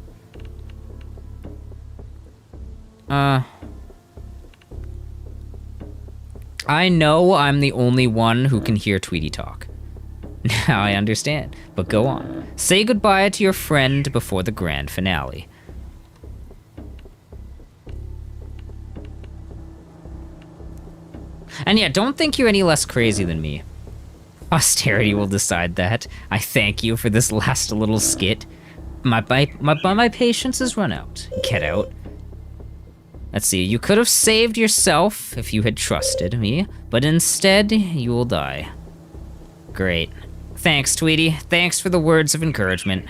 I know I'm the only one who can hear Tweety talk. Now I understand, but go on. Say goodbye to your friend before the grand finale. And yeah, don't think you're any less crazy than me. Posterity will decide that. I thank you for this last little skit. My patience has run out. Get out. Let's see, you could have saved yourself if you had trusted me, but instead, you will die. Great. Thanks, Tweety. Thanks for the words of encouragement.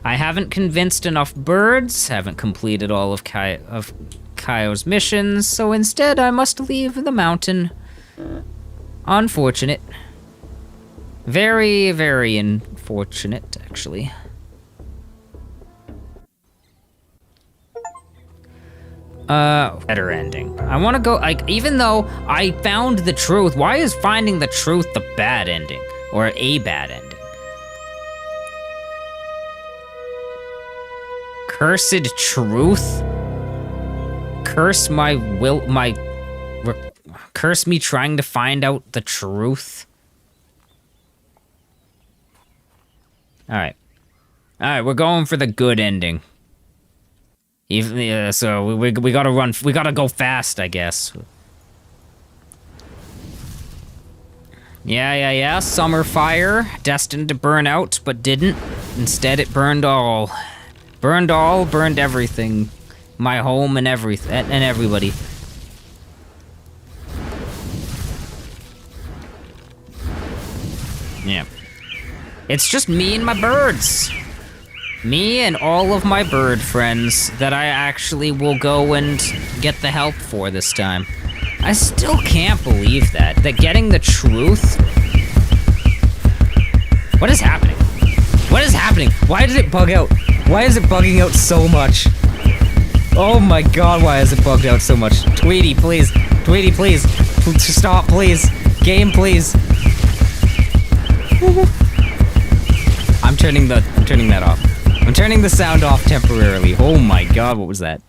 I haven't convinced enough birds, haven't completed all of Kaio's missions, so instead I must leave the mountain. Unfortunate. Very, very unfortunate, actually. Better ending. I want to go, like, even though I found the truth, why is finding the truth the bad ending? Or a bad ending? Cursed truth? Curse my will, curse me trying to find out the truth? Alright. Alright, we're going for the good ending. Even, so we gotta run, we gotta go fast, I guess. Yeah, summer fire, destined to burn out, but didn't. Instead it burned all. Burned everything. My home and everything, and everybody. Yeah. It's just me and my birds. Me and all of my bird friends that I actually will go and get the help for this time. I still can't believe that getting the truth... What is happening? What is happening? Why did it bug out? Why is it bugging out so much? Oh my god, why is it bugged out so much? Tweety, please. Tweety, please. Stop, please. Game, please. I'm turning that off. I'm turning the sound off temporarily. Oh my god, what was that?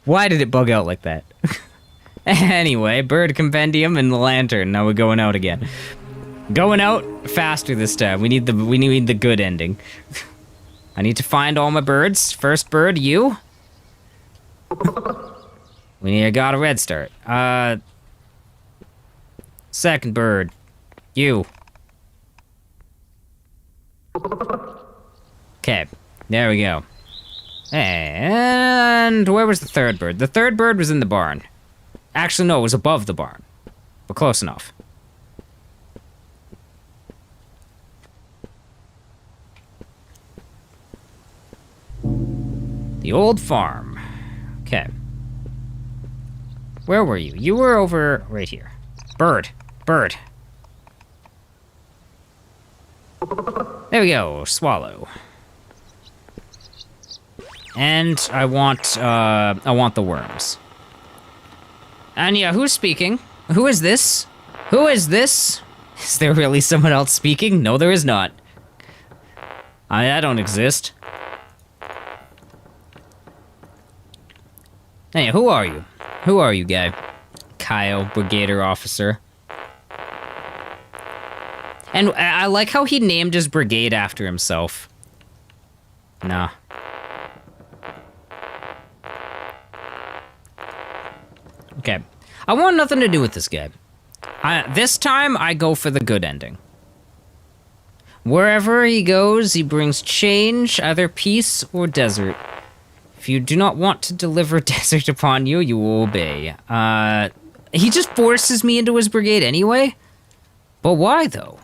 Why did it bug out like that? Anyway, bird compendium and the lantern. Now we're going out again. Going out faster this time. We need the good ending. I need to find all my birds. First bird, you. Got a red start. Second bird, you. Okay, there we go. And where was the third bird? The third bird was in the barn. Actually, no, it was above the barn. But close enough. The old farm. Okay. Where were you? You were over right here. Bird. Bird. There we go. Swallow. And I want the worms. And yeah, who's speaking? Who is this? Who is this? Is there really someone else speaking? No, there is not. I don't exist. Hey, who are you? Who are you, guy? Kyle, Brigadier Officer. And I like how he named his brigade after himself. Nah. Okay. I want nothing to do with this guy. This time, I go for the good ending. Wherever he goes, he brings change, either peace or desert. If you do not want to deliver desert upon you, you will obey. He just forces me into his brigade anyway? But why, though?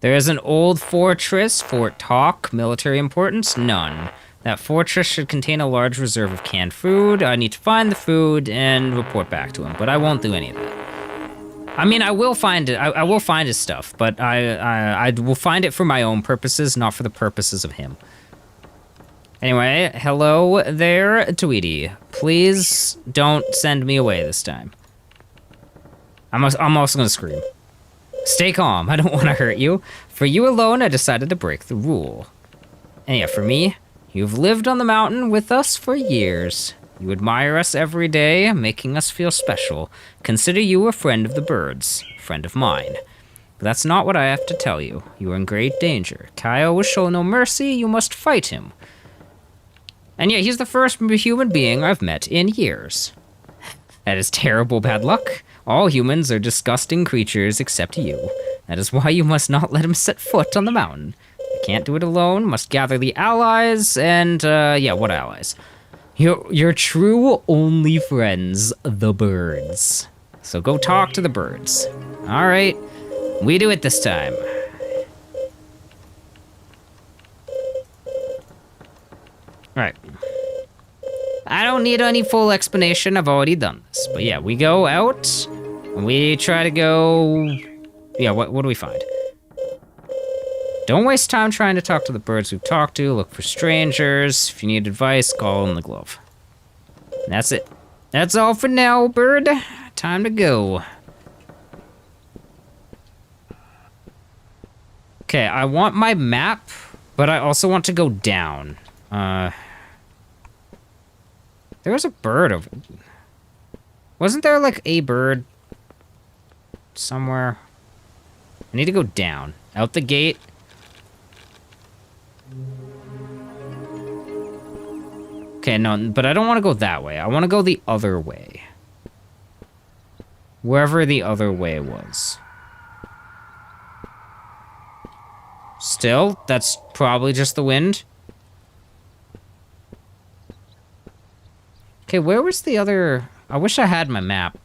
There is an old fortress, Fort Talk, military importance, none. That fortress should contain a large reserve of canned food. I need to find the food and report back to him, but I won't do any of that. I mean, I will find it. I will find his stuff, but I will find it for my own purposes, not for the purposes of him. Anyway, hello there, Tweety. Please don't send me away this time. I'm also gonna scream. Stay calm. I don't want to hurt you. For you alone, I decided to break the rule. And yeah, for me, you've lived on the mountain with us for years. You admire us every day, making us feel special. Consider you a friend of the birds, friend of mine. But that's not what I have to tell you. You are in great danger. Kyle will show no mercy. You must fight him. And yeah, he's the first human being I've met in years. That is terrible bad luck. All humans are disgusting creatures except you. That is why you must not let him set foot on the mountain. You can't do it alone. Must gather the allies and, yeah, what allies? Your true only friends, the birds. So go talk to the birds. All right, we do it this time. All right. I don't need any full explanation. I've already done this. But yeah, we go out and we try to go. Yeah, what do we find? Don't waste time trying to talk to the birds we've talked to. Look for strangers. If you need advice, call in the glove. And that's it. That's all for now, bird. Time to go. Okay, I want my map, but I also want to go down. There was a bird over... Wasn't there, like, a bird somewhere? I need to go down. Out the gate. Okay, no, but I don't want to go that way. I want to go the other way. Wherever the other way was. Still, that's probably just the wind. Okay, where was the other... I wish I had my map.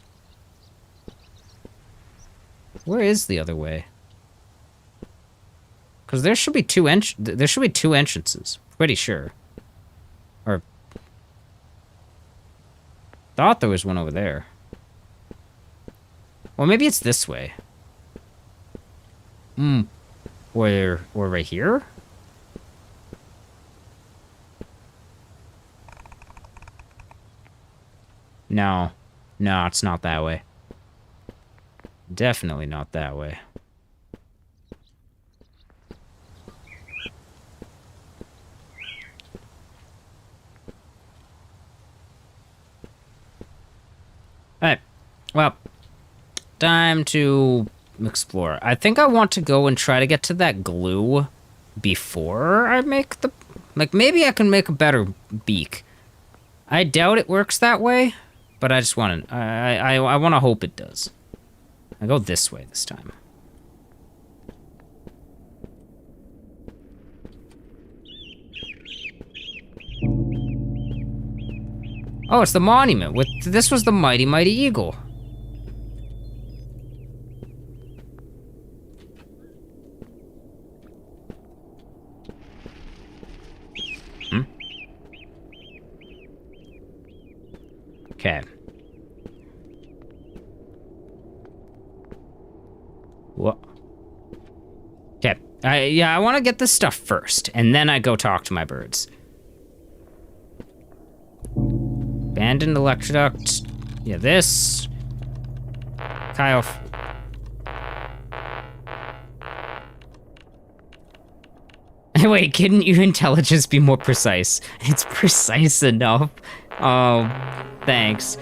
Where is the other way? Because there should be two entrances. Pretty sure. Or... Thought there was one over there. Well, maybe it's this way. Or right here? No. No, it's not that way. Definitely not that way. Alright. Well, time to explore. I think I want to go and try to get to that glue before I make the... Like, maybe I can make a better beak. I doubt it works that way, but I just want to... I want to hope it does. I go this way this time. Oh, it's the monument. This was the mighty, mighty eagle. Okay. What? Okay. Yeah, I want to get this stuff first, and then I go talk to my birds. Abandoned electroduct. Yeah, this. Kyle. Wait, couldn't your intelligence be more precise? It's precise enough. Oh, thanks.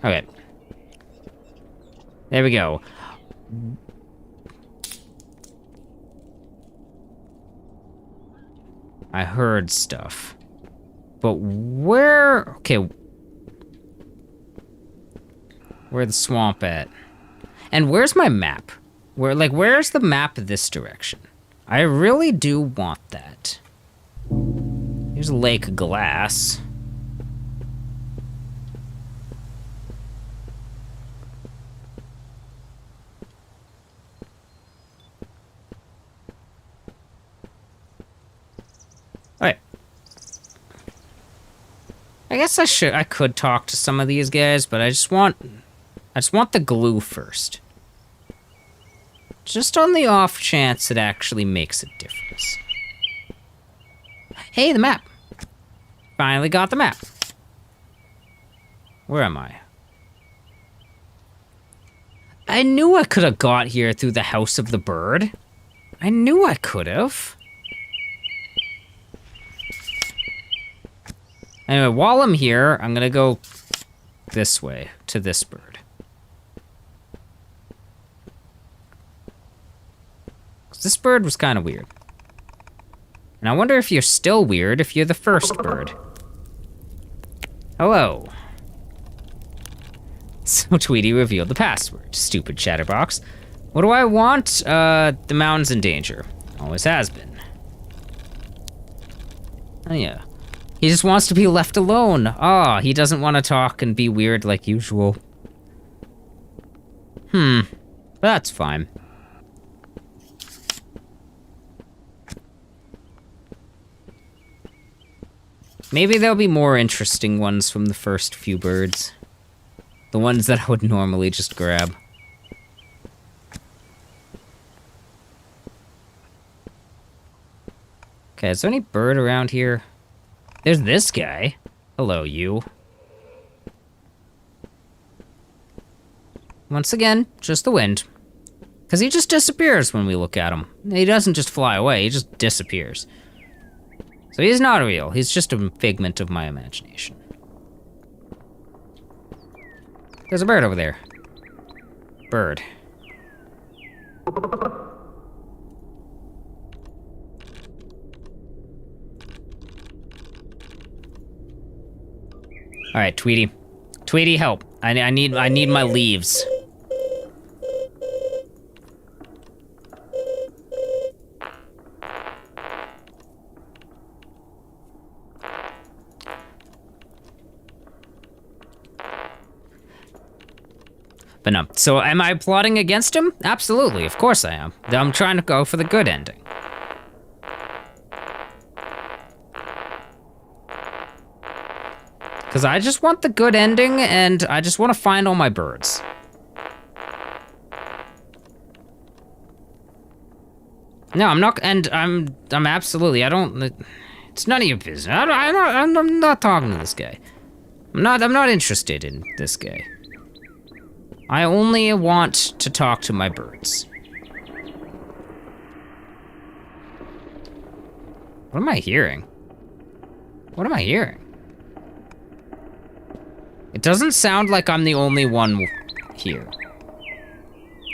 Okay. There we go. I heard stuff. But where... Okay. Where's the swamp at? And where's my map? Where's the map this direction? I really do want that. Here's Lake Glass. Alright. I guess I could talk to some of these guys, but I just want the glue first. Just on the off chance it actually makes a difference. Hey, the map. Finally got the map. Where am I? I knew I could have got here through the house of the bird. I knew I could have. Anyway, while I'm here, I'm gonna go this way to this bird. This bird was kind of weird. And I wonder if you're still weird if you're the first bird. Hello. So Tweety revealed the password. Stupid chatterbox. What do I want? The mountain's in danger. Always has been. Oh yeah. He just wants to be left alone. Ah, he doesn't want to talk and be weird like usual. That's fine. Maybe there'll be more interesting ones from the first few birds. The ones that I would normally just grab. Okay, is there any bird around here? There's this guy. Hello, you. Once again, just the wind. Because he just disappears when we look at him. He doesn't just fly away, he just disappears. So he's not real, he's just a figment of my imagination. There's a bird over there. Bird. All right, Tweety. Tweety, help. I need my leaves. But no, so am I plotting against him? Absolutely, of course I am. I'm trying to go for the good ending. Because I just want the good ending, and I just want to find all my birds. No, I'm not, and I'm absolutely, I don't, it's none of your business. I'm not talking to this guy. I'm not interested in this guy. I only want to talk to my birds. What am I hearing? What am I hearing? doesn't sound like I'm the only one here.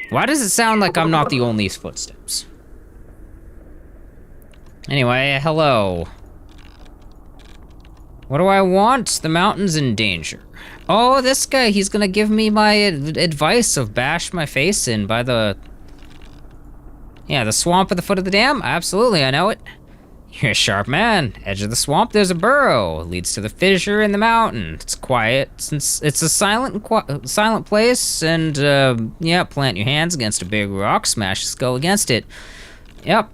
Why does it sound like I'm not the only footsteps? Anyway, hello. What do I want? The mountain's in danger. Oh, this guy, he's gonna give me my advice of bash my face in by the... Yeah, the swamp at the foot of the dam? Absolutely, I know it. You're a sharp man. Edge of the swamp, there's a burrow. It leads to the fissure in the mountain. It's quiet, since it's a silent place, and, yeah, plant your hands against a big rock, smash your skull against it. Yep.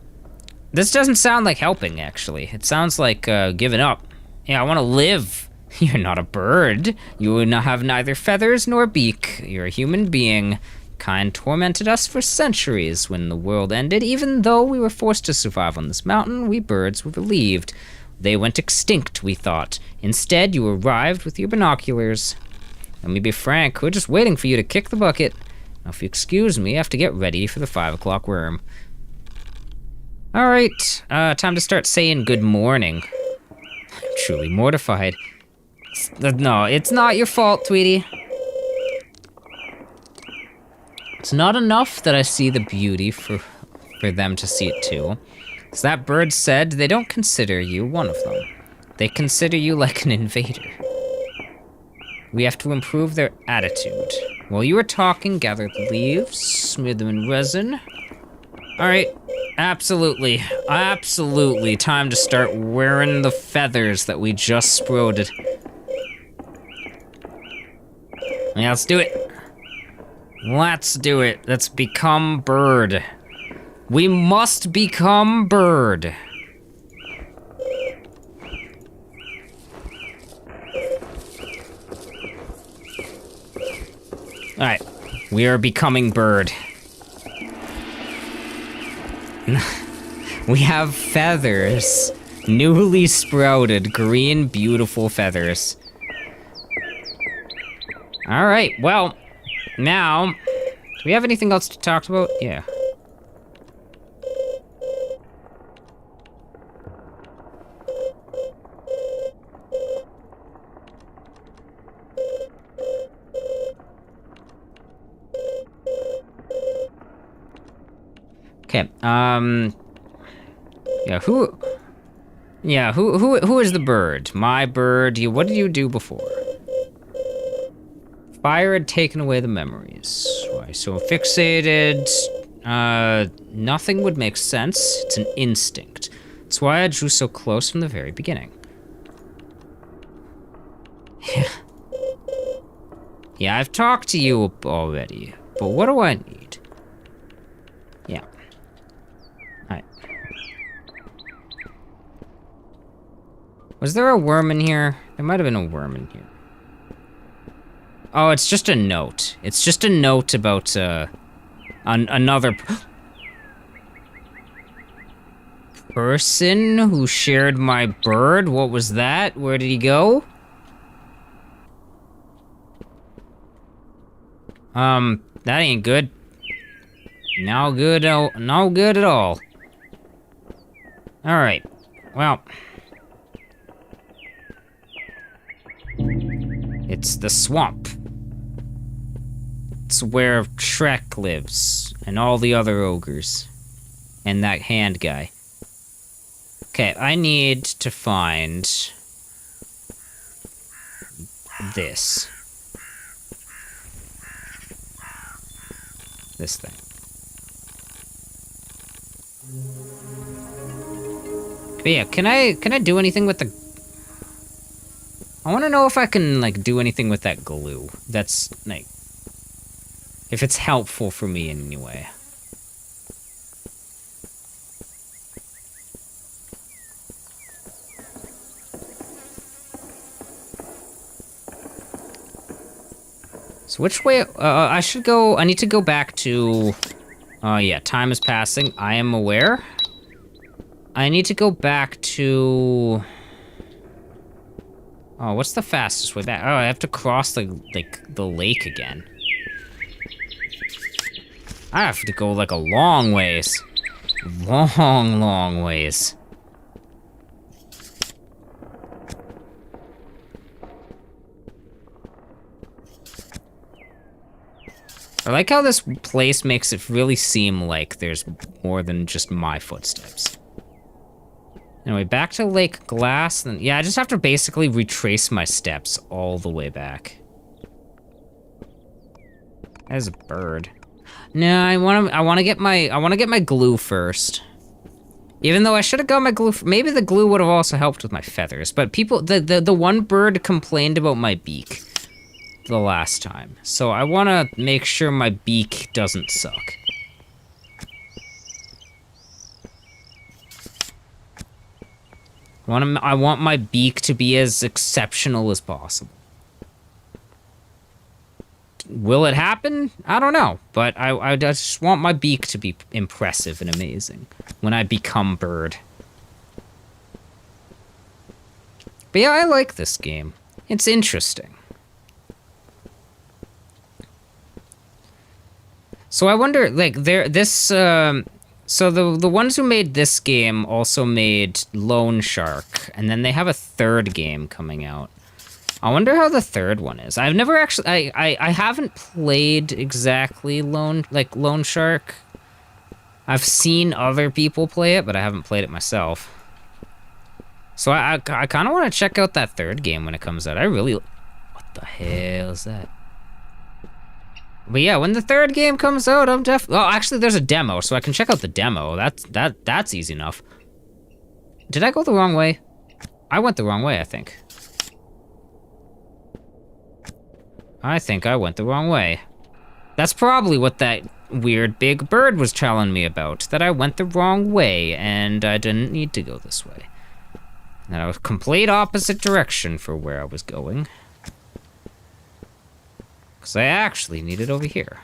This doesn't sound like helping, actually. It sounds like, giving up. Yeah, I want to live. You're not a bird. You have neither feathers nor beak. You're a human being. Kind tormented us for centuries. When the world ended, even though we were forced to survive on this mountain, we birds were relieved. They went extinct, we thought. Instead, you arrived with your binoculars. Let me be frank, we're just waiting for you to kick the bucket. Now, if you excuse me, I have to get ready for the 5 o'clock worm. All right, time to start saying good morning. I'm truly mortified. No, it's not your fault, Tweety. It's not enough that I see the beauty for them to see it too. As that bird said, they don't consider you one of them. They consider you like an invader. We have to improve their attitude. While you were talking, gather the leaves, smear them in resin. All right, absolutely, absolutely. Time to start wearing the feathers that we just sprouted. Yeah, let's do it. Let's do it. Let's become bird. We must become bird. All right, we are becoming bird. We have feathers. Newly sprouted, green, beautiful feathers. All right, well, now, do we have anything else to talk about? Yeah. Okay, who is the bird? My bird, what did you do before? Fire had taken away the memories. Why so fixated? Nothing would make sense. It's an instinct. That's why I drew so close from the very beginning. Yeah, I've talked to you already, but what do I need? Yeah. Alright. Was there a worm in here? There might have been a worm in here. Oh, it's just a note. It's just a note about, another person who shared my bird. What was that? Where did he go? That ain't good. No good at all. Alright, well. It's the swamp. It's where Shrek lives, and all the other ogres. And that hand guy. Okay, I need to find this. This thing. But yeah, can I do anything with the... I want to know if I can, like, do anything with that glue. That's, like... If it's helpful for me in any way. So which way... I should go... I need to go back to... yeah, time is passing. I am aware. I need to go back to... Oh, what's the fastest way back? Oh, I have to cross the lake again. I have to go, like, a long ways. Long, long ways. I like how this place makes it really seem like there's more than just my footsteps. Anyway, back to Lake Glass. Then, yeah, I just have to basically retrace my steps all the way back. There's a bird. No, I want to get my glue first. Even though I should have got my glue. Maybe the glue would have also helped with my feathers. But the one bird complained about my beak the last time. So I want to make sure my beak doesn't suck. I want my beak to be as exceptional as possible. Will it happen? I don't know. But I just want my beak to be impressive and amazing when I become bird. But yeah, I like this game. It's interesting. So I wonder, like, so the ones who made this game also made Lone Shark, and then they have a third game coming out. I wonder how the third one is. I've never actually, I haven't played exactly Lone Shark. I've seen other people play it, but I haven't played it myself. So I kind of want to check out that third game when it comes out. What the hell is that? But yeah, when the third game comes out, I'm well, actually, there's a demo, so I can check out the demo. That's easy enough. Did I go the wrong way? I went the wrong way, I think. I think I went the wrong way. That's probably what that weird big bird was telling me about, that I went the wrong way, and I didn't need to go this way. That I was complete opposite direction for where I was going. Because I actually need it over here.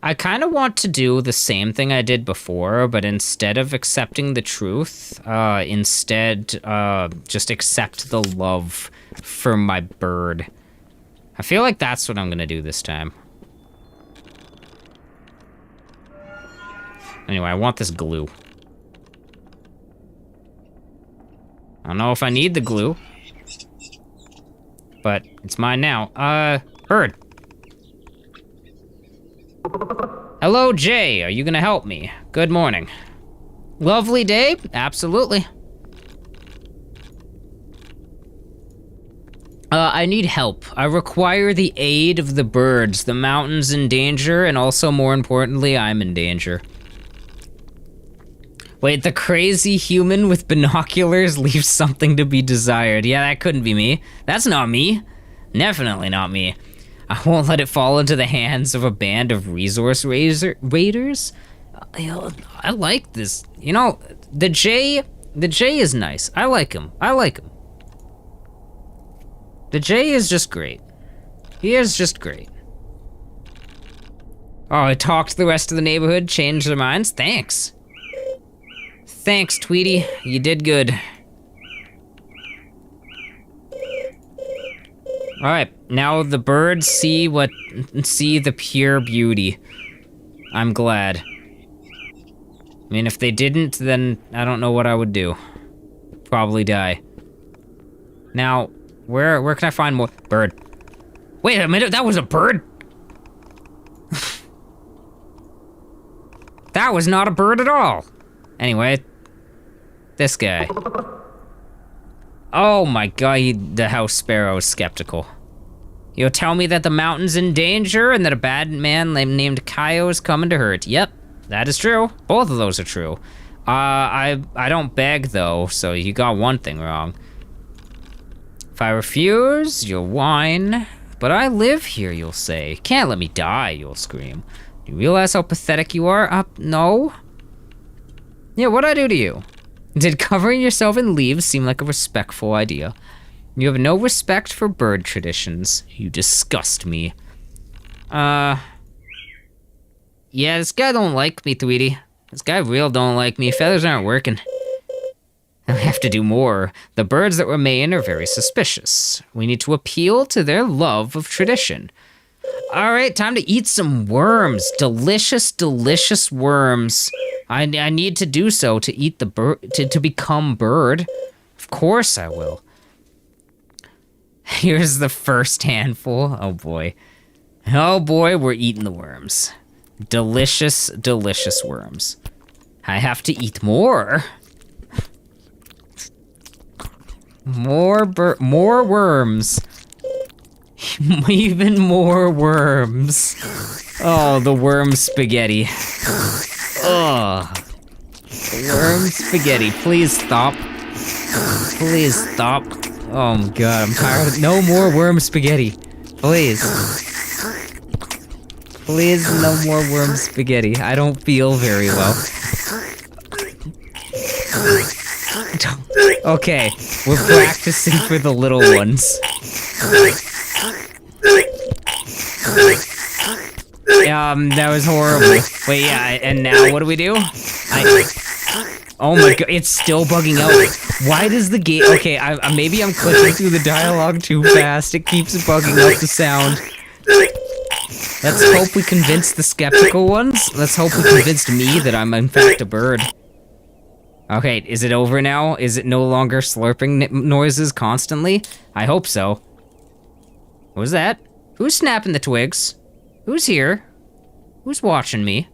I kind of want to do the same thing I did before, but instead of accepting the truth, just accept the love for my bird. I feel like that's what I'm gonna do this time. Anyway, I want this glue. I don't know if I need the glue, but it's mine now. Bird. Hello, Jay. Are you gonna help me? Good morning. Lovely day? Absolutely. I need help. I require the aid of the birds. The mountain's in danger, and also, more importantly, I'm in danger. Wait, the crazy human with binoculars leaves something to be desired. Yeah, that couldn't be me. That's not me. Definitely not me. I won't let it fall into the hands of a band of resource raiders. I like this. You know, the J is nice. I like him. The J is just great. He is just great. Oh, I talked to the rest of the neighborhood, changed their minds. Thanks. Thanks, Tweety. You did good. All right, now the birds see the pure beauty. I'm glad. I mean, if they didn't, then I don't know what I would do. Probably die. Now, where can I find more bird? Wait a minute, that was a bird? That was not a bird at all. Anyway, this guy. Oh my god, the house sparrow is skeptical. You'll tell me that the mountain's in danger and that a bad man named Kaio is coming to hurt. Yep, that is true. Both of those are true. I don't beg though, so you got one thing wrong. If I refuse, you'll whine. But I live here, you'll say. Can't let me die, you'll scream. You realize how pathetic you are? No? Yeah, what'd I do to you? Did covering yourself in leaves seem like a respectful idea? You have no respect for bird traditions. You disgust me. Yeah, this guy don't like me, Tweety. This guy real don't like me. Feathers aren't working. I have to do more. The birds that remain are very suspicious. We need to appeal to their love of tradition. All right, time to eat some worms. Delicious, delicious worms. I need to do so to eat the bird, to become bird. course I will. Here's the first handful. Oh boy. Oh boy, we're eating the worms. Delicious, delicious worms. I have to eat more. More worms. Even more worms. Oh, the worm spaghetti. Oh. Worm spaghetti. Please stop. Please stop. Oh my god, I'm tired of no more worm spaghetti. Please. Please, no more worm spaghetti. I don't feel very well. Okay, we're practicing for the little ones. That was horrible. Wait, yeah, and now what do we do? Oh my god, it's still bugging out. Why does the game... Okay, maybe I'm clicking through the dialogue too fast. It keeps bugging out the sound. Let's hope we convince the skeptical ones. Let's hope we convinced me that I'm in fact a bird. Okay, is it over now? Is it no longer slurping noises constantly? I hope so. What was that? Who's snapping the twigs? Who's here? Who's watching me?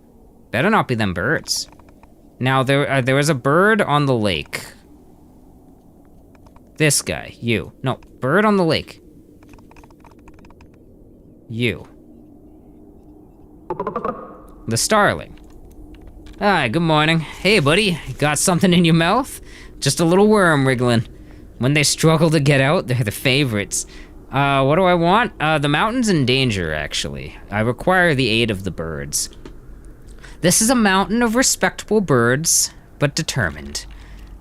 Better not be them birds. Now, there was a bird on the lake. This guy, you. No, bird on the lake. You. The starling. Hi, good morning. Hey, buddy, got something in your mouth? Just a little worm wriggling. When they struggle to get out, they're the favorites. What do I want? The mountain's in danger, actually. I require the aid of the birds. This is a mountain of respectable birds, but determined.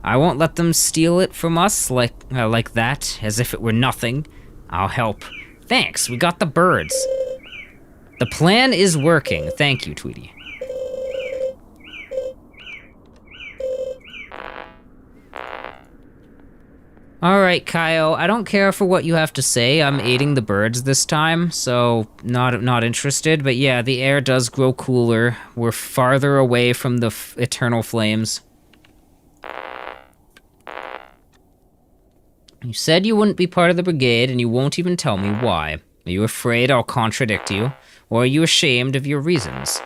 I won't let them steal it from us like that, as if it were nothing. I'll help. Thanks, we got the birds. The plan is working. Thank you, Tweety. Alright, Kaio, I don't care for what you have to say. I'm aiding the birds this time, so not interested. But yeah, the air does grow cooler. We're farther away from the eternal flames. You said you wouldn't be part of the brigade, and you won't even tell me why. Are you afraid I'll contradict you? Or are you ashamed of your reasons?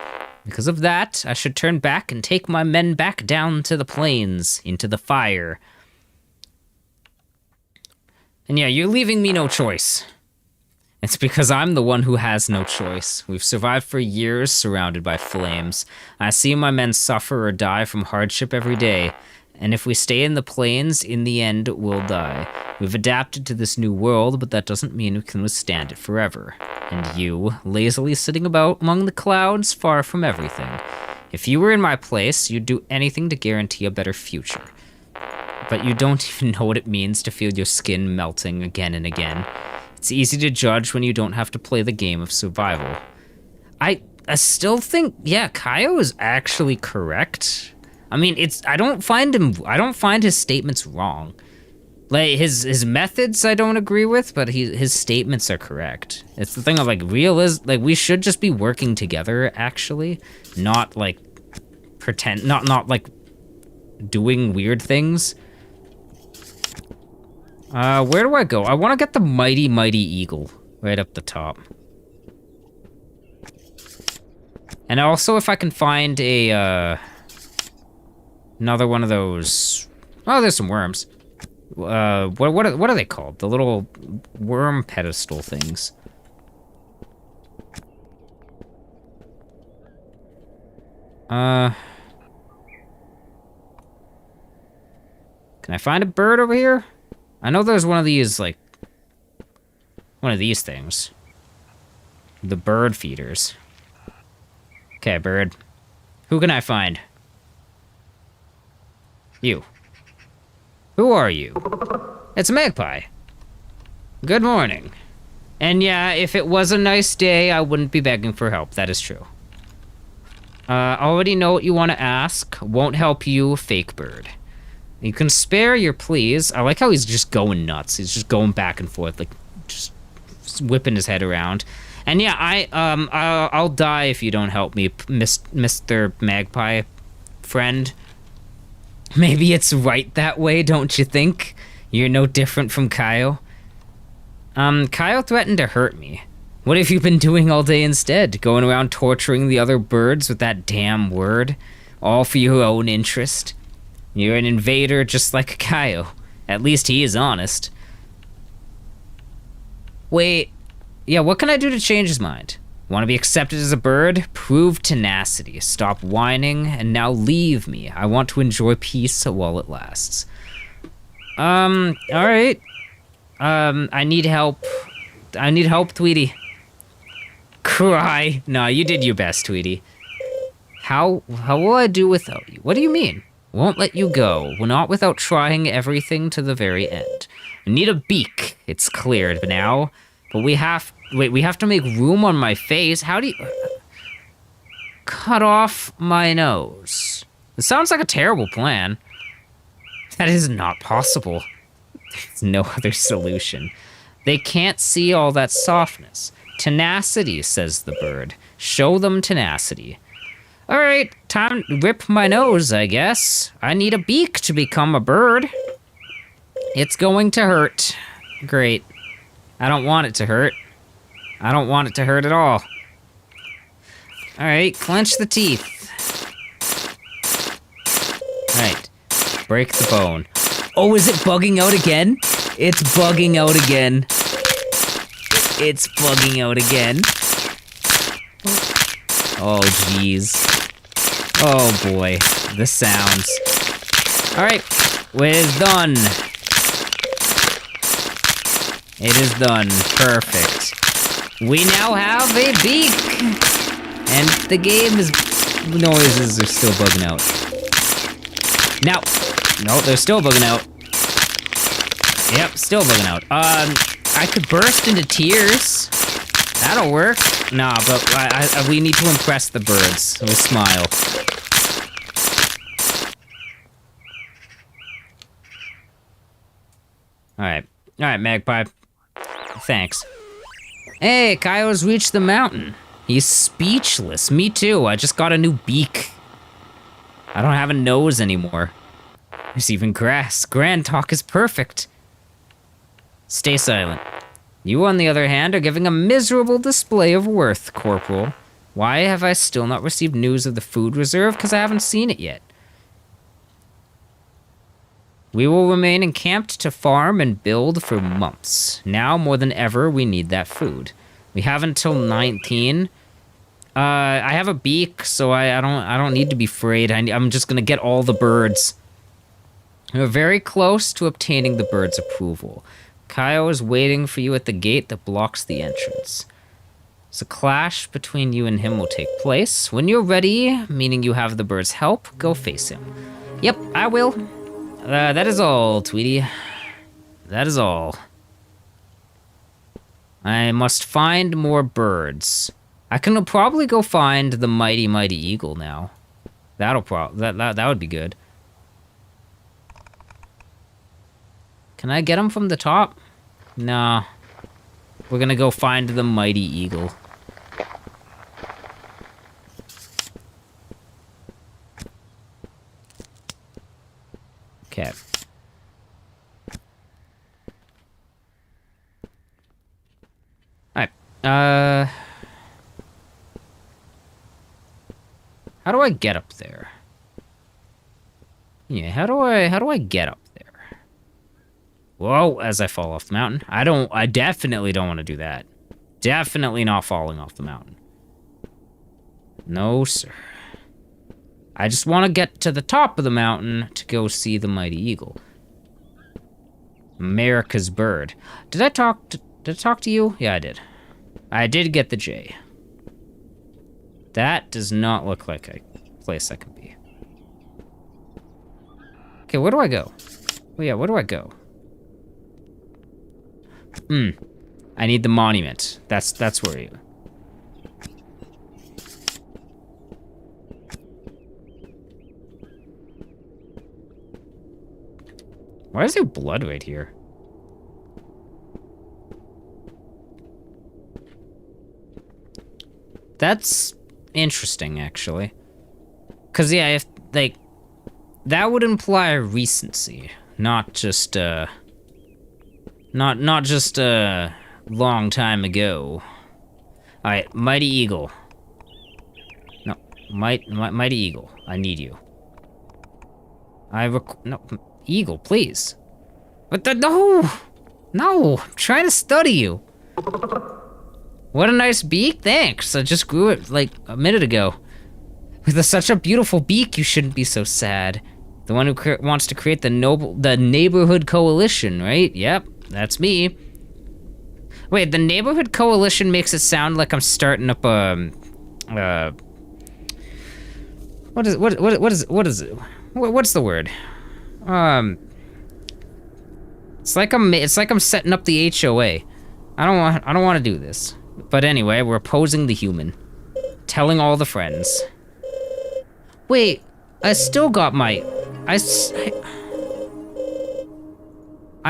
Because of that, I should turn back and take my men back down to the plains, into the fire. And yeah, you're leaving me no choice. It's because I'm the one who has no choice. We've survived for years surrounded by flames. I see my men suffer or die from hardship every day. And if we stay in the plains, in the end, we'll die. We've adapted to this new world, but that doesn't mean we can withstand it forever. And you, lazily sitting about among the clouds, far from everything. If you were in my place, you'd do anything to guarantee a better future. But you don't even know what it means to feel your skin melting again and again. It's easy to judge when you don't have to play the game of survival. I still think, yeah, Kaio is actually correct. I mean, I don't find his statements wrong. Like, his methods I don't agree with, but his statements are correct. It's the thing of, like, we should just be working together, actually. Not, like, not like, doing weird things. Where do I go? I want to get the mighty, mighty eagle right up the top. And also, if I can find a, another one of those... Oh, there's some worms. What are they called? The little worm pedestal things. Can I find a bird over here? I know there's one of these, like... One of these things. The bird feeders. Okay, bird. Who can I find? You. Who are you? It's a magpie. Good morning. And yeah, if it was a nice day, I wouldn't be begging for help. That is true. Already know what you want to ask. Won't help you, fake bird. You can spare your pleas. I like how he's just going nuts. He's just going back and forth, like, just whipping his head around. And yeah, I'll die if you don't help me, Mr. Magpie friend. Maybe it's right that way, don't you think? You're no different from Kyle. Kyle threatened to hurt me. What have you been doing all day instead? Going around torturing the other birds with that damn word? All for your own interest? You're an invader just like Kyle. At least he is honest. Wait. Yeah, what can I do to change his mind? Want to be accepted as a bird? Prove tenacity. Stop whining, and now leave me. I want to enjoy peace while it lasts. Alright. I need help. I need help, Tweety. Cry. No, you did your best, Tweety. How will I do without you? What do you mean? Won't let you go. Well, not without trying everything to the very end. I need a beak. It's cleared now. But we have to make room on my face. How do you... Cut off my nose. It sounds like a terrible plan. That is not possible. There's no other solution. They can't see all that softness. Tenacity, says the bird. Show them tenacity. All right, time to rip my nose, I guess. I need a beak to become a bird. It's going to hurt. Great. I don't want it to hurt. I don't want it to hurt at all. All right, clench the teeth. All right, break the bone. Oh, is it bugging out again? It's bugging out again. It's bugging out again. Oh, jeez. Oh, boy. The sounds. All right, we're done. It is done. Perfect. We now have a beak. And the game's noises are still bugging out. Now, no, they're still bugging out. Yep, still bugging out. I could burst into tears. That'll work. Nah, but we need to impress the birds with a smile. All right, Magpie. Thanks. Hey, Kyle's reached the mountain. He's speechless. Me too. I just got a new beak. I don't have a nose anymore. There's even grass. Grand talk is perfect. Stay silent. You, on the other hand, are giving a miserable display of worth, Corporal. Why have I still not received news of the food reserve? Because I haven't seen it yet. We will remain encamped to farm and build for months. Now, more than ever, we need that food. We have until 19. I have a beak, so I don't need to be afraid. I'm just gonna get all the birds. We're very close to obtaining the bird's approval. Kyle is waiting for you at the gate that blocks the entrance. So a clash between you and him will take place. When you're ready, meaning you have the bird's help, go face him. Yep, I will. That is all, Tweety. That is all. I must find more birds. I can probably go find the mighty eagle now. That would be good. Can I get him from the top? Nah. We're gonna go find the mighty eagle. Okay. Alright. How do I get up there? Yeah, how do I get up there? Whoa, as I fall off the mountain. I definitely don't want to do that. Definitely not falling off the mountain. No, sir. I just want to get to the top of the mountain to go see the mighty eagle. America's bird. Did I talk to you? Yeah, I did. I did get the J. That does not look like a place I can be. Okay, where do I go? Oh yeah, where do I go? I need the monument. That's where you... Why is there blood right here? That's interesting, actually. Cause yeah, if that would imply recency, not just Not just a long time ago. All right, Mighty Eagle. No, Mighty Eagle. I need you. No, Eagle, please. What the, no, I'm trying to study you. What a nice beak, thanks. I just grew it like a minute ago. With such a beautiful beak, you shouldn't be so sad. The one who wants to create the neighborhood coalition, right? Yep, that's me. Wait, the neighborhood coalition makes it sound like I'm starting up what is it? What's the word? It's like I'm setting up the HOA. I don't want to do this. But anyway, we're opposing the human. Telling all the friends. Wait, I still got my... I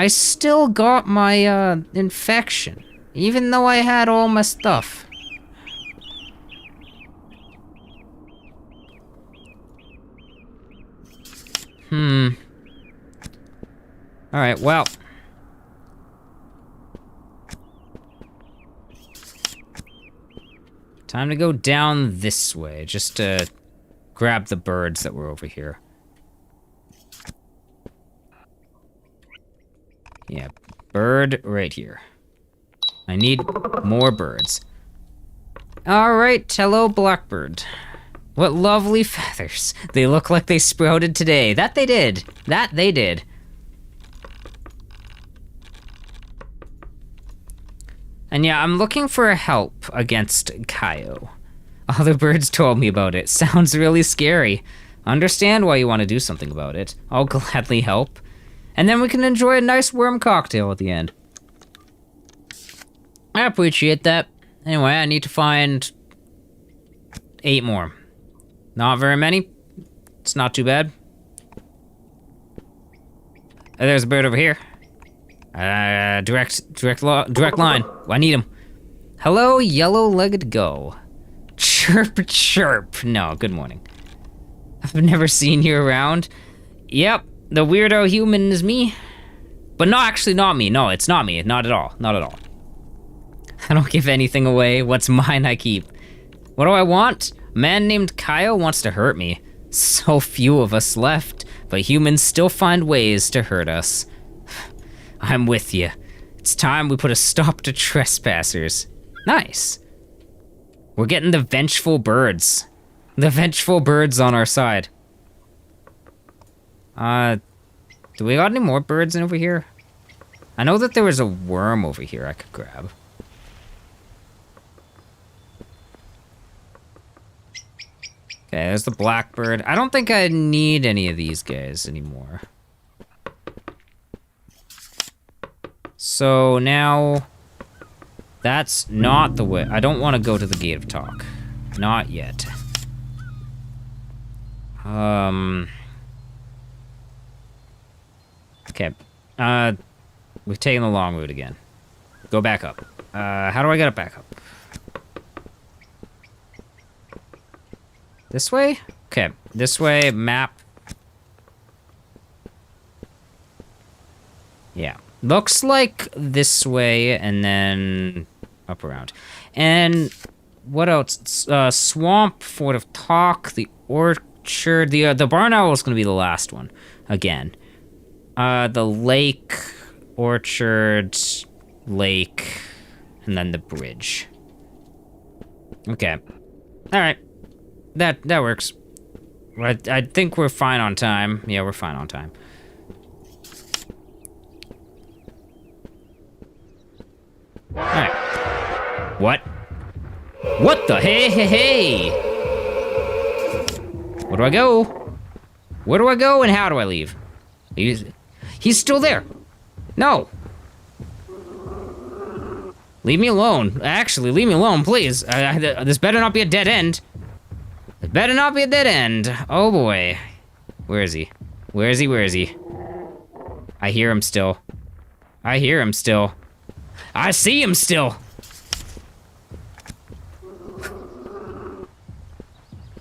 still got my, infection. Even though I had all my stuff. Alright, well... time to go down this way, just to grab the birds that were over here. Yeah, bird right here. I need more birds. All right, hello, blackbird. What lovely feathers. They look like they sprouted today. That they did. That they did. And yeah, I'm looking for help against Kaio. Other birds told me about it. Sounds really scary. Understand why you want to do something about it. I'll gladly help. And then we can enjoy a nice worm cocktail at the end. I appreciate that. Anyway, I need to find 8 more. Not very many. It's not too bad. Oh, there's a bird over here. Direct line. I need him. Hello, yellow-legged gull. Chirp, chirp. No, good morning. I've never seen you around. Yep, the weirdo human is me. But no, actually not me. No, it's not me. Not at all. Not at all. I don't give anything away. What's mine, I keep. What do I want? A man named Kyle wants to hurt me. So few of us left, but humans still find ways to hurt us. I'm with you. It's time we put a stop to trespassers. Nice. We're getting the vengeful birds. The vengeful birds on our side. Do we got any more birds in over here? I know that there was a worm over here I could grab. Okay, there's the blackbird. I don't think I need any of these guys anymore. So now, that's not the way. I don't want to go to the Gate of Talk. Not yet. Okay. We've taken the long route again. Go back up. How do I get it back up? This way? Okay, this way, map. Yeah. Looks like this way, and then up around. And what else? Swamp, Fort of Talk, the orchard. The barn owl is going to be the last one, again. The lake, orchard, lake, and then the bridge. Okay. All right. That works. I think we're fine on time. Yeah, we're fine on time. Alright. What? What the hey? Where do I go? Where do I go and how do I leave? He's still there. No. Leave me alone. Actually, leave me alone, please. This better not be a dead end. It better not be a dead end. Oh boy. Where is he? Where is he? Where is he? I hear him still. I hear him still. I see him still.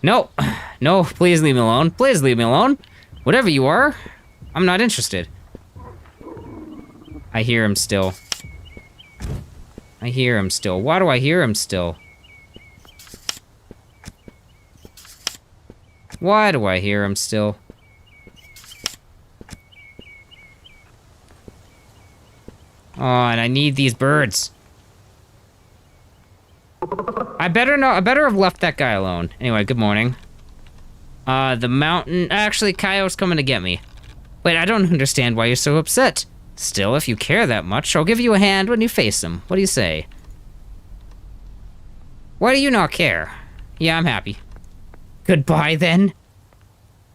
No. No, please leave me alone. Please leave me alone. Whatever you are, I'm not interested. I hear him still. I hear him still. Why do I hear him still? Why do I hear him still? Oh, and I need these birds. I better have left that guy alone. Anyway, good morning. The mountain... Actually, Coyote's coming to get me. Wait, I don't understand why you're so upset. Still, if you care that much, I'll give you a hand when you face him. What do you say? Why do you not care? Yeah, I'm happy. Goodbye, then.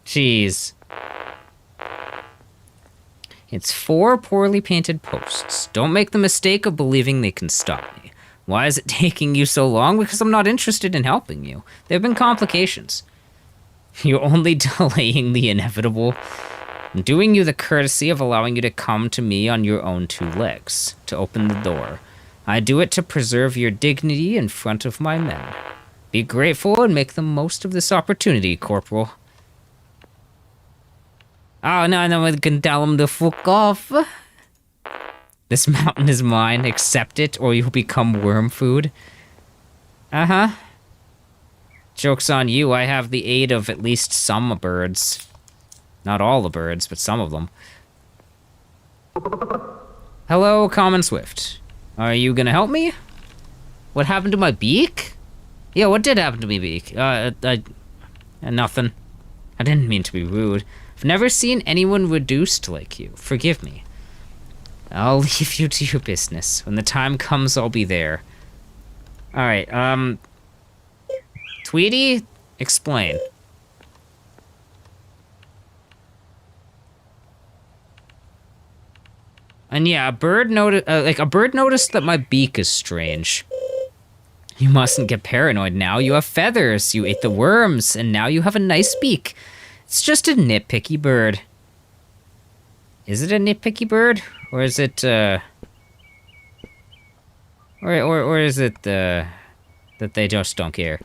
Jeez. It's 4 poorly painted posts. Don't make the mistake of believing they can stop me. Why is it taking you so long? Because I'm not interested in helping you. There have been complications. You're only delaying the inevitable. I'm doing you the courtesy of allowing you to come to me on your own 2 legs, to open the door. I do it to preserve your dignity in front of my men. Be grateful and make the most of this opportunity, Corporal. Oh, no, we can tell him to fuck off. This mountain is mine. Accept it, or you'll become worm food. Uh-huh. Joke's on you. I have the aid of at least some birds. Not all the birds, but some of them. Hello, Common Swift. Are you gonna help me? What happened to my beak? Yeah, what did happen to my beak? Nothing. I didn't mean to be rude. I've never seen anyone reduced like you. Forgive me. I'll leave you to your business. When the time comes, I'll be there. Alright, Tweety, explain. And yeah, a bird noticed that my beak is strange. You mustn't get paranoid now. You have feathers. You ate the worms, and now you have a nice beak. It's just a nitpicky bird. Is it a nitpicky bird? Or is it, or is it, that they just don't care?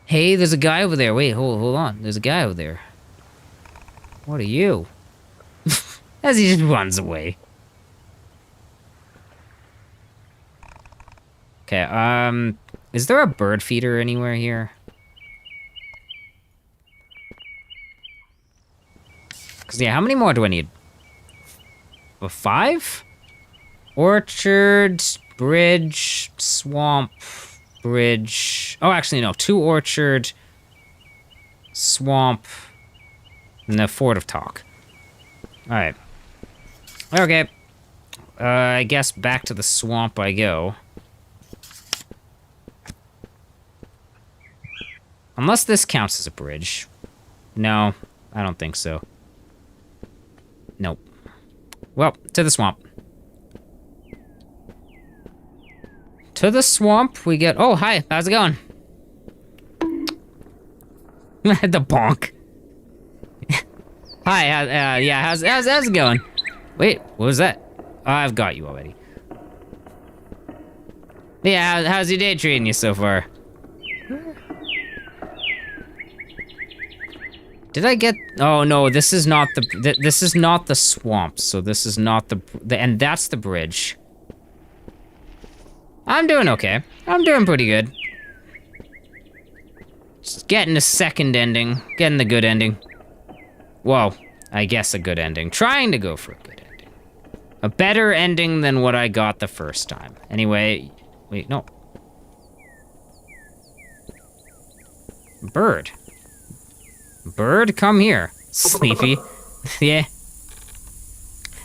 Hey, there's a guy over there. Wait, hold on. There's a guy over there. What are you? As he just runs away. Okay, is there a bird feeder anywhere here? Cause yeah, how many more do I need? 5? Orchard, bridge, swamp, bridge. Oh, actually no, 2 orchard, swamp, and the Fort of Talk. All right. Okay. I guess back to the swamp I go. Unless this counts as a bridge. No, I don't think so. Nope. Well, to the swamp. To the swamp we get... Oh, hi, how's it going? The bonk. Hi, yeah, how's it going? Wait, what was that? Oh, I've got you already. Yeah, how's your day treating you so far? Did I get... Oh, no, this is not the... This is not the swamp, so this is not the... And that's the bridge. I'm doing okay. I'm doing pretty good. Just getting a second ending. Getting the good ending. Well, I guess a good ending. Trying to go for a good ending. A better ending than what I got the first time. Anyway... Wait, no. Bird. Bird, come here. Sleepy. Yeah.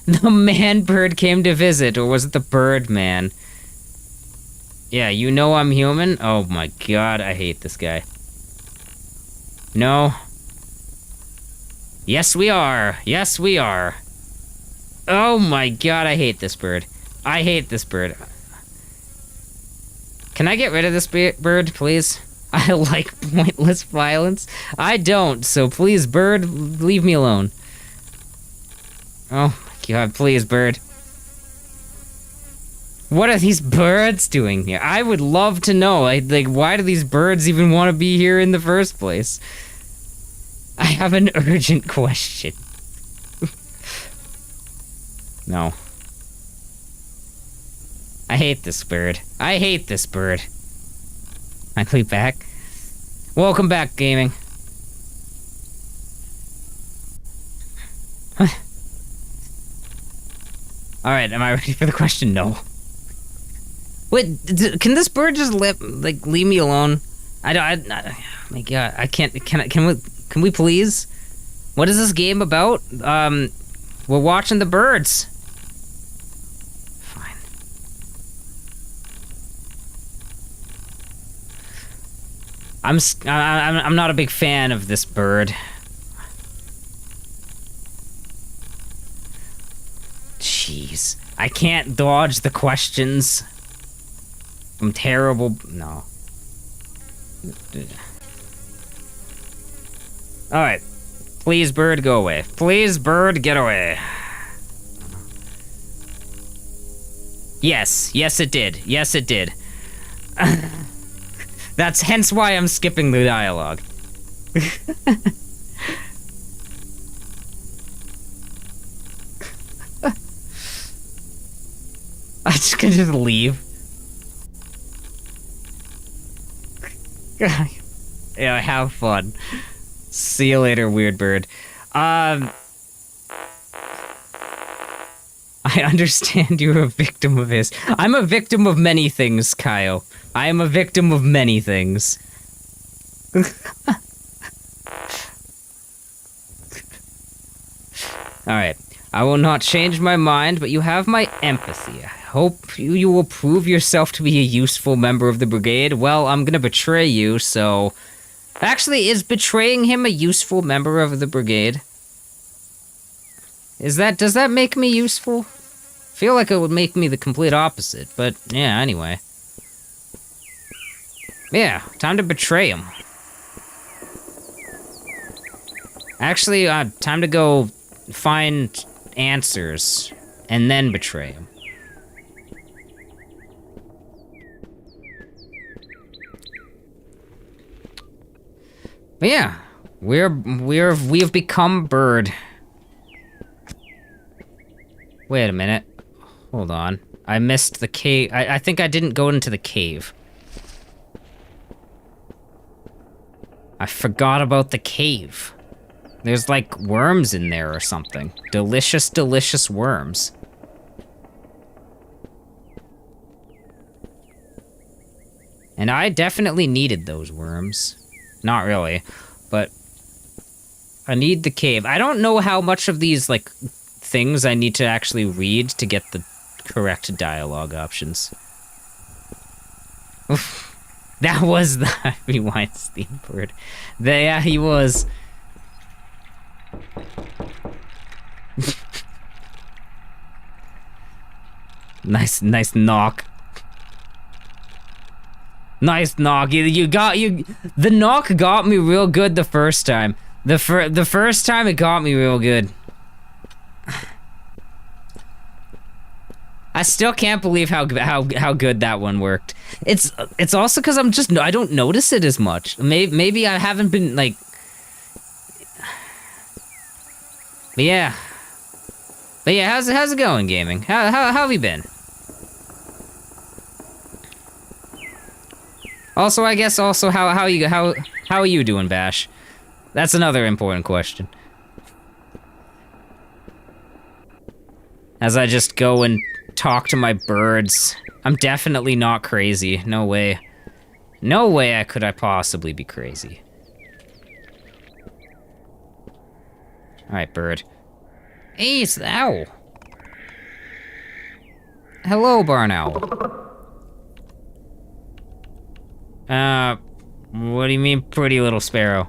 The man bird came to visit, or was it the bird man? Yeah, you know I'm human? Oh my god, I hate this guy. No. Yes, we are. Yes, we are. Oh my god, I hate this bird. I hate this bird. Can I get rid of this bird, please? I like pointless violence. I don't, so please, bird, leave me alone. Oh my god, please, bird. What are these birds doing here? I would love to know, like why do these birds even want to be here in the first place? I have an urgent question. No. I hate this bird. I hate this bird. I click back. Welcome back, gaming. Alright, am I ready for the question? No. Wait, can this bird just leave me alone? Oh my god, I can't, can we please? What is this game about? We're watching the birds. Fine. I'm not a big fan of this bird. Jeez. I can't dodge the questions. I'm terrible. No. Alright. Please, bird, go away. Please, bird, get away. Yes. Yes, it did. Yes, it did. That's hence why I'm skipping the dialogue. I just can just leave. Yeah, have fun. See you later, weird bird. I understand you're a victim of his. I'm a victim of many things, Kyle. I am a victim of many things. Alright. I will not change my mind, but you have my empathy. I hope you will prove yourself to be a useful member of the brigade. Well, I'm gonna betray you, so... Actually, is betraying him a useful member of the brigade? Does that make me useful? I feel like it would make me the complete opposite, but yeah, anyway. Yeah, time to betray him. Actually, time to go find answers and then betray him. But yeah, we have become bird. Wait a minute. Hold on. I missed the cave. I think I didn't go into the cave. I forgot about the cave. There's like worms in there or something. Delicious, delicious worms. And I definitely needed those worms. Not really, but I need the cave. I don't know how much of these, like, things I need to actually read to get the correct dialogue options. Oof. That was the Harvey Weinstein bird. Yeah, he was. Nice knock. Nice knock. The knock got me real good the first time. The first time it got me real good. I still can't believe how good that one worked. It's also because I don't notice it as much. Maybe I haven't been like. But yeah, how's it going, gaming? How have you been? Also, I guess how are you doing, Bash? That's another important question. As I just go and talk to my birds. I'm definitely not crazy. No way. No way could I possibly be crazy. Alright, bird. Hey, it's the owl. Hello, barn owl. What do you mean, pretty little sparrow?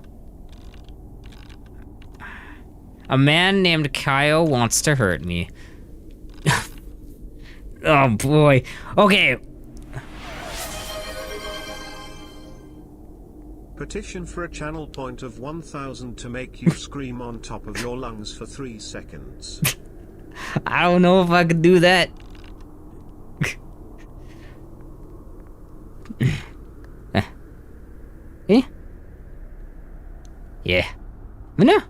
A man named Kyle wants to hurt me. Oh boy. Okay. Petition for a channel point of 1000 to make you scream on top of your lungs for 3 seconds. I don't know if I could do that. Eh? Yeah. No.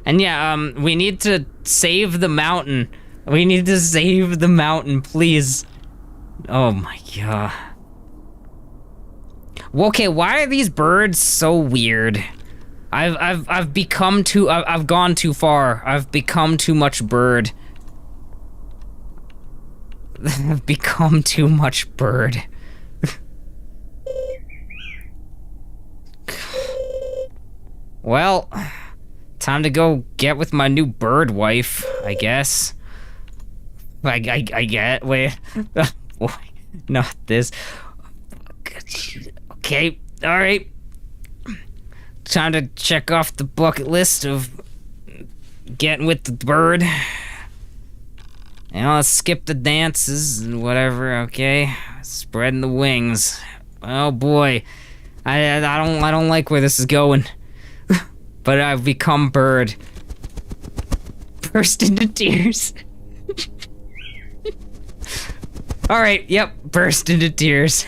And yeah, we need to save the mountain. We need to save the mountain, please. Oh my god. Well, okay, why are these birds so weird? I've become too, I've gone too far. I've become too much bird. I've become too much bird. Well, time to go get with my new bird wife, I guess. I get, wait, boy, not this. Okay, alright. Time to check off the bucket list of getting with the bird. And I'll skip the dances and whatever, okay? Spreading the wings. Oh boy. I don't like where this is going. But I've become bird. Burst into tears. Alright, yep, burst into tears.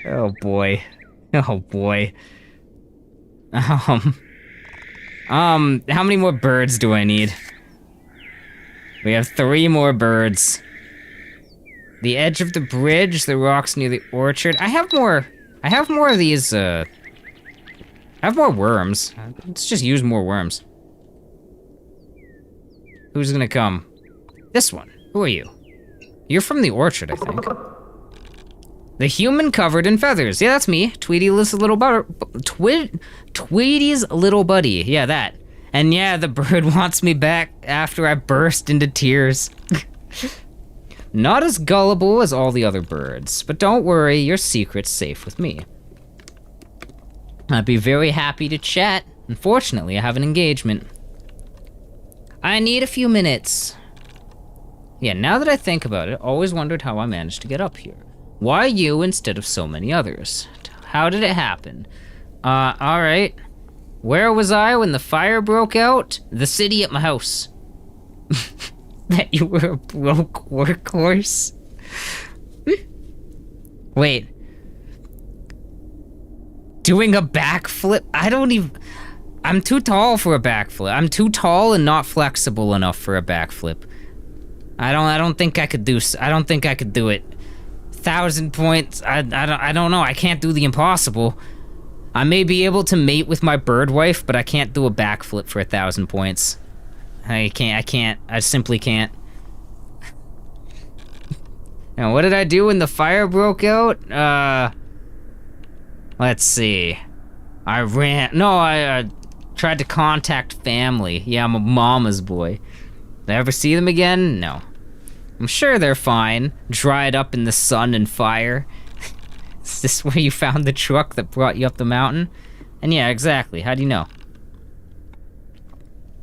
Oh boy. Oh boy. How many more birds do I need? We have 3 more birds. The edge of the bridge, the rocks near the orchard. I have more of these, I have more worms. Let's just use more worms. Who's gonna come? This one. Who are you? You're from the orchard, I think. The human covered in feathers. Yeah, that's me. Tweety's little buddy. Yeah, that. And yeah, the bird wants me back after I burst into tears. Not as gullible as all the other birds, but don't worry, your secret's safe with me. I'd be very happy to chat. Unfortunately, I have an engagement. I need a few minutes. Yeah, now that I think about it, always wondered how I managed to get up here. Why you instead of so many others? How did it happen? Alright. Where was I when the fire broke out? The city at my house. That you were a broke workhorse? Wait. Doing a backflip? I'm too tall for a backflip. I'm too tall and not flexible enough for a backflip. I don't think I could do it. 1,000 points. I don't know. I can't do the impossible. I may be able to mate with my bird wife, but I can't do a backflip for 1,000 points. I can't. I simply can't. Now, what did I do when the fire broke out? Let's see. I tried to contact family. Yeah, I'm a mama's boy. Did I ever see them again? No. I'm sure they're fine. Dried up in the sun and fire. Is this where you found the truck that brought you up the mountain? And yeah, exactly. How do you know?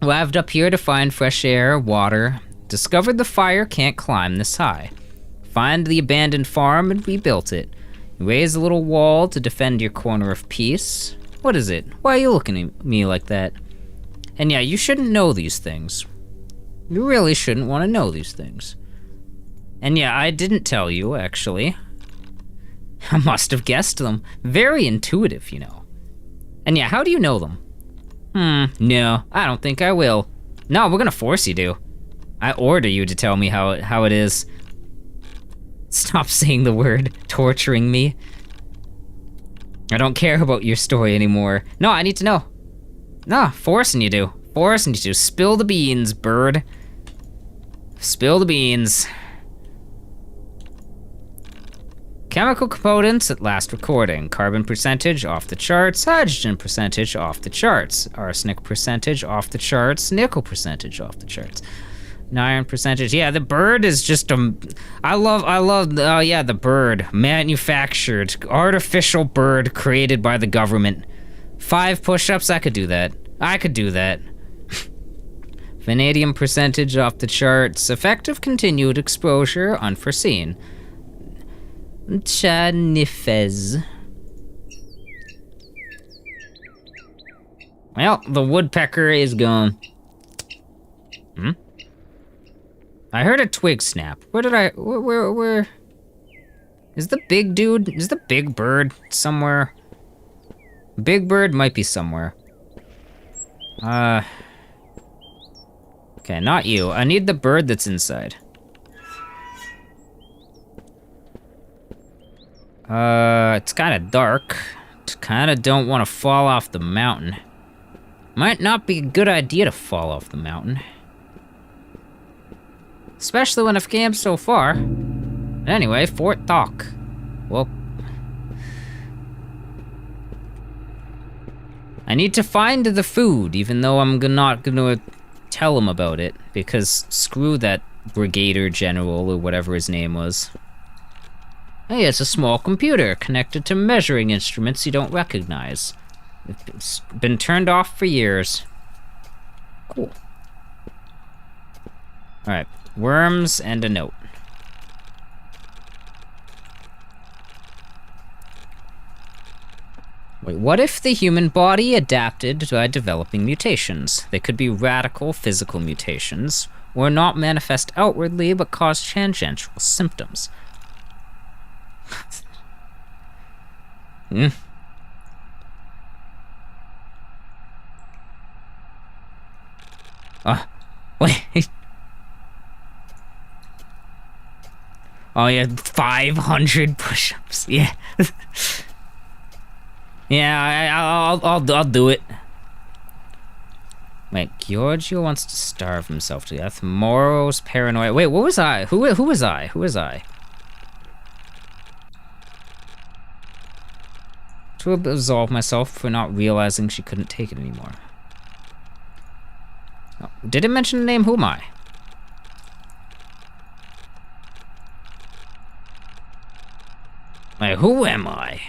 Arrived up here to find fresh air, water. Discovered the fire can't climb this high. Find the abandoned farm and rebuilt it. Raise a little wall to defend your corner of peace. What is it? Why are you looking at me like that? And yeah, you shouldn't know these things. You really shouldn't want to know these things. And yeah, I didn't tell you, actually. I must have guessed them. Very intuitive, you know. And yeah, how do you know them? No, I don't think I will. No, we're gonna force you to. I order you to tell me how it is. Stop saying the word torturing me. I don't care about your story anymore. No, I need to know. No, forcing you to. Forcing you to. Spill the beans, bird. Spill the beans. Chemical components at last recording. Carbon percentage off the charts. Hydrogen percentage off the charts. Arsenic percentage off the charts. Nickel percentage off the charts. Iron percentage. Yeah, the bird is just I love, yeah, the bird. Manufactured. Artificial bird created by the government. 5 push-ups, I could do that. I could do that. Vanadium percentage off the charts. Effective continued exposure unforeseen. Chanifez. Well, the woodpecker is gone. I heard a twig snap. Where? Is the big dude, is the big bird somewhere? Big bird might be somewhere. Okay, not you. I need the bird that's inside. It's kind of dark. Kind of don't want to fall off the mountain. Might not be a good idea to fall off the mountain. Especially when I've camped so far. Anyway, Fort Dock. Well, I need to find the food, even though I'm not gonna tell him about it, because screw that Brigadier General or whatever his name was. Hey, it's a small computer connected to measuring instruments you don't recognize. It's been turned off for years. Cool. Alright, worms and a note. Wait, what if the human body adapted by developing mutations? They could be radical physical mutations, or not manifest outwardly but cause tangential symptoms. Wait. Oh yeah, 500 push-ups. Yeah. Yeah, I'll do it. Wait, Giorgio wants to starve himself to death. Moro's paranoia. Wait, what was I? Who was I? Who was I? To absolve myself for not realizing she couldn't take it anymore. Oh, did it mention the name? Who am I? Wait, who am I?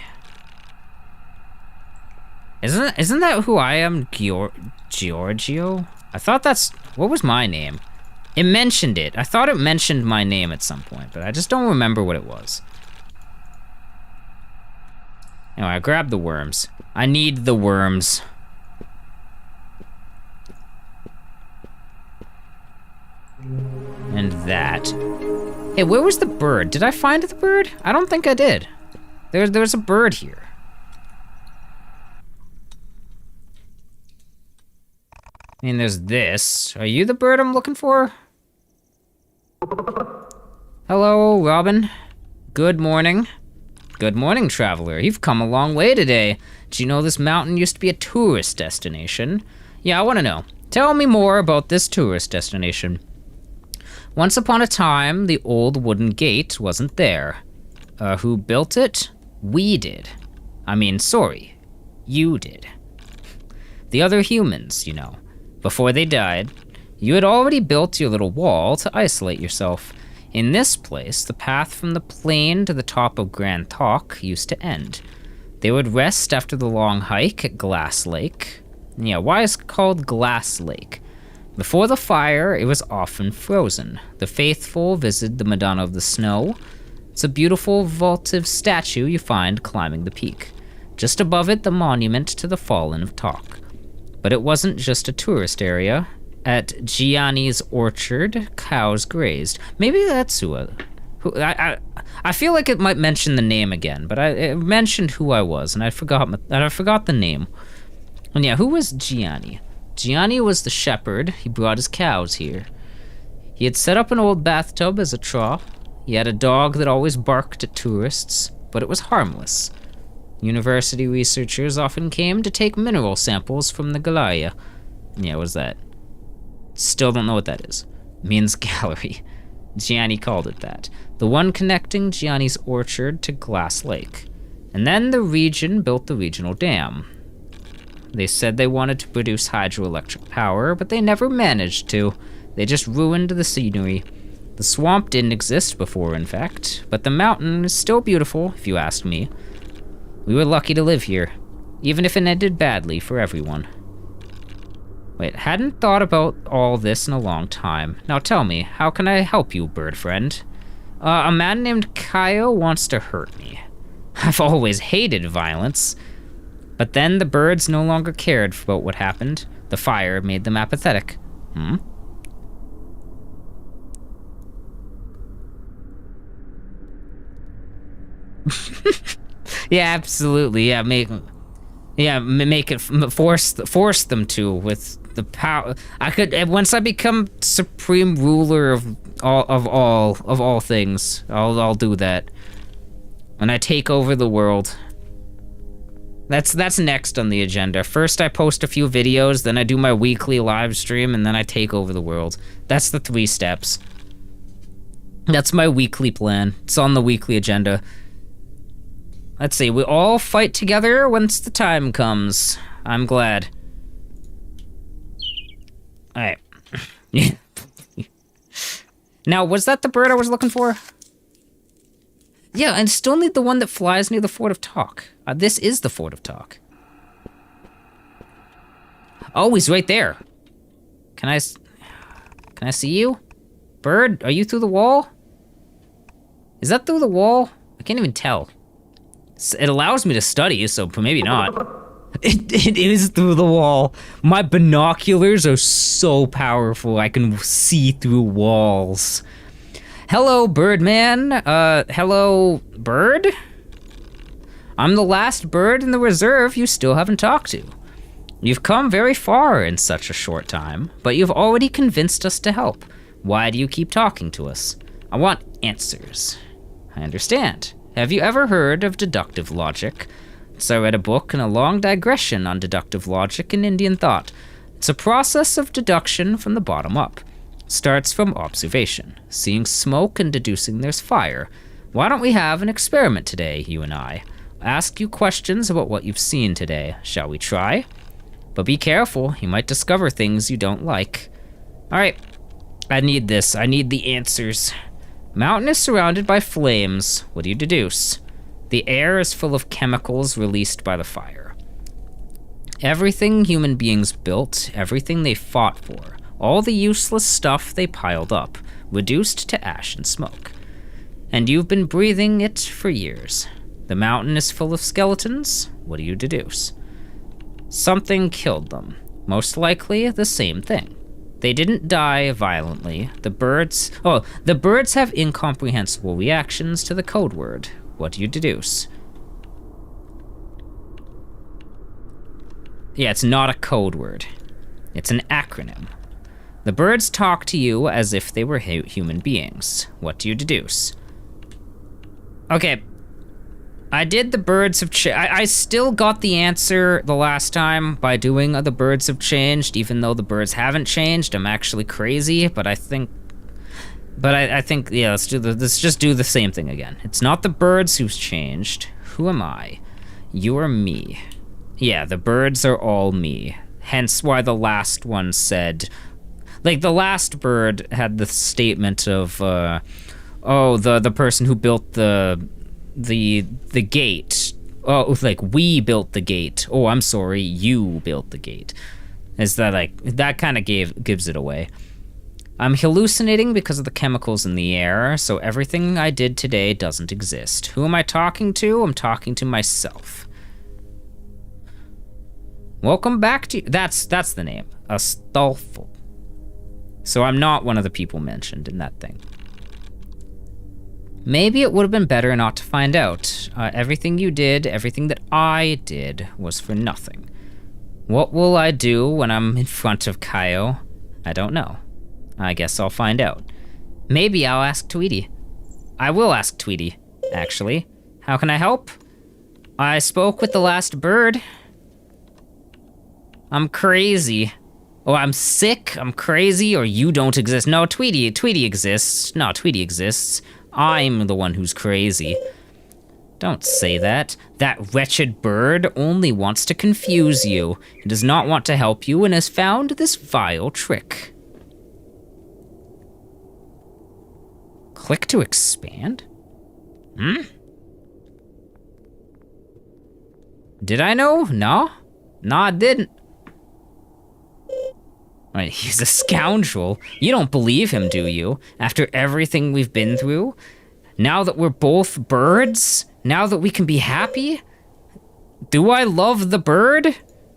Isn't that who I am, Giorgio? I thought that's... What was my name? It mentioned it. I thought it mentioned my name at some point, but I just don't remember what it was. Anyway, I grabbed the worms. I need the worms. And that. Hey, where was the bird? Did I find the bird? I don't think I did. There's a bird here. I mean, there's this. Are you the bird I'm looking for? Hello, Robin. Good morning. Good morning, traveler. You've come a long way today. Did you know this mountain used to be a tourist destination? Yeah, I want to know. Tell me more about this tourist destination. Once upon a time, the old wooden gate wasn't there. Who built it? We did. I mean, sorry. You did. The other humans, you know. Before they died, you had already built your little wall to isolate yourself. In this place, the path from the plain to the top of Grand Talk used to end. They would rest after the long hike at Glass Lake. Yeah, why is it called Glass Lake? Before the fire, it was often frozen. The faithful visited the Madonna of the Snow. It's a beautiful vaulted statue you find climbing the peak. Just above it, the monument to the fallen of Talk. But it wasn't just a tourist area. At Gianni's orchard, cows grazed. Maybe that's who I feel like it might mention the name again, but it mentioned who I was, and I forgot the name. And yeah, who was Gianni? Gianni was the shepherd. He brought his cows here. He had set up an old bathtub as a trough. He had a dog that always barked at tourists, but it was harmless. University researchers often came to take mineral samples from the Galaya. Yeah, what's that? Still don't know what that is. Means gallery. Gianni called it that. The one connecting Gianni's orchard to Glass Lake. And then the region built the regional dam. They said they wanted to produce hydroelectric power, but they never managed to. They just ruined the scenery. The swamp didn't exist before, in fact, but the mountain is still beautiful, if you ask me. We were lucky to live here, even if it ended badly for everyone. Wait, hadn't thought about all this in a long time. Now tell me, how can I help you, bird friend? A man named Kyle wants to hurt me. I've always hated violence. But then the birds no longer cared about what happened. The fire made them apathetic. Yeah, absolutely. Yeah, make it force them to with the power. I could once I become supreme ruler of all things. I'll do that. When I take over the world. That's next on the agenda. First I post a few videos, then I do my weekly live stream, and then I take over the world. That's the 3 steps. That's my weekly plan. It's on the weekly agenda. Let's see, we all fight together once the time comes. I'm glad. Alright. Now, was that the bird I was looking for? Yeah, and still need the one that flies near the Fort of Talk. This is the Fort of Talk. Oh, he's right there. Can I see you? Bird, are you through the wall? Is that through the wall? I can't even tell. It allows me to study, so maybe not. It is through the wall. My binoculars are so powerful, I can see through walls. Hello, Birdman. Hello, Bird? I'm the last bird in the reserve you still haven't talked to. You've come very far in such a short time, but you've already convinced us to help. Why do you keep talking to us? I want answers. I understand. Have you ever heard of deductive logic? So I read a book and a long digression on deductive logic and Indian thought. It's a process of deduction from the bottom up. Starts from observation, seeing smoke and deducing there's fire. Why don't we have an experiment today, you and I? Ask you questions about what you've seen today. Shall we try? But be careful, you might discover things you don't like. All right, I need this. I need the answers. Mountain is surrounded by flames. What do you deduce? The air is full of chemicals released by the fire. Everything human beings built, everything they fought for, all the useless stuff they piled up, reduced to ash and smoke. And you've been breathing it for years. The mountain is full of skeletons. What do you deduce? Something killed them. Most likely the same thing. They didn't die violently. The birds have incomprehensible reactions to the code word. What do you deduce? Yeah, it's not a code word. It's an acronym. The birds talk to you as if they were human beings. What do you deduce? Okay, I did the birds have changed. I still got the answer the last time by doing the birds have changed, even though the birds haven't changed. I'm actually crazy, but I think, yeah, let's just do the same thing again. It's not the birds who's changed. Who am I? You are me. Yeah, the birds are all me. Hence why the last one said, like, the last bird had the statement of, the person who built the gate. Oh, like, we built the gate. Oh, I'm sorry, you built the gate. Is that, like, that kind of gives it away. I'm hallucinating because of the chemicals in the air, so everything I did today doesn't exist. Who am I talking to? I'm talking to myself. Welcome back to... That's the name. Astolfo. So I'm not one of the people mentioned in that thing. Maybe it would have been better not to find out. Everything you did, everything that I did, was for nothing. What will I do when I'm in front of Kaio? I don't know. I guess I'll find out. Maybe I'll ask Tweety. I will ask Tweety, actually. How can I help? I spoke with the last bird. I'm crazy. Oh, I'm sick, I'm crazy, or you don't exist. No, Tweety exists. No, Tweety exists. I'm the one who's crazy. Don't say that. That wretched bird only wants to confuse you. He does not want to help you and has found this vile trick. Click to expand? Did I know? No? No, I didn't. Right, he's a scoundrel. You don't believe him, do you? After everything we've been through? Now that we're both birds? Now that we can be happy? Do I love the bird?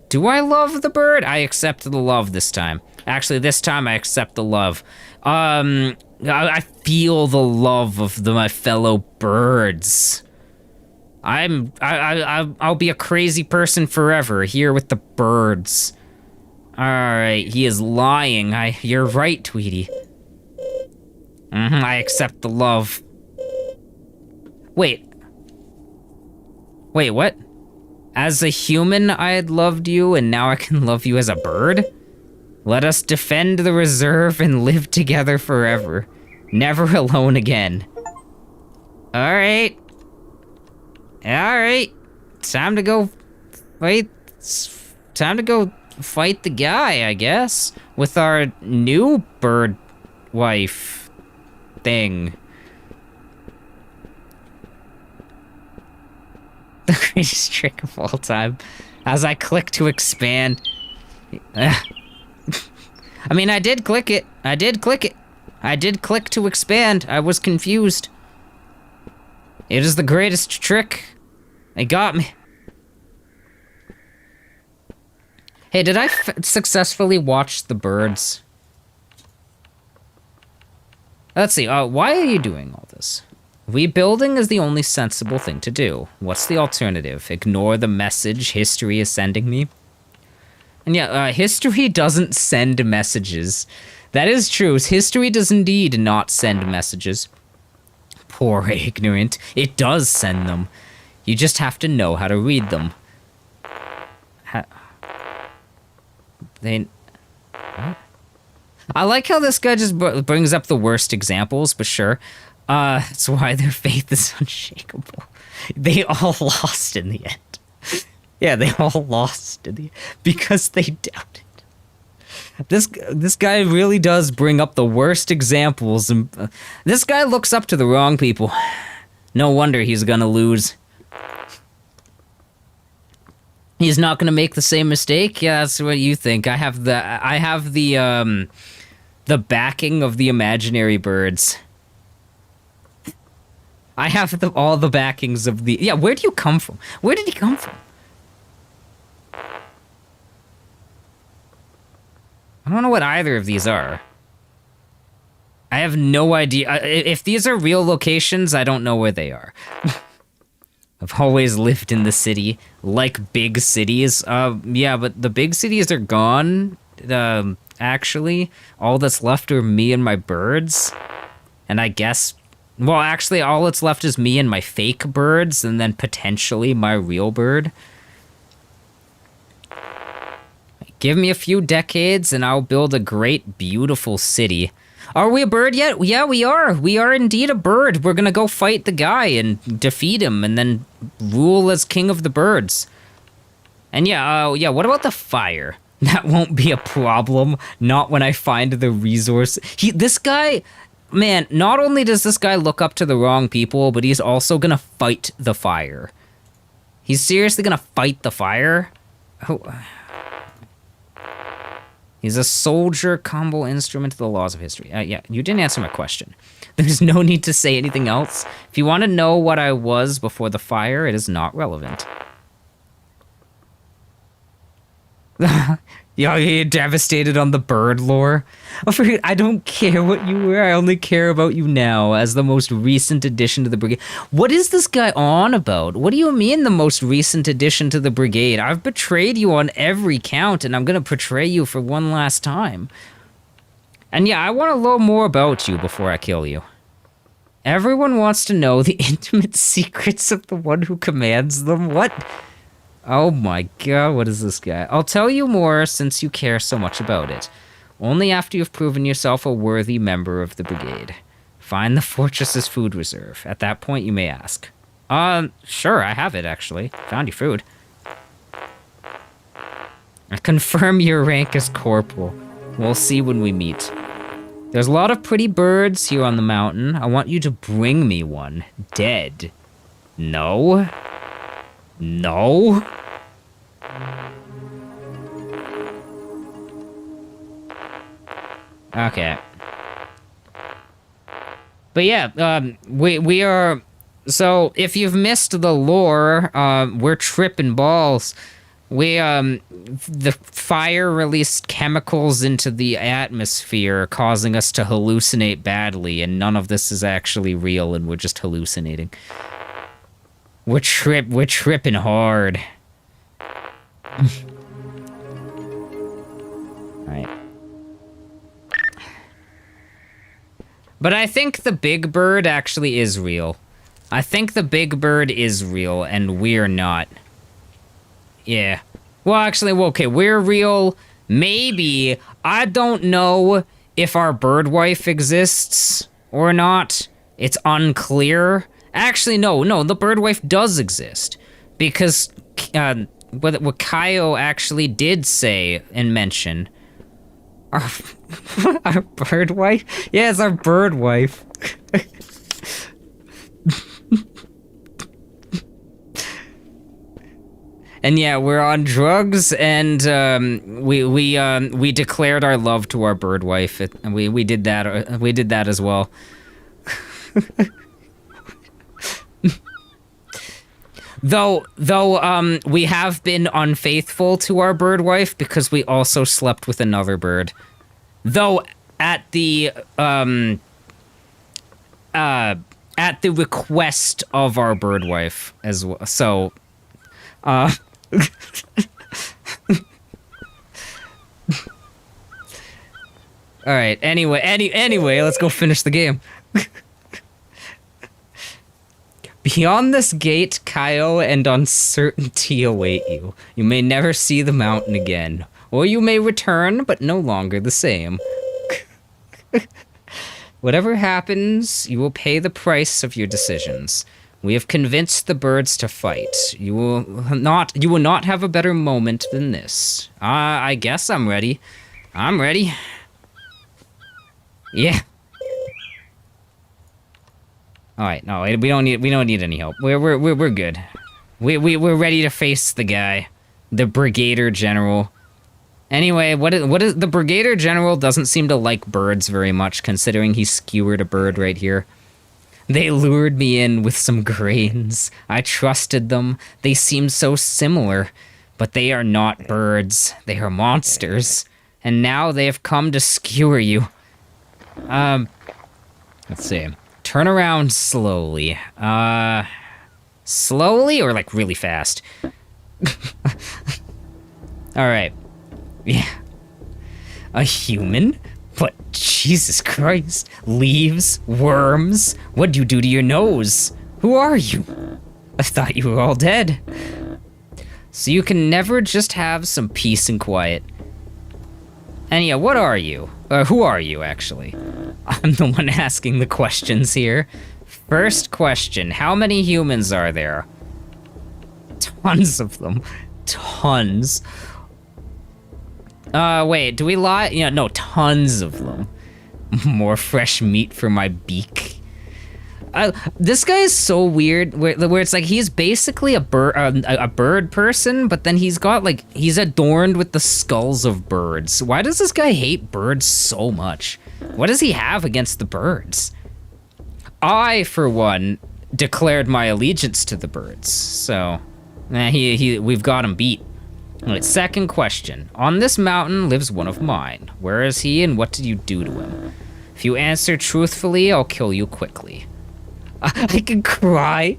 Do I love the bird? I accept the love this time. Actually, this time I accept the love. I feel the love of my fellow birds. I'll be a crazy person forever here with the birds. All right, he is lying. You're right, Tweety. I accept the love. Wait, what? As a human, I had loved you, and now I can love you as a bird? Let us defend the reserve and live together forever. Never alone again. All right. Time to go fight. Time to go fight the guy, I guess, with our new bird wife thing. The greatest trick of all time. As I click to expand. I mean, I did click it. I did click to expand. I was confused. It is the greatest trick. It got me. Hey, did I successfully watch the birds? Let's see, why are you doing all this? Rebuilding is the only sensible thing to do. What's the alternative? Ignore the message history is sending me? And yeah, history doesn't send messages. That is true. History does indeed not send messages. Poor ignorant. It does send them. You just have to know how to read them. What? I like how this guy just brings up the worst examples, but sure. That's why their faith is unshakable. They all lost in the end. Yeah, they all lost in the end because they doubted. This guy really does bring up the worst examples, and this guy looks up to the wrong people. No wonder he's gonna lose. He's not gonna make the same mistake. Yeah, that's what you think. I have the backing of the imaginary birds. I have all the backings of the... Yeah, where do you come from? Where did he come from? I don't know what either of these are. I have no idea. If these are real locations, I don't know where they are. I've always lived in the city, like big cities. Yeah, but the big cities are gone. Actually, all that's left are me and my birds. And I guess... Well, actually, all that's left is me and my fake birds, and then potentially my real bird. Give me a few decades, and I'll build a great, beautiful city. Are we a bird yet? Yeah, we are. We are indeed a bird. We're gonna go fight the guy and defeat him, and then rule as king of the birds. And yeah, what about the fire? That won't be a problem. Not when I find the resource. This guy... Man, not only does this guy look up to the wrong people, but he's also gonna fight the fire. He's seriously gonna fight the fire? Oh. He's a soldier, combo instrument to the laws of history. Yeah, you didn't answer my question. There's no need to say anything else. If you want to know what I was before the fire, it is not relevant. You're devastated on the bird lore. I don't care what you were. I only care about you now as the most recent addition to the brigade. What is this guy on about? What do you mean the most recent addition to the brigade? I've betrayed you on every count, and I'm going to betray you for one last time. And yeah, I want to know more about you before I kill you. Everyone wants to know the intimate secrets of the one who commands them. What? Oh my god, what is this guy? I'll tell you more since you care so much about it. Only after you've proven yourself a worthy member of the brigade. Find the fortress's food reserve. At that point, you may ask. Sure, I have it, actually. Found your food. I confirm your rank as corporal. We'll see when we meet. There's a lot of pretty birds here on the mountain. I want you to bring me one. Dead. No? No? Okay. But yeah, we are... So, if you've missed the lore, we're tripping balls. The fire released chemicals into the atmosphere, causing us to hallucinate badly, and none of this is actually real, and we're just hallucinating. We're tripping hard. Alright. But I think the big bird actually is real. I think the big bird is real, and we're not. Yeah. Well, actually, well, okay, we're real. Maybe. I don't know if our bird wife exists or not. It's unclear. Actually, no, the bird wife does exist. Because what Kaio actually did say and mention. Our bird wife? Yeah, it's our bird wife. And yeah, we're on drugs, and we declared our love to our bird wife, and we did that. We did that as well. Though we have been unfaithful to our bird wife because we also slept with another bird. Though at the request of our bird wife as well. So, all right. Anyway, let's go finish the game. Beyond this gate, Kaio and uncertainty await you. You may never see the mountain again, or you may return, but no longer the same. Whatever happens, you will pay the price of your decisions. We have convinced the birds to fight. You will not have a better moment than this. I guess I'm ready. I'm ready. Yeah. All right, no, we don't need any help. We're good. We're ready to face the guy, the Brigadier General. Anyway, what is the Brigadier General doesn't seem to like birds very much, considering he skewered a bird right here. They lured me in with some grains. I trusted them. They seem so similar, but they are not birds. They are monsters, and now they have come to skewer you. Let's see. Turn around slowly. Slowly or like really fast? Alright. Yeah. A human? But Jesus Christ. Leaves? Worms? What do you do to your nose? Who are you? I thought you were all dead. So you can never just have some peace and quiet. And yeah, what are you? Who are you, actually? I'm the one asking the questions here. First question, how many humans are there? Tons of them. Tons. Wait, do we lie? Yeah, no, tons of them. More fresh meat for my beak. This guy is so weird, where it's like he's basically a bird person, but then he's got like, he's adorned with the skulls of birds. Why does this guy hate birds so much? What does he have against the birds? I, for one, declared my allegiance to the birds, so we've got him beat. All right, second question. On this mountain lives one of mine. Where is he and what did you do to him? If you answer truthfully, I'll kill you quickly. I can cry.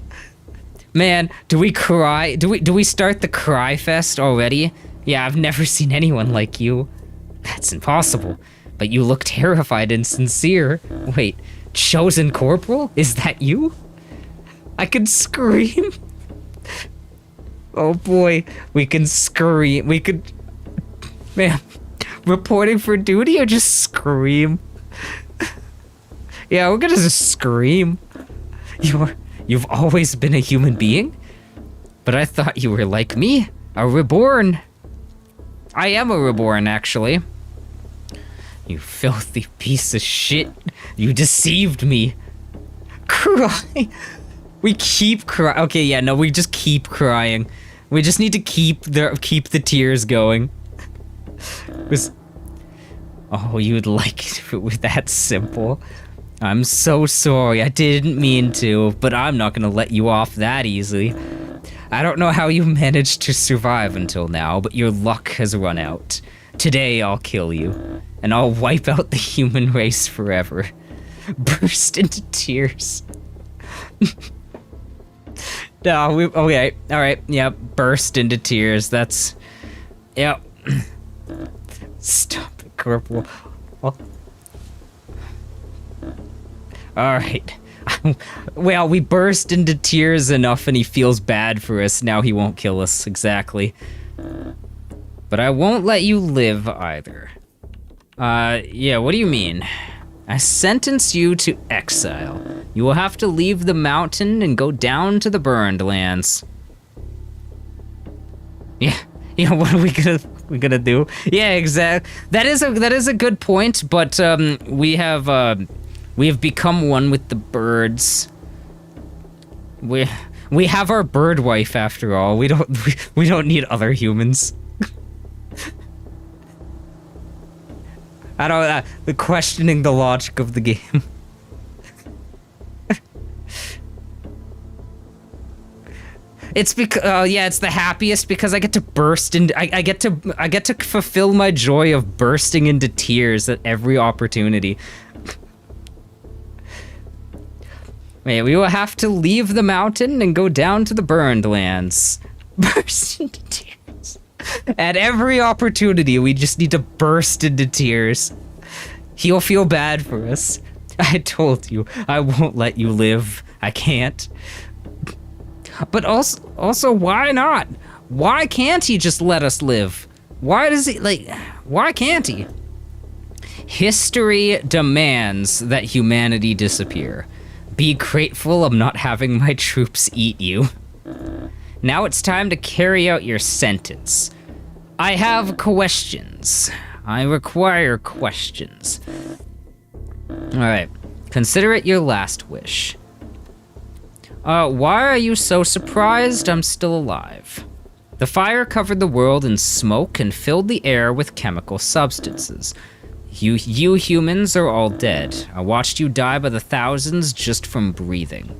Man, do we cry? Do we start the cry fest already? Yeah, I've never seen anyone like you. That's impossible. But you look terrified and sincere. Wait, Chosen Corporal? Is that you? I can scream. Oh boy, we can scream. We could... Man, reporting for duty or just scream? Yeah, we're gonna just scream. You've always been a human being? But I thought you were like me, a reborn. I am a reborn, actually. You filthy piece of shit. You deceived me. Cry. We keep crying. Okay, yeah, no, we just keep crying. We just need to keep the tears going. Oh, you'd like it if it was that simple. I'm so sorry, I didn't mean to, but I'm not gonna let you off that easily. I don't know how you managed to survive until now, but your luck has run out. Today I'll kill you, and I'll wipe out the human race forever. Burst into tears. No, okay, all right, yep, burst into tears. That's, yep. Stop it, Corporal. Oh. All right. Well, we burst into tears enough and he feels bad for us. Now he won't kill us, exactly. But I won't let you live either. Yeah, what do you mean? I sentence you to exile. You will have to leave the mountain and go down to the burned lands. Yeah, what are we gonna do? Yeah, exactly. That is a good point, but we have become one with the birds. We have our bird wife after all. We don't need other humans. I don't questioning the logic of the game. It's because yeah, it's the happiest because I get to burst into I get to fulfill my joy of bursting into tears at every opportunity. Wait, we will have to leave the mountain and go down to the burned lands. Burst into tears. At every opportunity, we just need to burst into tears. He'll feel bad for us. I told you, I won't let you live. I can't. But also, why not? Why can't he just let us live? Why does he, why can't he? History demands that humanity disappear. Be grateful I'm not having my troops eat you. Now it's time to carry out your sentence. I have questions. I require questions. Alright, consider it your last wish. Why are you so surprised I'm still alive? The fire covered the world in smoke and filled the air with chemical substances. You humans are all dead. I watched you die by the thousands just from breathing.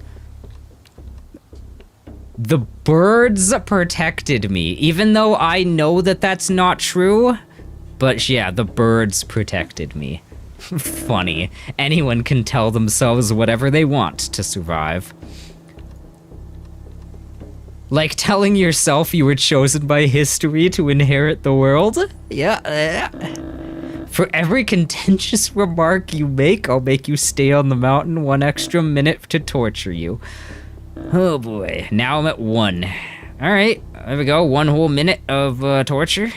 The birds protected me, even though I know that that's not true. But yeah, the birds protected me. Funny. Anyone can tell themselves whatever they want to survive. Like telling yourself you were chosen by history to inherit the world? Yeah. For every contentious remark you make, I'll make you stay on the mountain 1 extra minute to torture you. Oh boy, now I'm at 1. All right, there we go. 1 whole minute of torture.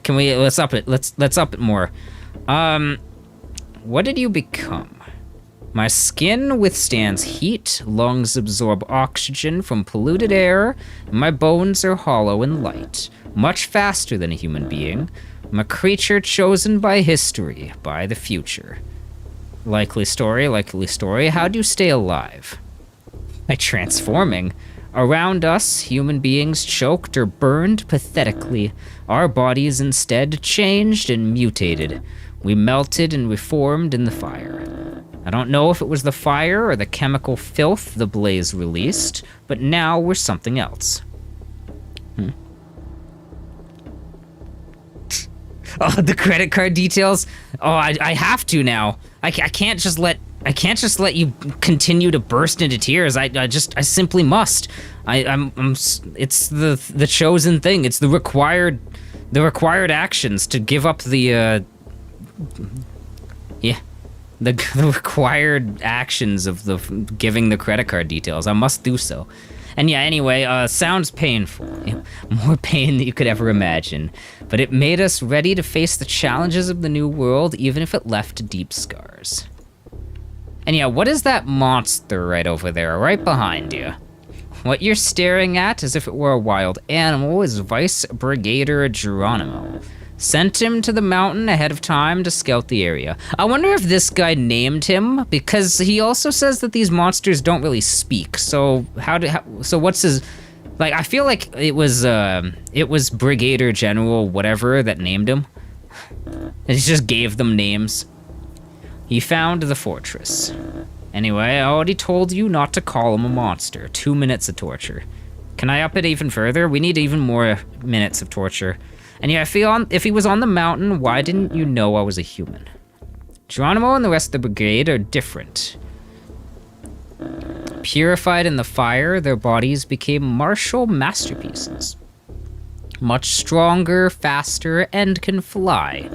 Can we? Let's up it. Let's up it more. What did you become? My skin withstands heat, lungs absorb oxygen from polluted air, and my bones are hollow and light, much faster than a human being. I'm a creature chosen by history, by the future. Likely story, how do you stay alive? By transforming. Around us, human beings choked or burned pathetically. Our bodies instead changed and mutated. We melted and reformed in the fire. I don't know if it was the fire or the chemical filth the blaze released, but now we're something else. Oh, the credit card details. Oh, I have to now. I can't just let you continue to burst into tears. I simply must. It's the chosen thing. It's the required actions to give up the required actions of the giving the credit card details. I must do so. And yeah, anyway, sounds painful. More pain than you could ever imagine. But it made us ready to face the challenges of the new world, even if it left deep scars. And yeah, what is that monster right over there, right behind you? What you're staring at, as if it were a wild animal, is Vice Brigadier Geronimo. Sent him to the mountain ahead of time to scout the area. I wonder if this guy named him, because he also says that these monsters don't really speak. So so what's his, like, I feel like it was Brigadier General whatever that named him. And he just gave them names. He found the fortress. Anyway, I already told you not to call him a monster. 2 minutes of torture. Can I up it even further? We need even more minutes of torture. And yeah, if he was on the mountain, why didn't you know I was a human? Geronimo and the rest of the brigade are different. Purified in the fire, their bodies became martial masterpieces. Much stronger, faster, and can fly.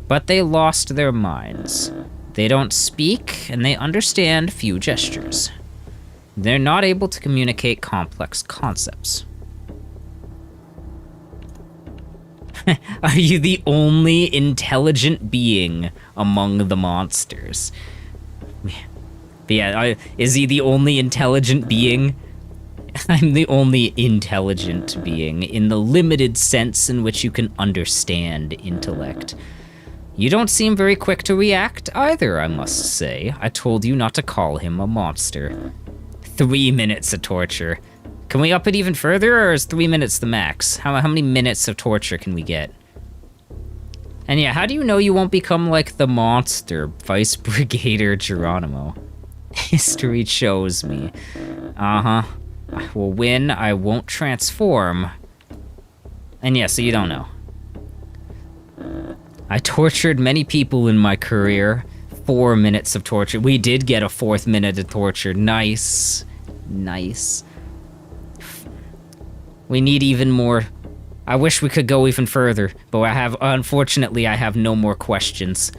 But they lost their minds. They don't speak, and they understand few gestures. They're not able to communicate complex concepts. Are you the only intelligent being among the monsters? Yeah, is he the only intelligent being? I'm the only intelligent being in the limited sense in which you can understand intellect. You don't seem very quick to react either, I must say. I told you not to call him a monster. 3 minutes of torture. Can we up it even further, or is 3 minutes the max? How many minutes of torture can we get? And yeah, how do you know you won't become like the monster, Vice Brigadier Geronimo? History shows me. Uh-huh. I will win, I won't transform. And yeah, so you don't know. I tortured many people in my career. 4 minutes of torture. We did get a 4th minute of torture. Nice. Nice. We need even more. I wish we could go even further, but unfortunately, I have no more questions.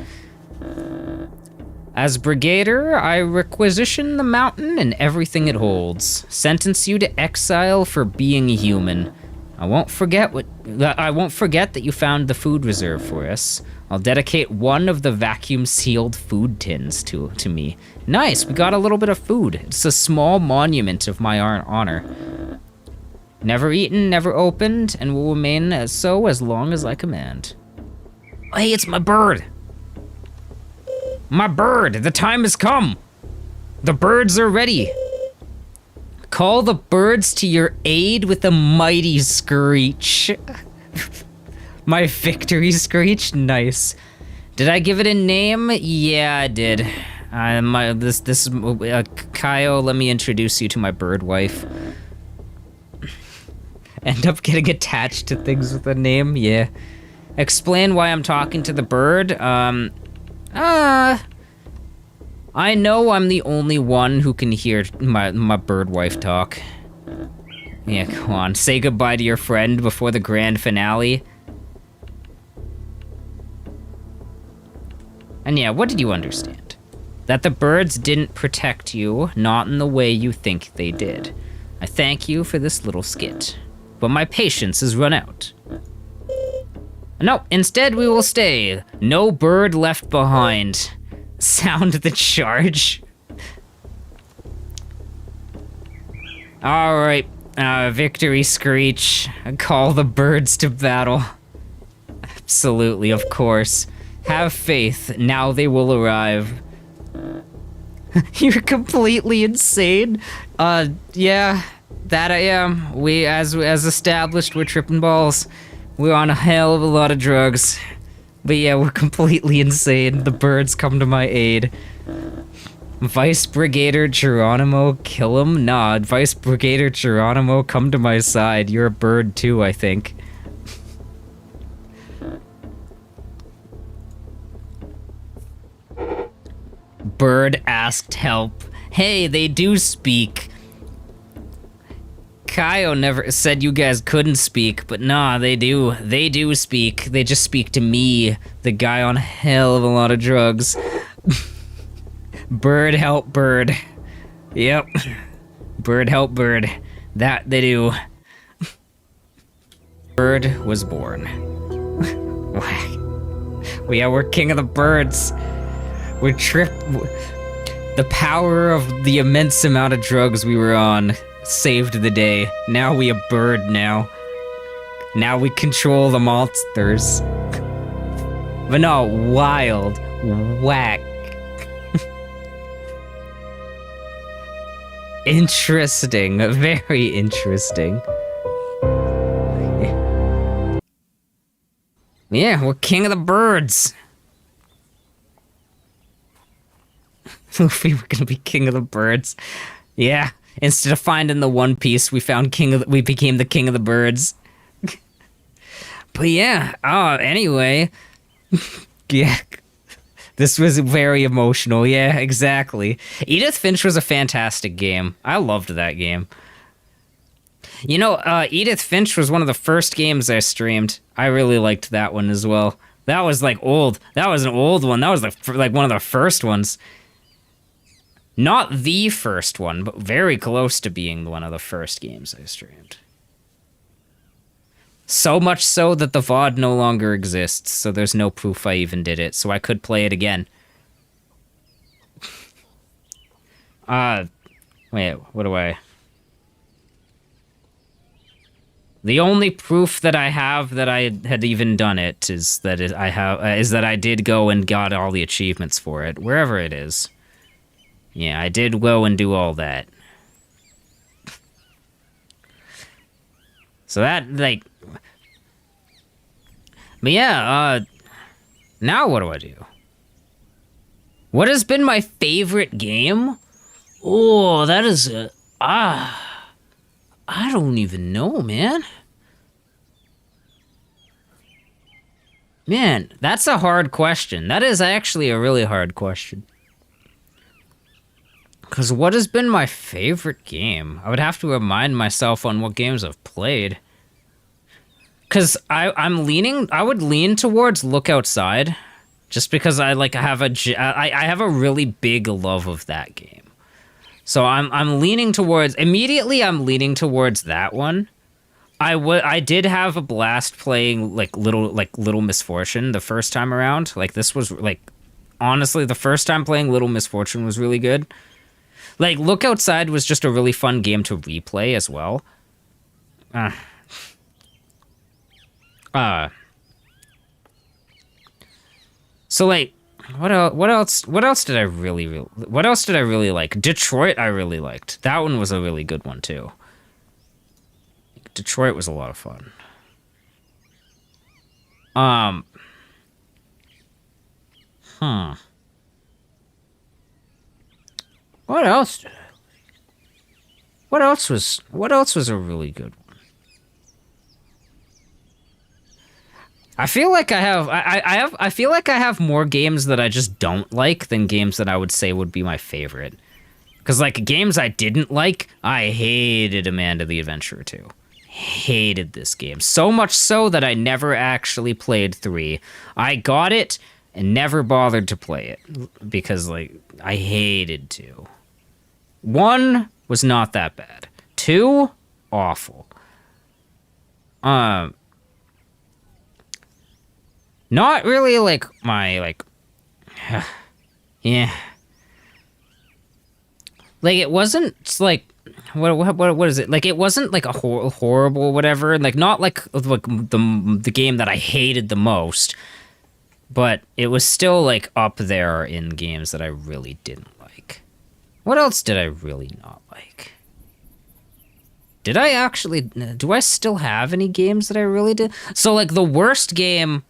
As Brigadier, I requisition the mountain and everything it holds. Sentence you to exile for being a human. I won't forget that you found the food reserve for us. I'll dedicate one of the vacuum-sealed food tins to me. Nice, we got a little bit of food. It's a small monument of my honor. Never eaten, never opened, and will remain as so as long as I command. Hey, it's my bird! My bird! The time has come! The birds are ready! Call the birds to your aid with a mighty screech. My victory screech? Nice. Did I give it a name? Yeah, I did. This is Kaio, let me introduce you to my bird wife. End up getting attached to things with a name? Yeah. Explain why I'm talking to the bird? I know I'm the only one who can hear my bird wife talk. Yeah, come on. Say goodbye to your friend before the grand finale. And yeah, what did you understand? That the birds didn't protect you, not in the way you think they did. I thank you for this little skit. But my patience has run out. No, instead we will stay. No bird left behind. Sound the charge. Alright, victory screech. Call the birds to battle. Absolutely, of course. Have faith, now they will arrive. You're completely insane. Yeah. That I am. We, as established, we're tripping balls. We're on a hell of a lot of drugs. But yeah, we're completely insane. The birds come to my aid. Vice Brigadier Geronimo, kill him? Nah, Vice Brigadier Geronimo, come to my side. You're a bird too, I think. Bird asked help. Hey, they do speak. Kaio never said you guys couldn't speak, but nah, they do. They do speak. They just speak to me, the guy on a hell of a lot of drugs. Bird help bird. Yep. Bird help bird. That they do. Bird was born. Yeah, we're king of the birds. We're the power of the immense amount of drugs we were on saved the day. Now we a bird now. Now we control the monsters. But no, wild. Whack. Interesting. Very interesting. Yeah, we're king of the birds. We were gonna be king of the birds. Yeah. Instead of finding the One Piece, we became the king of the birds. But yeah, anyway. Yeah. This was very emotional. Yeah, exactly. Edith Finch was a fantastic game. I loved that game. You know, Edith Finch was one of the first games I streamed. I really liked that one as well. That was like old. That was an old one. That was like one of the first ones. Not the first one, but very close to being one of the first games I streamed. So much so that the VOD no longer exists, so there's no proof I even did it, so I could play it again. Wait, what do I... The only proof that I have that I had even done it is that I did go and got all the achievements for it, wherever it is. Yeah, I did go and do all that. So that, like... But yeah, now what do I do? What has been my favorite game? Oh, that is I don't even know, man. Man, that's a hard question. That is actually a really hard question. Because what has been my favorite game? I would have to remind myself on what games I've played. Because I would lean towards Look Outside. Just because I have a really big love of that game. So I'm leaning towards that one. I did have a blast playing Little Misfortune the first time around. Like this was honestly the first time playing Little Misfortune was really good. Like Look Outside was just a really fun game to replay as well. So like what else did I really like? Detroit I really liked. That one was a really good one too. Detroit was a lot of fun. What else did I like? What else was a really good one? I feel like I feel like I have more games that I just don't like than games that I would say would be my favorite. Cause like games I didn't like, I hated Amanda the Adventurer 2. Hated this game. So much so that I never actually played 3. I got it and never bothered to play it. Because like I hated 2. 1 was not that bad. 2, awful. Not really like my yeah. Like it wasn't like what is it? Like it wasn't like a horrible whatever, like not like the game that I hated the most, but it was still like up there in games that I really didn't like. What else did I really not like? Do I still have any games that I really did? So like the worst game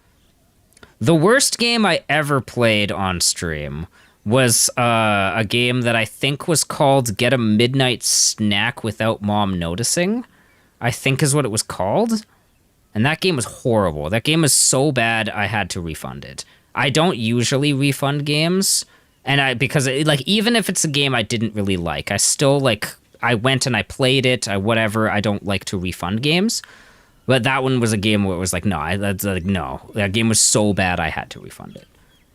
I ever played on stream was a game that I think was called Get a Midnight Snack Without Mom Noticing, I think is what it was called. And that game was horrible. That game was so bad I had to refund it. I don't usually refund games, because even if it's a game I didn't really like, I still I went and I played it, whatever. I don't like to refund games. But that one was a game where it was like, no, no. That game was so bad I had to refund it.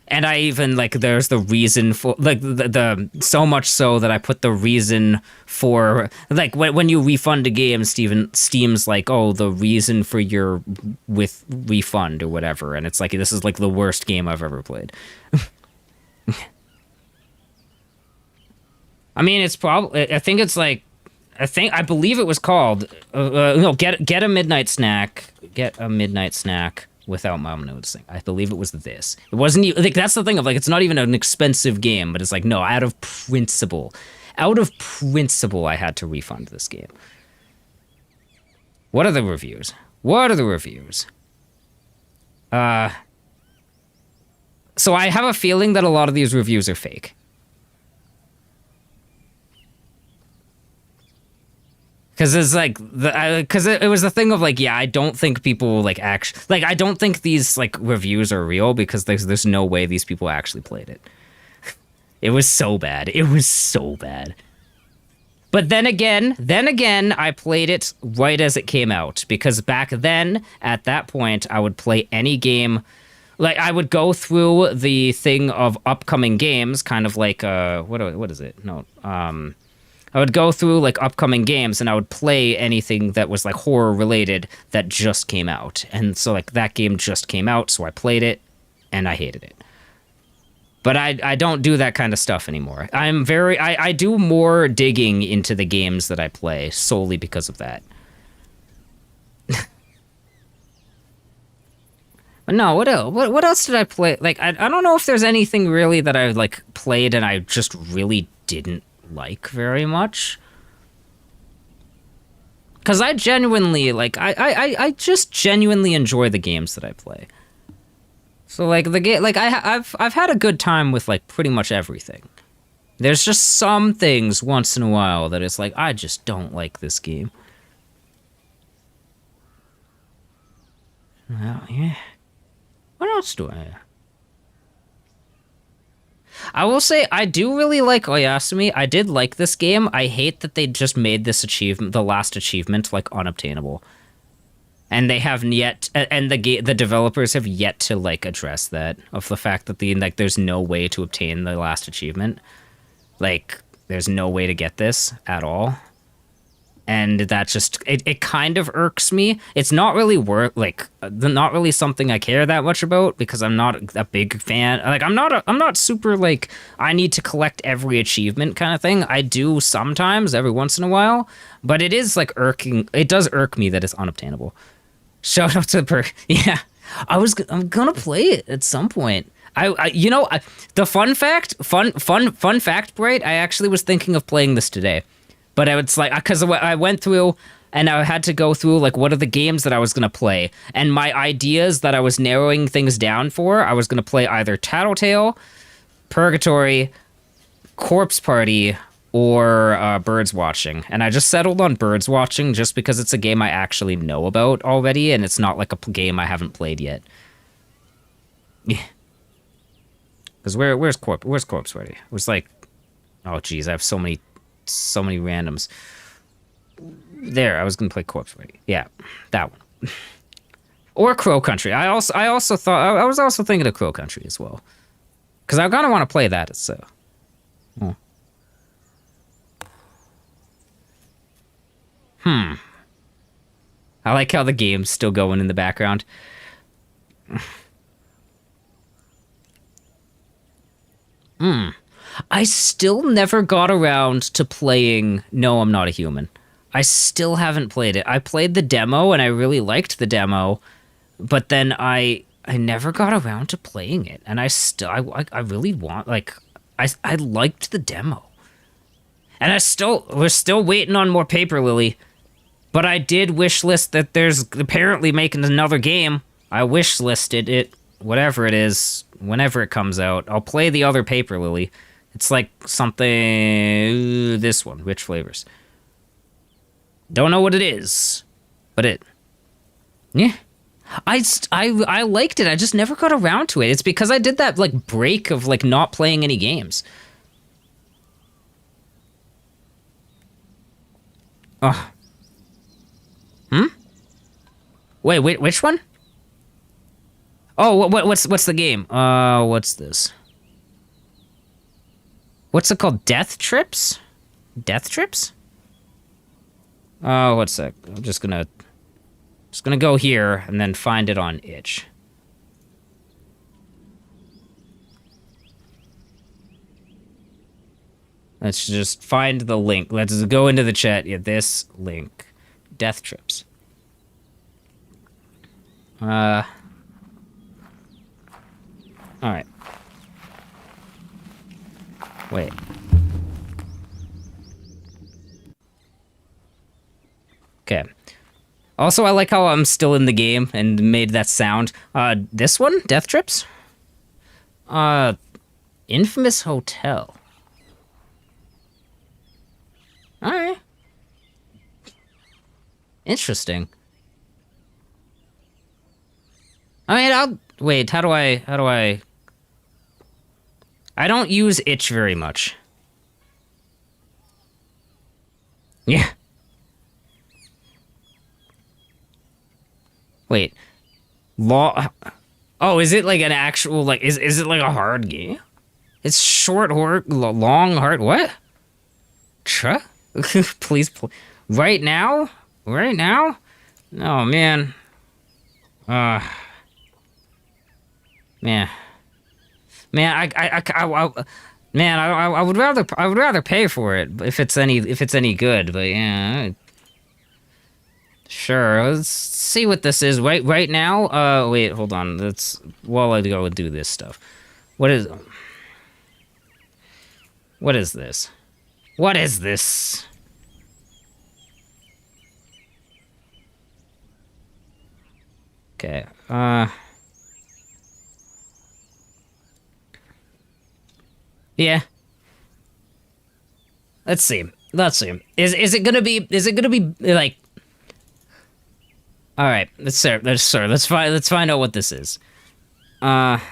And I even, there's the reason for, the so much so that I put the reason for, when you refund a game, Steam's like, oh, the reason for your refund or whatever. And it's like, this is, the worst game I've ever played. I mean, it's probably, I believe it was called, Get a Midnight Snack. Get a Midnight Snack Without Mom Noticing. I believe it was this. It wasn't even, that's the thing of, it's not even an expensive game, but it's no, out of principle, I had to refund this game. What are the reviews? So I have a feeling that a lot of these reviews are fake. Because it's like because it was the thing of like, yeah, I don't think people like actually like I don't think these like reviews are real because there's no way these people actually played it. It was so bad. It was so bad. But then again, I played it right as it came out because back then, at that point, I would play any game. Like I would go through the thing of upcoming games, kind of like what is it? No, I would go through like upcoming games and I would play anything that was like horror related that just came out. And so like that game just came out, so I played it and I hated it. But I don't do that kind of stuff anymore. I do more digging into the games that I play solely because of that. But no, what else did I play? Like I don't know if there's anything really that I like played and I just really didn't like very much. Cause I genuinely like I just genuinely enjoy the games that I play. So like the game, like I've had a good time with like pretty much everything. There's just some things once in a while that it's like I just don't like this game. Well, yeah. What else do I have? I will say I do really like Oyasumi. I did like this game. I hate that they just made this achievement, the last achievement, like unobtainable. And they haven't yet, and the developers have yet to like address that of the fact that there's no way to obtain the last achievement. Like there's no way to get this at all. And that just it kind of irks me. It's not really not really something I care that much about because I'm not a big fan. Like I'm not super like I need to collect every achievement kind of thing. I do sometimes every once in a while, but it is like irking. It does irk me that it's unobtainable. Shout out to yeah. I'm gonna play it at some point. The fun fact, Bright. I actually was thinking of playing this today. But it's like, because I went through and I had to go through, like, what are the games that I was going to play? And my ideas that I was narrowing things down for, I was going to play either Tattletale, Purgatory, Corpse Party, or Birds Watching. And I just settled on Birds Watching just because it's a game I actually know about already, and it's not like a game I haven't played yet. Yeah. Because where's Corpse Party? It was like, oh, geez, I have so many randoms. There, I was gonna play Corpse Party. Yeah, that one. Or Crow Country. I also thought I was also thinking of Crow Country as well, because I kind of want to play that. So, I like how the game's still going in the background. I still never got around to playing No, I'm Not a Human. I still haven't played it. I played the demo and I really liked the demo, but then I never got around to playing it. And I really want, like, I liked the demo. And we're still waiting on more Paper Lily, but I did wishlist that there's apparently making another game. I wishlisted it, whatever it is, whenever it comes out. I'll play the other Paper Lily. It's like something... This one, Rich Flavors. Don't know what it is, but yeah. I liked it. I just never got around to it. It's because I did that, like, break of, like, not playing any games. Oh. Wait, which one? Oh, what's the game? What's this? What's it called? Death Trips? Death Trips? Oh, what's that? I'm just gonna go here and then find it on itch. Let's just find the link. Let's go into the chat. Yeah, this link. Death Trips. Alright. Wait. Okay. Also, I like how I'm still in the game and made that sound. This one? Death Trips? Infamous Hotel. Alright. Interesting. I mean, wait, how do I... I don't use itch very much. Yeah. Wait. Oh, is it like an actual, like, is it like a hard game? It's short, long, hard, what? Please. Right now? Right now? Oh, man. Man. Man, I would rather pay for it if it's any good, but yeah. Sure, let's see what this is. Right now, wait, hold on. While I go and do this stuff. What is this? What is this? Okay, yeah. Let's see. Is it gonna be like... All right, let's find out what this is. Let's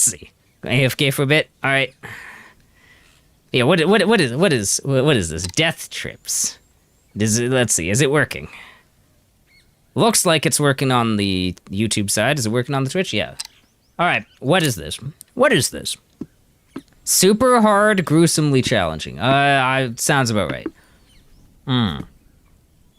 see. AFK for a bit. All right. Yeah. What is this? Death trips. Let's see. Is it working? Looks like it's working on the YouTube side. Is it working on the Twitch? Yeah. All right. What is this? Super hard, gruesomely challenging. Sounds about right.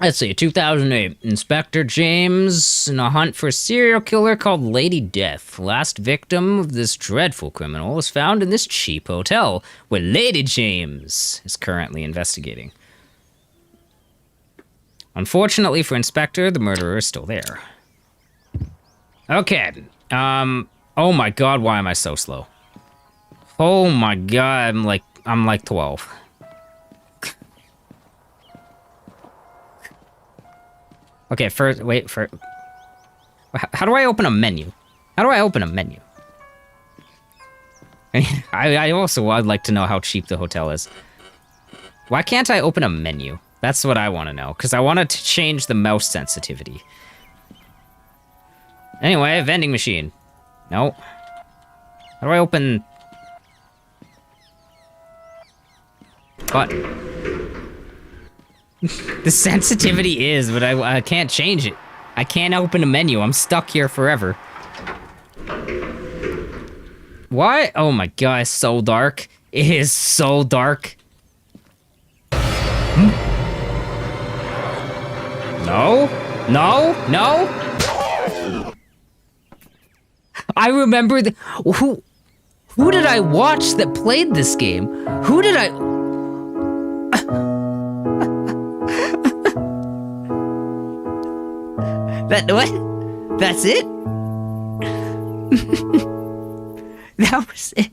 Let's see, 2008. Inspector James in a hunt for a serial killer called Lady Death. Last victim of this dreadful criminal was found in this cheap hotel, where Lady James is currently investigating. Unfortunately for Inspector, the murderer is still there. Okay, oh my god, why am I so slow? Oh my god, I'm like 12. Okay, first, how do I open a menu? I also would like to know how cheap the hotel is. Why can't I open a menu? That's what I want to know, because I wanted to change the mouse sensitivity. Anyway, vending machine. No. How do I open... Button. The sensitivity is, but I can't change it. I can't open a menu. I'm stuck here forever. Why? Oh my god, it's so dark. It is so dark. No? I remember who did I watch that played this game? Who did I... What? That's it? That was it.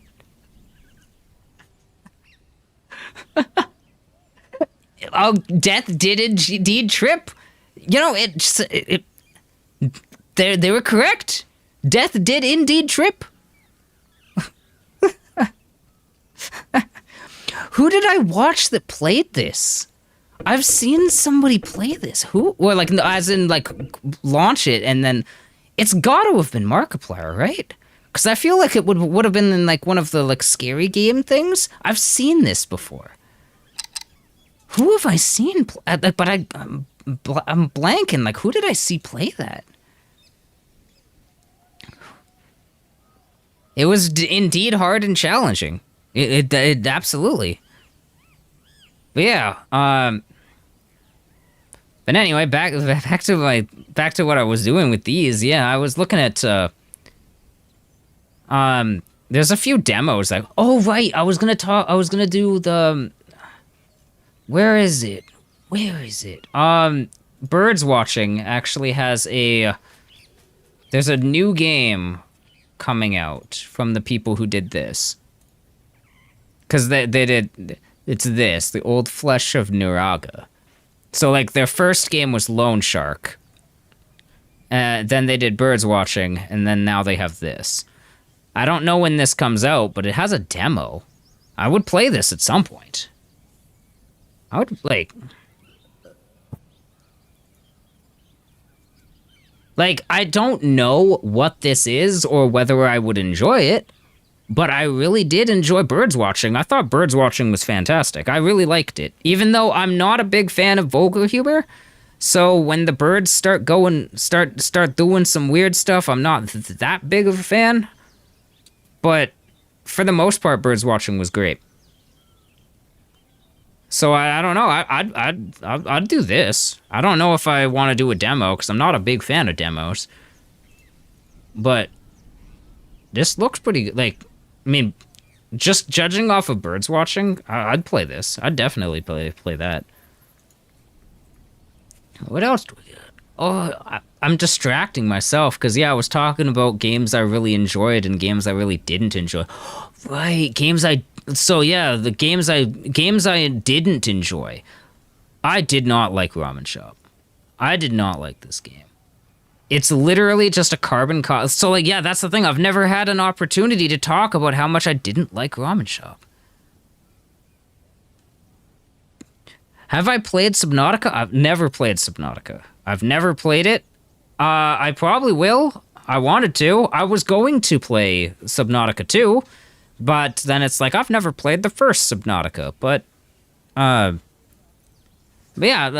Oh, Death did indeed trip. You know, they were correct. Death did indeed trip. Who did I watch that played this? I've seen somebody play this. Who? Or like, as in like, launch it and then... It's gotta have been Markiplier, right? Because I feel like it would have been in like one of the like scary game things. I've seen this before. Who have I seen? But I'm blanking. Like, who did I see play that? It was indeed hard and challenging. It absolutely. But yeah. But anyway, back to what I was doing with these. Yeah, I was looking at. There's a few demos. Like, oh right, I was gonna do the. Where is it? Birds Watching actually has a... There's a new game coming out from the people who did this. Because they did... It's this, The Old Flesh of Nuraga. So, like, their first game was Lone Shark. Then they did Birds Watching, and then now they have this. I don't know when this comes out, but it has a demo. I would play this at some point. I would, I don't know what this is or whether I would enjoy it, but I really did enjoy birds watching. I thought birds watching was fantastic. I really liked it, even though I'm not a big fan of vulgar humor. So when the birds start doing some weird stuff, I'm not that big of a fan. But for the most part, birds watching was great. So I don't know. I'd do this. I don't know if I want to do a demo because I'm not a big fan of demos. But this looks pretty good. Like, I mean, just judging off of birds watching, I'd play this. I'd definitely play that. What else do we got? Oh, I'm distracting myself because I was talking about games I really enjoyed and games I really didn't enjoy. Right, the games I didn't enjoy. I did not like Ramen Shop. I did not like this game. It's literally just a carbon copy. So that's the thing. I've never had an opportunity to talk about how much I didn't like Ramen Shop. Have I played Subnautica? I've never played Subnautica. I've never played it. I probably will. I wanted to. I was going to play Subnautica 2, but then it's like I've never played the first Subnautica. But yeah,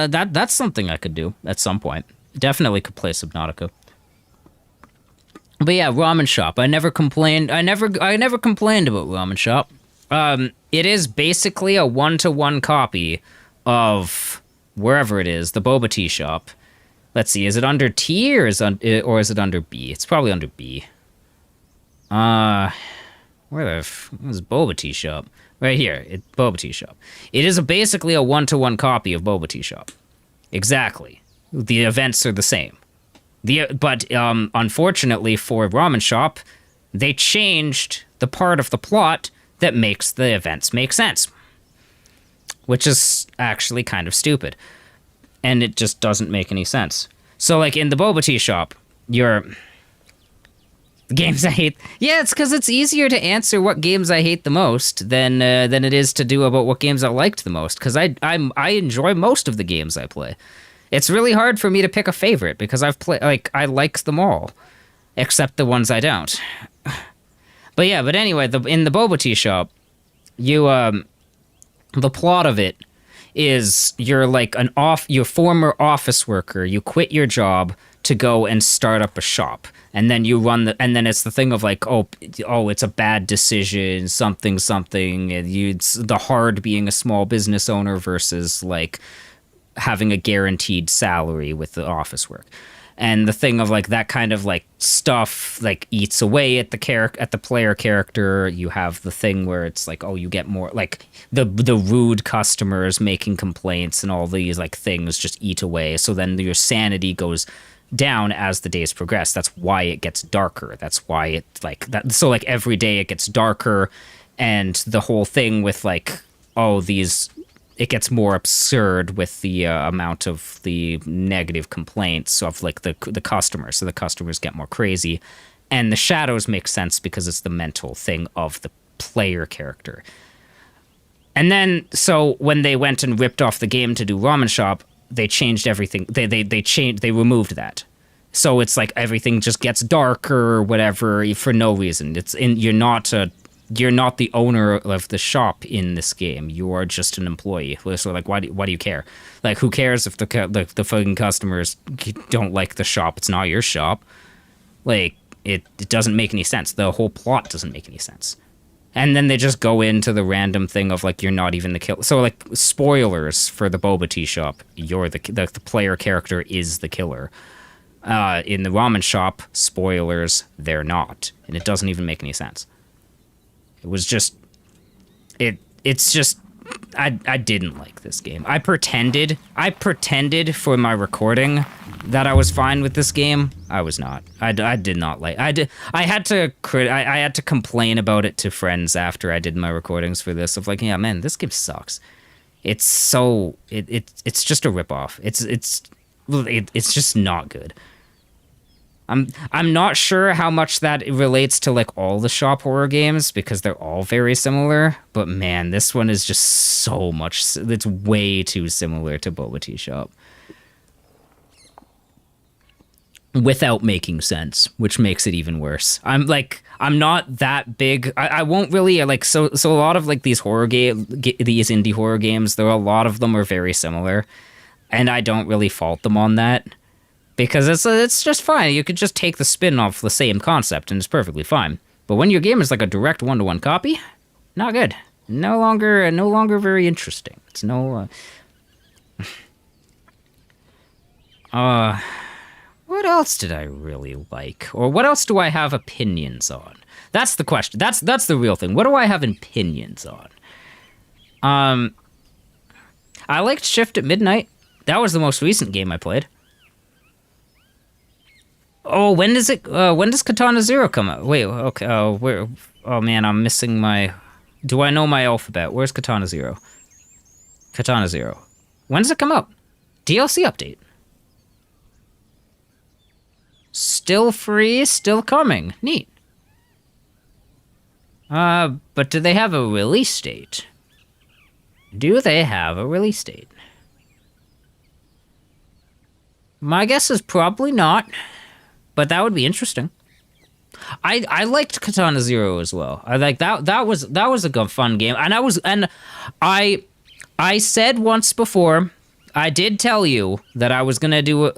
that's something I could do at some point. Definitely could play Subnautica. But yeah, Ramen Shop. I never complained. I never complained about Ramen Shop. It is basically a 1-to-1 copy of wherever it is, the boba tea shop. Let's see, is it under T or is it under B? It's probably under B. Where's boba tea shop? Right here, boba tea shop. It is basically a 1-to-1 copy of boba tea shop. Exactly. The events are the same. But unfortunately for Ramen Shop, they changed the part of the plot that makes the events make sense. Which is actually kind of stupid. And it just doesn't make any sense. So, in the boba tea shop, the games I hate... Yeah, it's because it's easier to answer what games I hate the most than it is to do about what games I liked the most. Because I enjoy most of the games I play. It's really hard for me to pick a favorite because I like them all. Except the ones I don't. But anyway, in the boba tea shop, the plot of it is you're your former office worker. You quit your job to go and start up a shop, and then and then it's the thing of it's a bad decision, something. It's the hard being a small business owner versus having a guaranteed salary with the office work. And the thing of that kind of stuff eats away at the player character. You have the thing where it's you get more the rude customers making complaints and all these things just eat away. So then your sanity goes down as the days progress. That's why it gets darker. That's why it that. So every day it gets darker, and the whole thing with it gets more absurd with the amount of the negative complaints of the customers. So the customers get more crazy, and the shadows make sense because it's the mental thing of the player character. And then, so when they went and ripped off the game to do Ramen Shop, they changed everything. They removed that. So it's everything just gets darker or whatever for no reason. You're not the owner of the shop in this game. You are just an employee. So why do you care? Who cares if the fucking customers don't like the shop? It's not your shop. It doesn't make any sense. The whole plot doesn't make any sense. And then they just go into the random thing of you're not even the killer. So spoilers for the boba tea shop. You're the player character is the killer. In the Ramen Shop, spoilers, they're not, and it doesn't even make any sense. It was just, it's just, I didn't like this game. I pretended for my recording that I was fine with this game. I was not. I did not like, I had to complain about it to friends after I did my recordings for this of yeah, man, this game sucks. It's so, it's just a ripoff. It's just not good. I'm not sure how much that relates to like all the shop horror games because they're all very similar. But man, this one is just so much. It's way too similar to Boba Tea Shop without making sense, which makes it even worse. I'm not that big. I won't really like so a lot of like these these indie horror games. A lot of them are very similar, and I don't really fault them on that. Because it's just fine. You could just take the spin off the same concept and it's perfectly fine. But when your game is like a direct one-to-one copy, not good. No longer very interesting. It's no what else did I really like? Or what else do I have opinions on? That's the question. That's the real thing. What do I have opinions on? I liked Shift at Midnight. That was the most recent game I played. Oh, when does Katana Zero come out? Wait, okay. Where? Oh man, I'm missing my. Do I know my alphabet? Where's Katana Zero? Katana Zero. When does it come out? DLC update. Still free, still coming. Neat. But do they have a release date? Do they have a release date? My guess is probably not. But that would be interesting. I liked Katana Zero as well. I like that. That was a good, fun game. And I said once before, I did tell you that I was gonna do.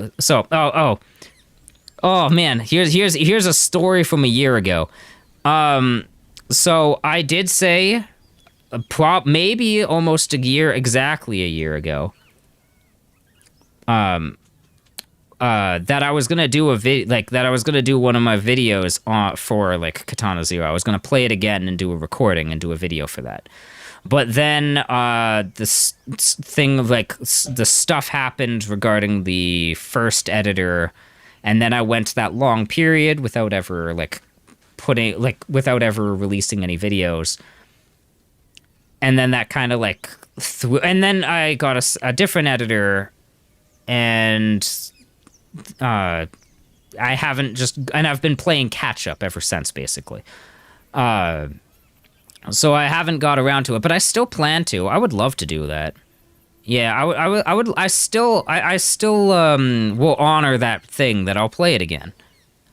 Oh man, here's a story from a year ago. So I did say, maybe almost exactly a year ago. That I was gonna do that I was gonna do one of my videos for like Katana Zero. I was gonna play it again and do a recording and do a video for that. But then this thing of like the stuff happened regarding the first editor, and then I went that long period without ever without ever releasing any videos. And then that kind of like and then I got a different editor, and I've been playing catch up ever since, basically. So I haven't got around to it, but I still plan to. I would love to do that. Yeah, I still will honor that thing that I'll play it again.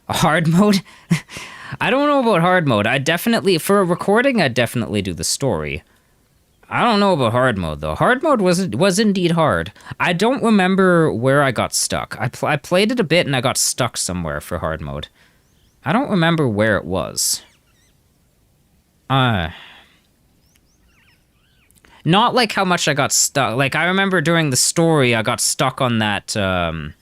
A hard mode? I don't know about hard mode. For a recording, I'd definitely do the story. I don't know about hard mode, though. Hard mode was indeed hard. I don't remember where I got stuck. I played it a bit and I got stuck somewhere for hard mode. I don't remember where it was. Not like how much I got stuck. Like, I remember during the story, I got stuck on that, on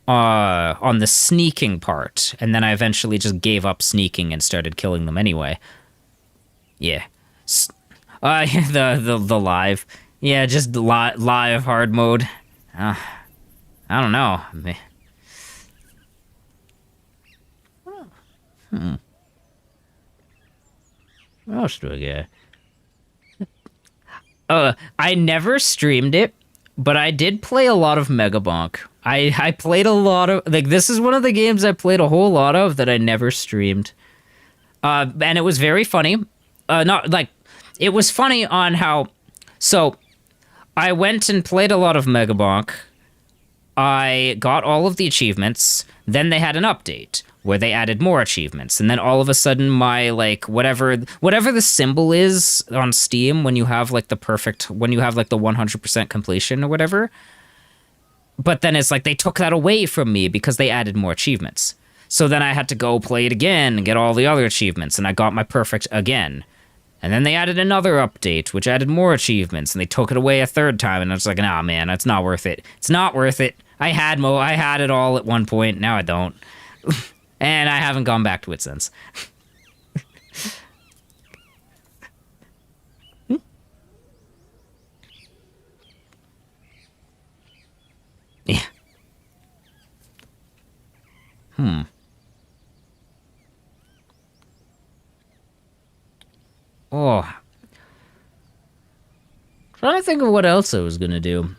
the sneaking part. And then I eventually just gave up sneaking and started killing them anyway. Yeah. The live. Yeah, just live hard mode. I don't know. What else do I get? I never streamed it, but I did play a lot of Megabonk. I played a lot of... Like, this is one of the games I played a whole lot of that I never streamed. And it was very funny. It was funny on how... So, I went and played a lot of Megabonk. I got all of the achievements. Then they had an update where they added more achievements. And then all of a sudden my, like, whatever the symbol is on Steam when you have, like, the 100% completion or whatever. But then it's like they took that away from me because they added more achievements. So then I had to go play it again and get all the other achievements. And I got my perfect again. And then they added another update, which added more achievements, and they took it away a third time, and I was like, nah, man, it's not worth it. It's not worth it. I had it all at one point, now I don't. And I haven't gone back to it since. Yeah. Oh. Trying to think of what else I was gonna do.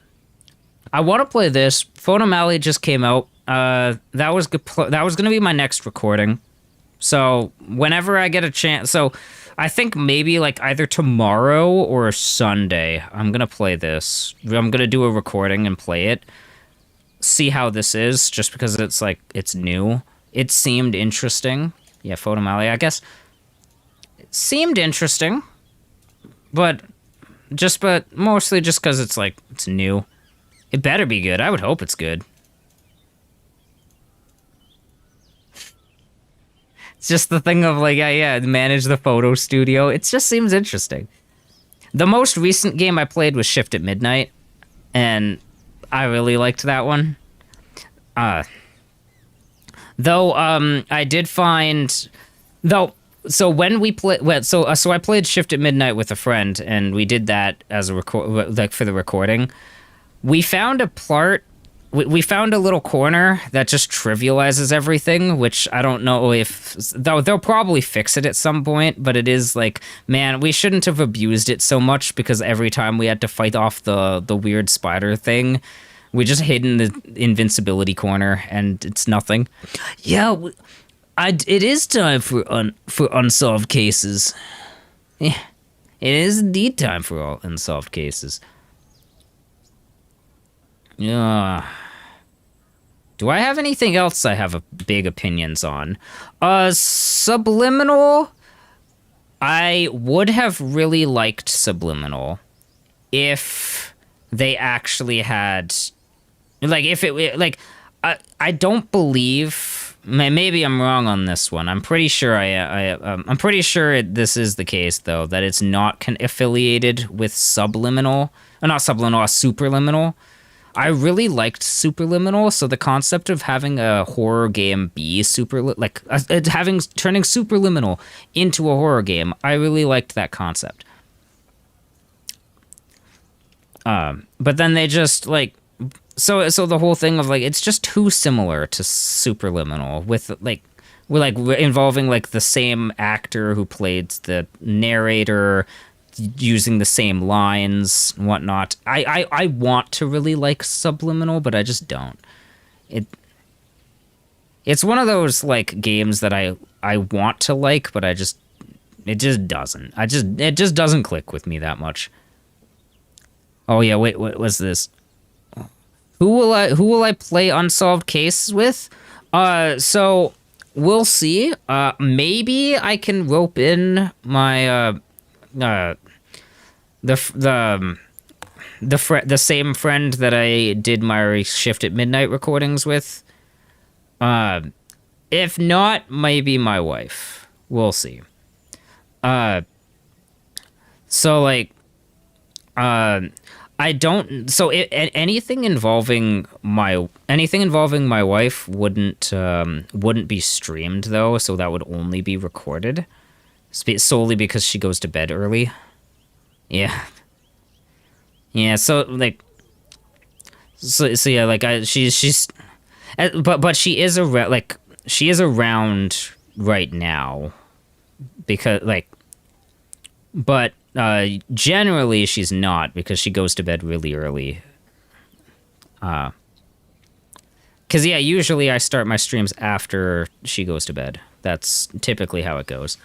I want to play this. Phone O'Malley just came out. that was gonna be my next recording. So whenever I get a chance, so I think maybe like either tomorrow or Sunday, I'm gonna play this. I'm gonna do a recording and play it. See how this is, just because it's like it's new. It seemed interesting. Yeah, Photomally, I guess. It seemed interesting, but mostly just because it's like it's new. It better be good. I would hope it's good. It's just the thing of like, yeah, manage the photo studio. It just seems interesting. The most recent game I played was Shift at Midnight, and I really liked that one. Though I did find so when we play so I played Shift at Midnight with a friend, and we did that as a for the recording. We found a part. We found a little corner that just trivializes everything, which I don't know if... They'll probably fix it at some point, but it is like, man, we shouldn't have abused it so much, because every time we had to fight off the weird spider thing, we just hid in the invincibility corner, and it's nothing. Yeah, it is time for unsolved cases. Yeah, it is indeed time for all unsolved cases. Yeah. Do I have anything else I have big opinions on? Subliminal. I would have really liked Subliminal if they actually had, like, if it, like, I don't believe, maybe I'm wrong on this one. I'm pretty sure I'm pretty sure this is the case, though, that it's not affiliated with Subliminal, not Subliminal, Superliminal. I really liked Superliminal, so the concept of having a horror game be turning Superliminal into a horror game, I really liked that concept. But then they just like, so the whole thing of like, it's just too similar to Superliminal with involving like the same actor who played the narrator, using the same lines and whatnot. I want to really like Subliminal, but I just don't. It's one of those like games that I want to like, but it just doesn't. It just doesn't click with me that much. Oh yeah, wait, what was this? Who will I play Unsolved Cases with? So we'll see. Maybe I can rope in my the same friend that I did my Shift at Midnight recordings with. If not, maybe my wife. We'll see. So like, I don't. So anything involving my wife wouldn't be streamed though. So that would only be recorded, solely because she goes to bed early. Yeah. Yeah. So like. So yeah. Like she's, but she is she is around right now, because like, but. Generally she's not, because she goes to bed really early. Cause yeah, usually I start my streams after she goes to bed. That's typically how it goes.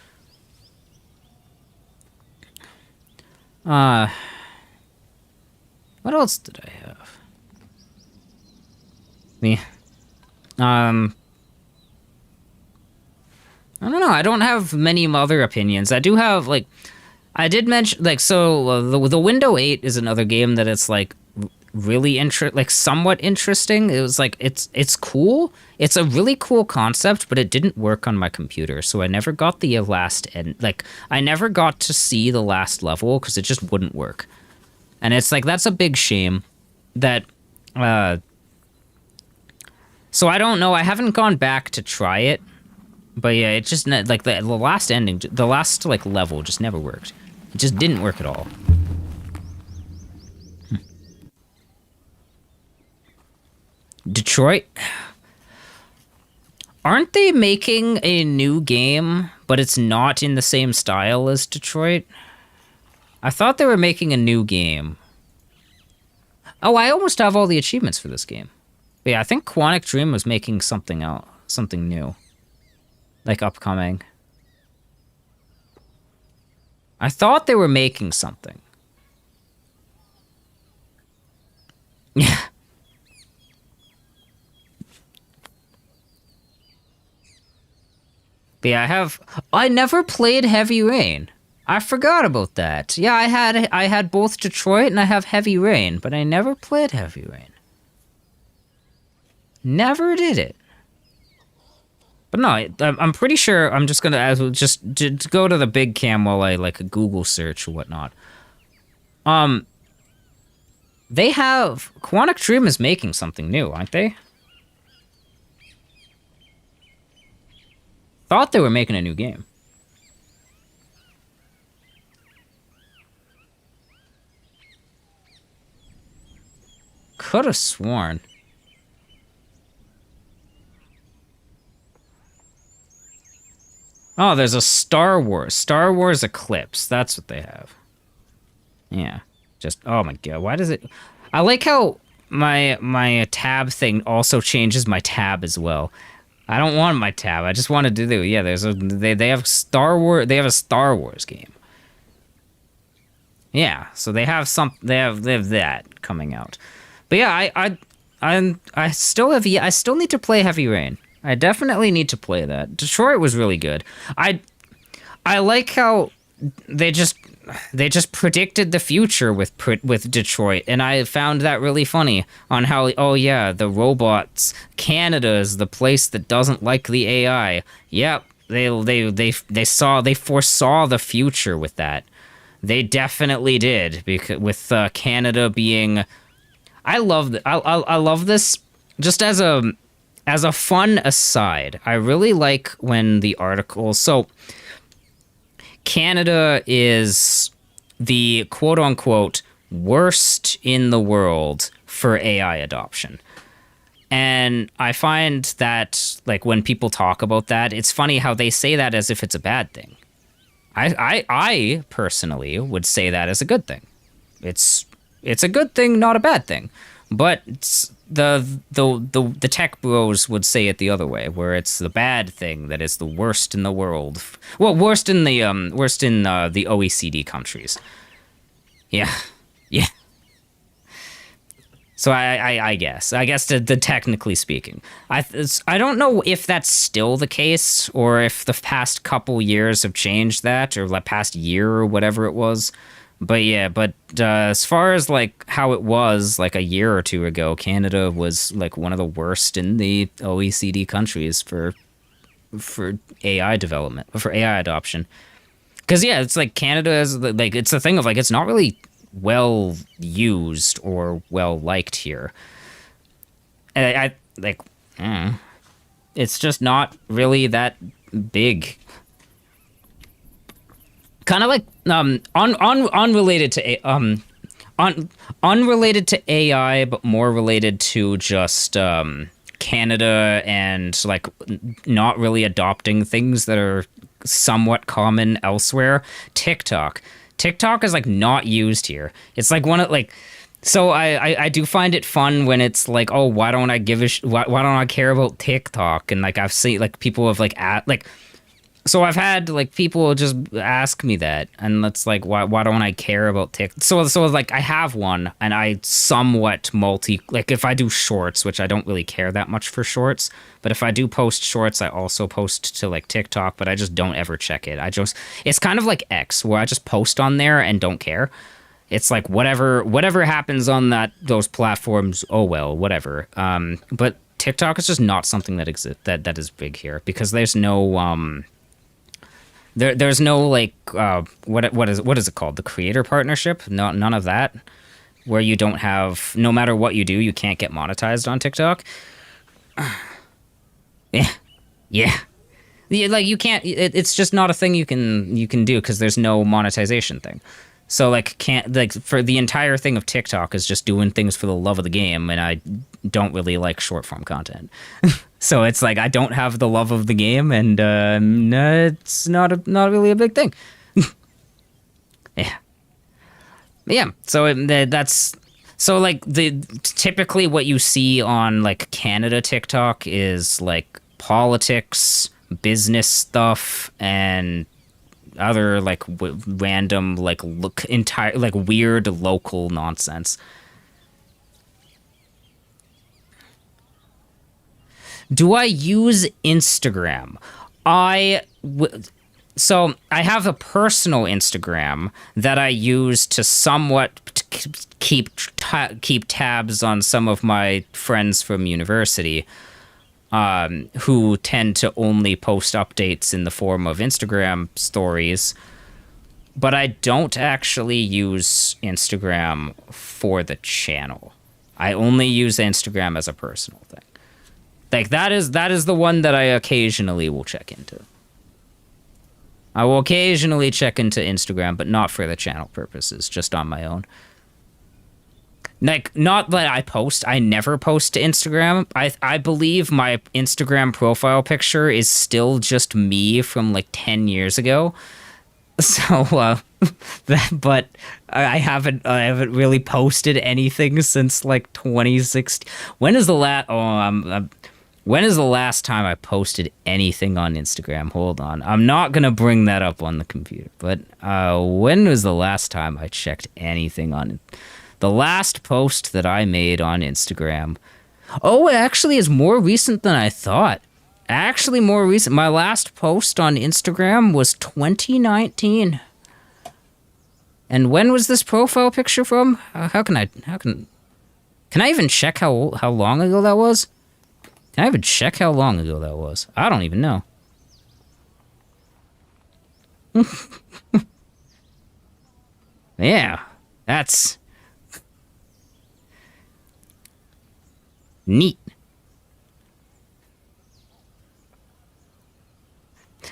What else did I have? I don't know. I don't have many other opinions. I do have like, I did mention, like, so the Window 8 is another game that it's like really somewhat interesting. It was like, it's cool. It's a really cool concept, but it didn't work on my computer, so I never got the last end. Like, I never got to see the last level because it just wouldn't work. And it's like, that's a big shame. That, so I don't know. I haven't gone back to try it, but yeah, it just like the last ending, the last like level just never worked. It just didn't work at all. Detroit? Aren't they making a new game, but it's not in the same style as Detroit? I thought they were making a new game. Oh, I almost have all the achievements for this game. But yeah, I think Quantic Dream was making something else, something new, like upcoming. I thought they were making something. Yeah. But yeah, I never played Heavy Rain. I forgot about that. Yeah, I had both Detroit and I have Heavy Rain, but I never played Heavy Rain. Never did it. But no, I'm pretty sure I'm just gonna just go to the big cam while I like a Google search or whatnot. They have Quantic Dream is making something new, aren't they? Thought they were making a new game. Could have sworn. Oh, there's a Star Wars Eclipse. That's what they have. Yeah. Just, oh my god, why does it... I like how my tab thing also changes my tab as well. I don't want my tab. I just wanted to do... Yeah, they have Star Wars... They have a Star Wars game. Yeah, so they have that coming out. But yeah, I still need to play Heavy Rain. I definitely need to play that. Detroit was really good. I like how they just predicted the future with Detroit, and I found that really funny on how, oh yeah, the robots, Canada is the place that doesn't like the AI. Yep, they foresaw the future with that. They definitely did, because with Canada being... I love this just as a fun aside. I really like when the article... So, Canada is the quote-unquote worst in the world for AI adoption. And I find that, like, when people talk about that, it's funny how they say that as if it's a bad thing. I personally would say that as a good thing. It's a good thing, not a bad thing. But the tech bros would say it the other way, where it's the bad thing that is the worst in the world. Well, worst in the OECD countries. Yeah. So I guess the technically speaking, I don't know if that's still the case or if the past couple years have changed that, or the past year or whatever it was. But yeah, as far as like how it was like a year or two ago, Canada was like one of the worst in the OECD countries for AI development, for AI adoption. Because yeah, it's like Canada is like, it's the thing of like, it's not really well used or well liked here. And I like, it's just not really that big. Kind of like unrelated to AI, but more related to just Canada and like not really adopting things that are somewhat common elsewhere. TikTok is like not used here. It's like one of like, so I do find it fun when it's like, oh, why don't I why don't I care about TikTok? And like I've seen like people have like so I've had like people just ask me that, and it's like, why don't I care about TikTok? So like I have one, and I somewhat like if I do shorts, which I don't really care that much for shorts, but if I do post shorts, I also post to like TikTok, but I just don't ever check it. It's kind of like X, where I just post on there and don't care. It's like whatever happens on those platforms, oh well, whatever. But TikTok is just not something that exists that is big here, because there's no There's no like what is it called? The creator partnership? No, none of that. Where you don't have, no matter what you do, you can't get monetized on TikTok. Yeah. Like you can't. It's just not a thing you can do because there's no monetization thing. So like for the entire thing of TikTok is just doing things for the love of the game, and I don't really like short form content. So it's like I don't have the love of the game, and it's not really a big thing. Yeah. So So like typically what you see on like Canada TikTok is like politics, business stuff, and other like random like entire like weird local nonsense. Do I use Instagram? So I have a personal Instagram that I use to somewhat keep tabs on some of my friends from university, who tend to only post updates in the form of Instagram stories. But I don't actually use Instagram for the channel. I only use Instagram as a personal thing. Like that is the one that I occasionally will check into. I will occasionally check into Instagram, but not for the channel purposes, just on my own. Like, not that I post. I never post to Instagram. I believe my Instagram profile picture is still just me from like 10 years ago. So, but I haven't really posted anything since like 2016. When is the last time I posted anything on Instagram? Hold on. I'm not going to bring that up on the computer. But when was the last time I checked anything on it? The last post that I made on Instagram. Oh, it actually is more recent than I thought. Actually more recent. My last post on Instagram was 2019. And when was this profile picture from? Can I even check how long ago that was? Can I even check how long ago that was? I don't even know. Yeah, that's neat.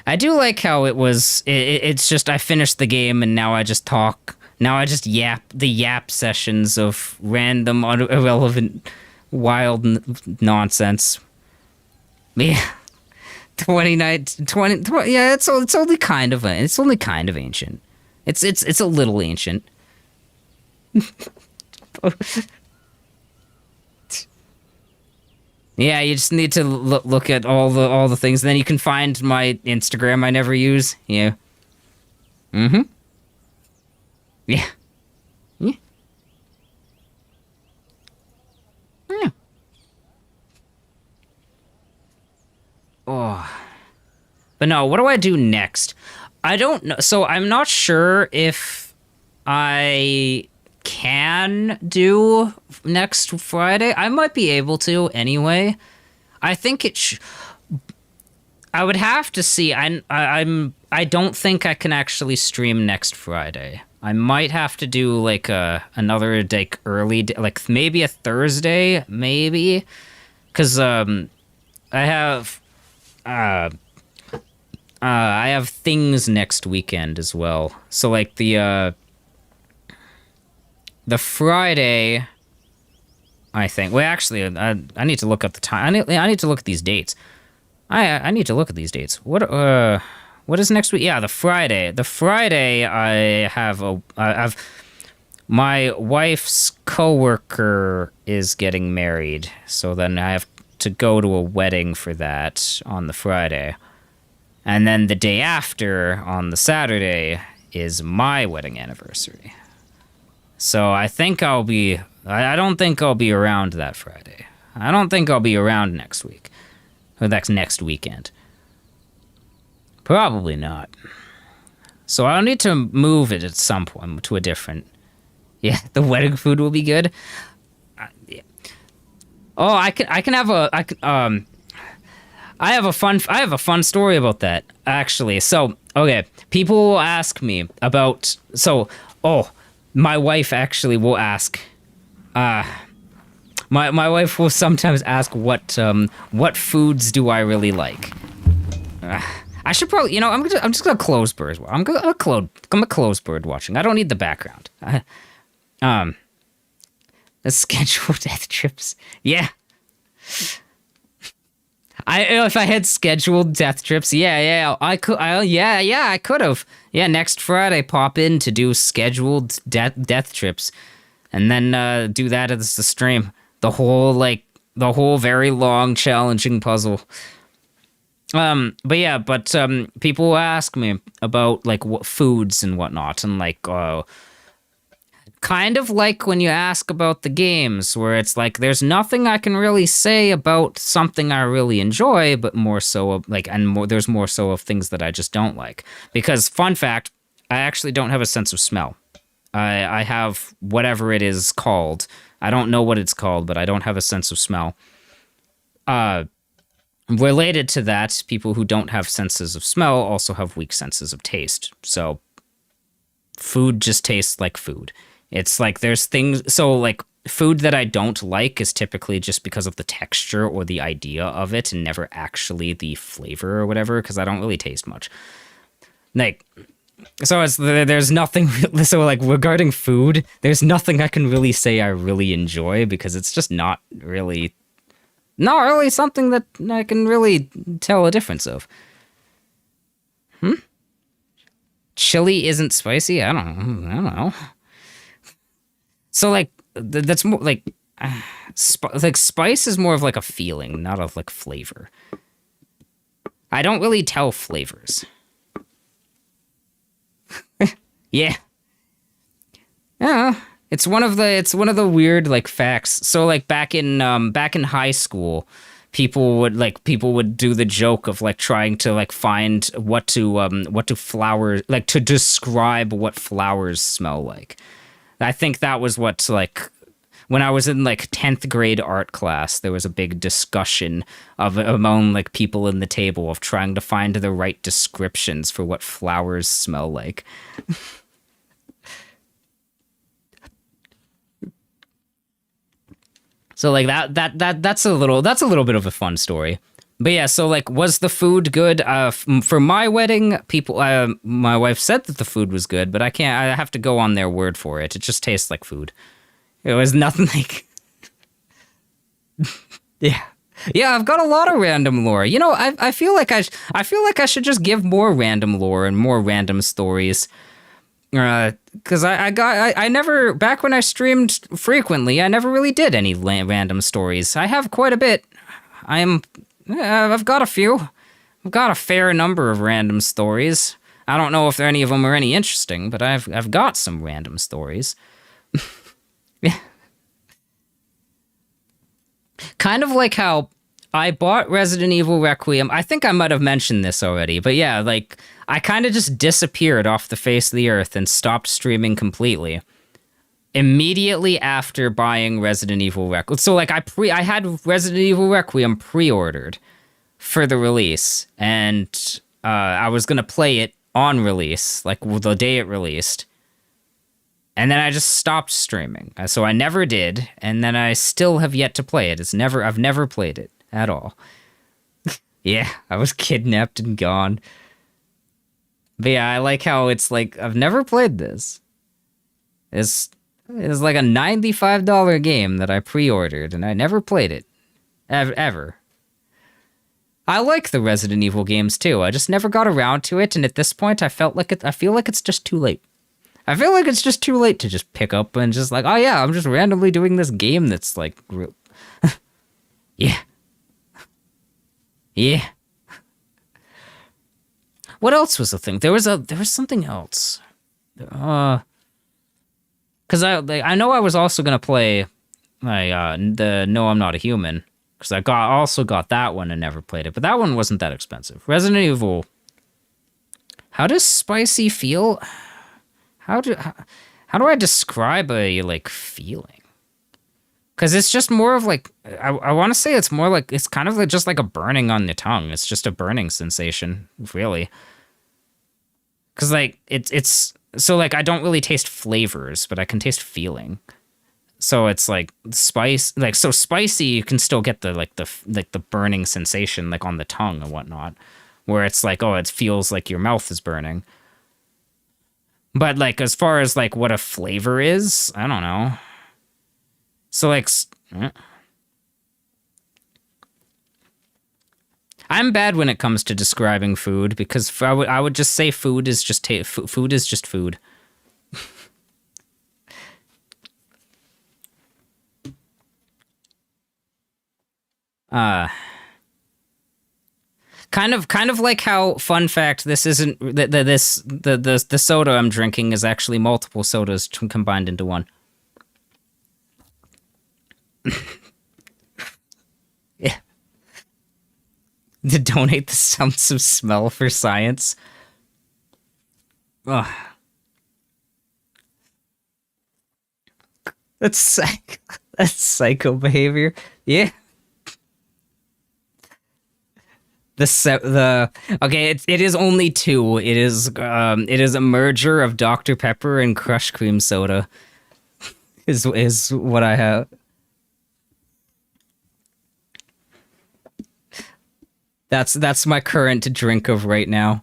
I do like how it's just I finished the game and now I just talk. Now I just yap sessions of random, irrelevant, wild nonsense. Yeah, 20, yeah, it's only kind of ancient. It's a little ancient. Yeah, you just need to look at all the things, and then you can find my Instagram I never use. Yeah. Mm-hmm. Yeah. Yeah. Yeah. Oh. But no, what do I do next? I don't know. So I'm not sure if I can do next Friday. I might be able to anyway. I think I would have to see. I don't think I can actually stream next Friday. I might have to do like another like early like maybe a Thursday, maybe, because I have things next weekend as well. So like the Friday, I think. Well, actually, I need to look up the time. I need to look at these dates. I need to look at these dates. What is next week? Yeah, the Friday. The Friday, I have my wife's coworker is getting married, so then I have to go to a wedding for that on the Friday. And then the day after, on the Saturday, is my wedding anniversary. So I think I don't think I'll be around that Friday. I don't think I'll be around next week. Or that's next weekend. Probably not. So I'll need to move it at some point to a different... Yeah, the wedding food will be good. Yeah. Oh, I have a fun story about that, actually. So, okay, people will ask me about... my wife actually will ask... My wife will sometimes ask what foods do I really like. I should probably, I'm just gonna close bird. I'm gonna close bird watching. I don't need the background. Scheduled death trips. Yeah. If I had scheduled death trips, I could have. Yeah, next Friday pop in to do scheduled death trips. and then do that as the stream. The whole very long, challenging puzzle. But people ask me about like what foods and whatnot, and like kind of like when you ask about the games, where it's like there's nothing I can really say about something I really enjoy, but more so of, like, and more there's more so of things that I just don't like. Because fun fact, I actually don't have a sense of smell. I have whatever it is called. I don't know what it's called, but I don't have a sense of smell. Related to that, people who don't have senses of smell also have weak senses of taste. So food just tastes like food. It's like there's things, so like food that I don't like is typically just because of the texture or the idea of it and never actually the flavor or whatever, because I don't really taste much. Like, so there's nothing, so like regarding food, there's nothing I can really say I really enjoy because it's just not really something that I can really tell a difference of. Chili isn't spicy? I don't know. So like that's more like spice is more of like a feeling, not of like flavor. I don't really tell flavors. Yeah. Yeah. It's one of the weird like facts. So like back in high school, people would do the joke of like trying to like find what do flowers, like to describe what flowers smell like. I think that was what, like, when I was in like 10th grade art class, there was a big discussion among like people in the table of trying to find the right descriptions for what flowers smell like. So like that's a little bit of a fun story. But yeah, so like, was the food good? For my wedding, my wife said that the food was good, but I have to go on their word for it. It just tastes like food. It was nothing like, yeah. Yeah, I've got a lot of random lore. You know, I feel like I should just give more random lore and more random stories. Because I never, back when I streamed frequently, I never really did any random stories. I have quite a bit. I've got a few. I've got a fair number of random stories. I don't know if any of them are any interesting, but I've got some random stories. Yeah. Kind of like how I bought Resident Evil Requiem. I think I might have mentioned this already, but yeah, like, I kind of just disappeared off the face of the earth and stopped streaming completely immediately after buying Resident Evil Requiem. So like I had Resident Evil Requiem pre-ordered for the release, and I was gonna play it on release, like the day it released, and then I just stopped streaming. So I never did, and then I still have yet to play it. I've never played it at all. Yeah, I was kidnapped and gone. But yeah, I like how it's like, I've never played this. It's like a $95 game that I pre-ordered, and I never played it. Ever. I like the Resident Evil games too. I just never got around to it, and at this point I feel like it's just too late. I feel like it's just too late to just pick up and just like, oh yeah, I'm just randomly doing this game that's like yeah. Yeah. What else was the thing? There was something else. Because I know I was also gonna play the No, I'm Not a Human, because I also got that one and never played it, but that one wasn't that expensive. Resident Evil. How does spicy feel? How do I describe a like feeling? Because it's just more of like, I want to say it's more like, it's kind of like just like a burning on the tongue. It's just a burning sensation, really. Because like it's so like I don't really taste flavors, but I can taste feeling. So it's like spice, like so spicy. You can still get the burning sensation like on the tongue and whatnot, where it's like, oh, it feels like your mouth is burning. But like as far as like what a flavor is, I don't know. So like, I'm bad when it comes to describing food, because I would just say food is just food is just food. Uh, kind of like how, fun fact, this isn't the soda I'm drinking is actually multiple sodas combined into one. Yeah. To donate the sense of smell for science. Ugh. That's psycho behavior. Yeah. The okay, it is only two. It is a merger of Dr. Pepper and Crush Cream Soda. Is what I have. That's my current drink of right now.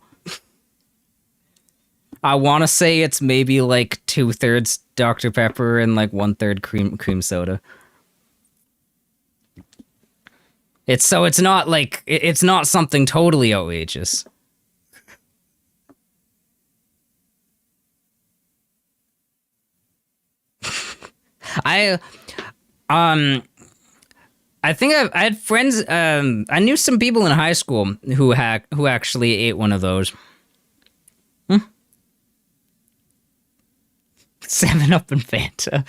I want to say it's maybe like 2/3 Dr. Pepper and like 1/3 cream soda. It's not like it's not something totally outrageous. I um I think I had friends. I knew some people in high school who actually ate one of those. 7-Up and Fanta.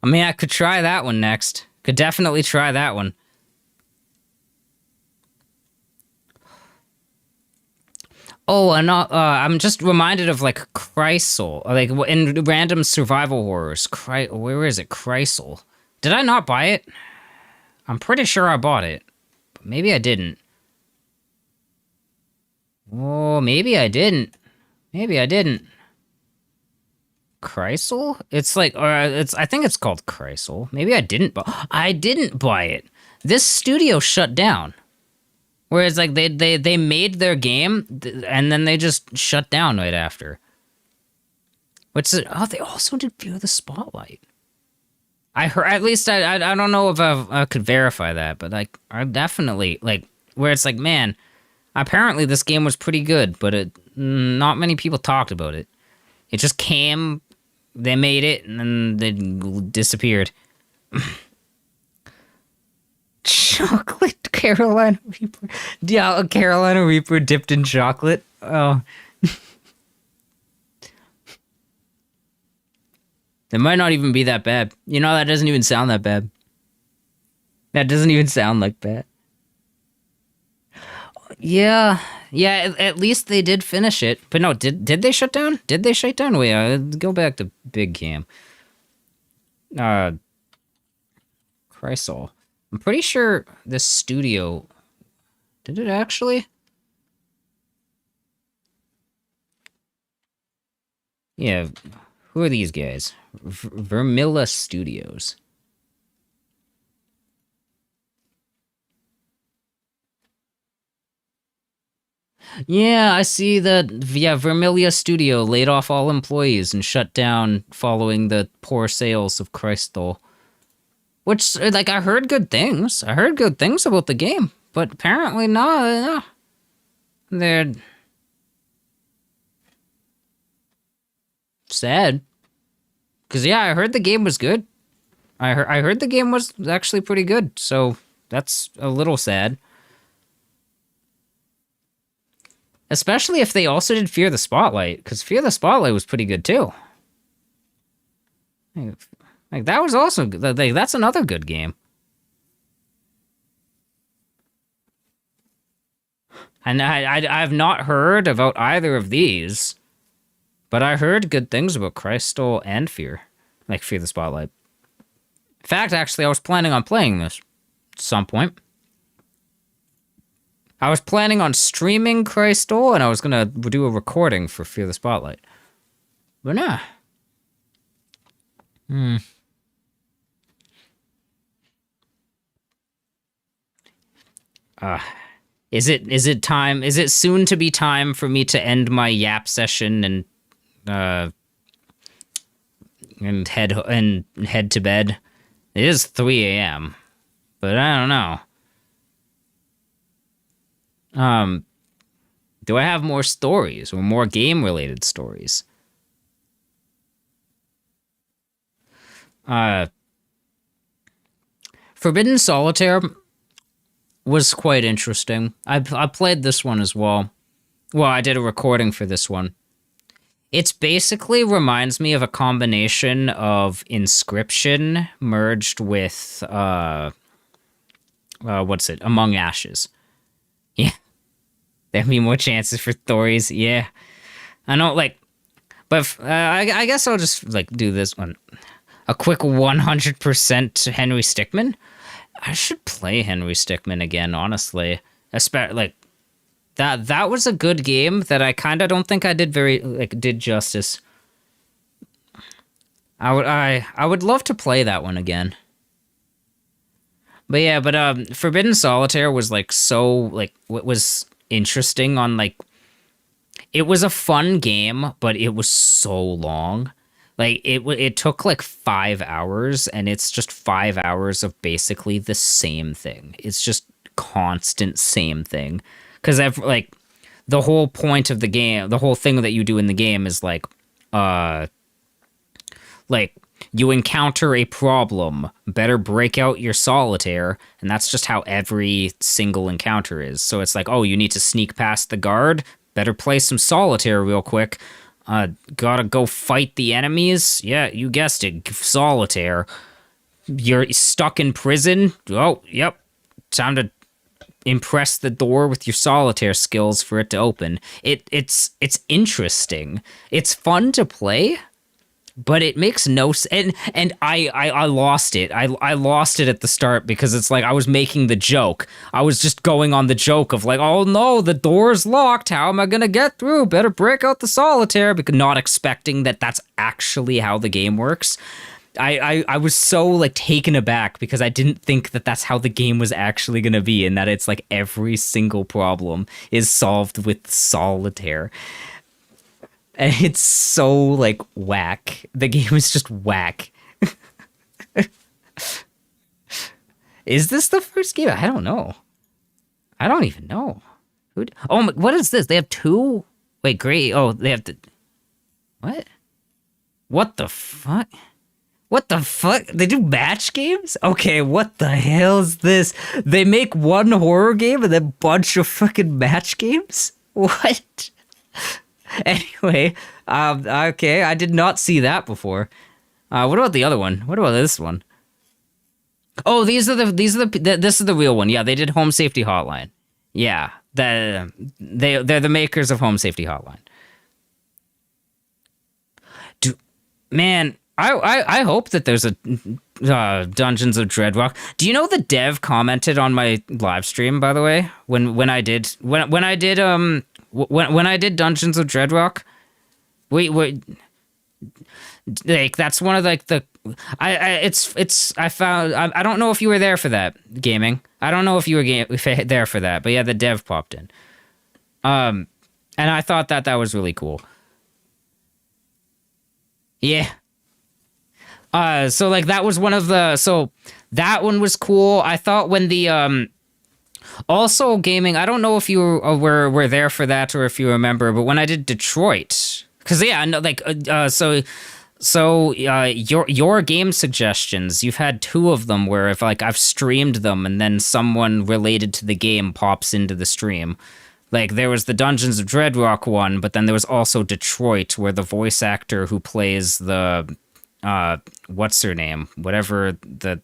I mean, I could try that one next. Could definitely try that one. Oh, and I'm just reminded of like Chrysal, like in random survival horrors. Where is it? Chrysal. Did I not buy it? I'm pretty sure I bought it, but maybe I didn't. Oh, maybe I didn't. Maybe I didn't. Chrysal? It's like, or I think it's called Chrysal. Maybe I didn't buy it. This studio shut down. Whereas like they made their game and then they just shut down right after. They also did Fear the Spotlight. I heard, at least I don't know if I could verify that, but like I definitely like where it's like, man, apparently this game was pretty good, but not many people talked about it. It just came, they made it, and then they disappeared. Chocolate Carolina Reaper. Yeah, a Carolina Reaper dipped in chocolate. Oh. It might not even be that bad. You know, that doesn't even sound that bad. That doesn't even sound like bad. Yeah. Yeah, at least they did finish it. But no, did they shut down? Did they shut down? Wait, go back to Big Cam. Chrysal. I'm pretty sure this studio... Did it actually? Yeah, who are these guys? Vermilla Studios. Yeah, I see that. Yeah, Vermilla Studio laid off all employees and shut down following the poor sales of Crystal. Which, like, I heard good things. I heard good things about the game, but apparently no. They're sad. Cause yeah, I heard the game was good. I heard the game was actually pretty good. So that's a little sad. Especially if they also did Fear the Spotlight, because Fear the Spotlight was pretty good too. Like that was also that's another good game. And I've not heard about either of these, but I heard good things about Crystal and Fear, like Fear the Spotlight. In fact, actually, I was planning on playing this at some point. I was planning on streaming Crystal, and I was gonna do a recording for Fear the Spotlight. But nah. Is it time? Is it soon to be time for me to end my yap session and head to bed? It is 3 a.m., but I don't know. Do I have more stories or more game-related stories? Forbidden Solitaire was quite interesting. I played this one as well. Well, I did a recording for this one. It's basically reminds me of a combination of Inscription merged with what's it? Among Ashes. Yeah. There'd be more chances for Thories. Yeah. I know, like, but I guess I'll just like do this one. A quick 100% Henry Stickmin. I should play Henry Stickmin again, honestly. Especially like that was a good game that I kind of don't think I did justice. I would love to play that one again. But yeah, Forbidden Solitaire was like so like what was interesting on like it was a fun game, but it was so long. Like it took like 5 hours, and it's just 5 hours of basically the same thing. It's just constant same thing. Because like the whole point of the game, the whole thing that you do in the game is like you encounter a problem, better break out your solitaire, and that's just how every single encounter is. So it's like, oh, you need to sneak past the guard, better play some solitaire real quick. Gotta go fight the enemies? Yeah, you guessed it, solitaire. You're stuck in prison? Oh, yep. Time to impress the door with your solitaire skills for it to open. It's interesting. It's fun to play, but it makes no sense. And I lost it. I lost it at the start because it's like I was making the joke. I was just going on the joke of like, oh no, the door's locked. How am I gonna get through? Better break out the solitaire, because not expecting that that's actually how the game works. I was so like taken aback because I didn't think that that's how the game was actually gonna be, and that it's like every single problem is solved with solitaire. And it's so, like, whack. The game is just whack. Is this the first game? I don't know. I don't even know. Oh, what is this? They have two? Wait, great. Oh, they have the... What? What the fuck? What the fuck? They do match games? Okay, what the hell is this? They make one horror game and then a bunch of fucking match games? What? Anyway, okay, I did not see that before. What about the other one? What about this one? Oh, this is the real one. Yeah, they did Home Safety Hotline. Yeah, they're the makers of Home Safety Hotline. Man, I hope that there's a Dungeons of Dreadrock. Do you know the dev commented on my live stream, by the way, when I did Dungeons of Dreadrock? Wait, like that's one of like the I found I don't know if you were there for that, Gaming. I don't know if you were there for that, but yeah, the dev popped in. And I thought that was really cool. Yeah. So like that was one of the, so that one was cool. I thought when the also, Gaming, I don't know if you were there for that or if you remember, but when I did Detroit, because yeah, no, like your game suggestions, you've had two of them where if like I've streamed them and then someone related to the game pops into the stream. Like there was the Dungeons of Dreadrock one, but then there was also Detroit, where the voice actor who plays the what's her name? Whatever the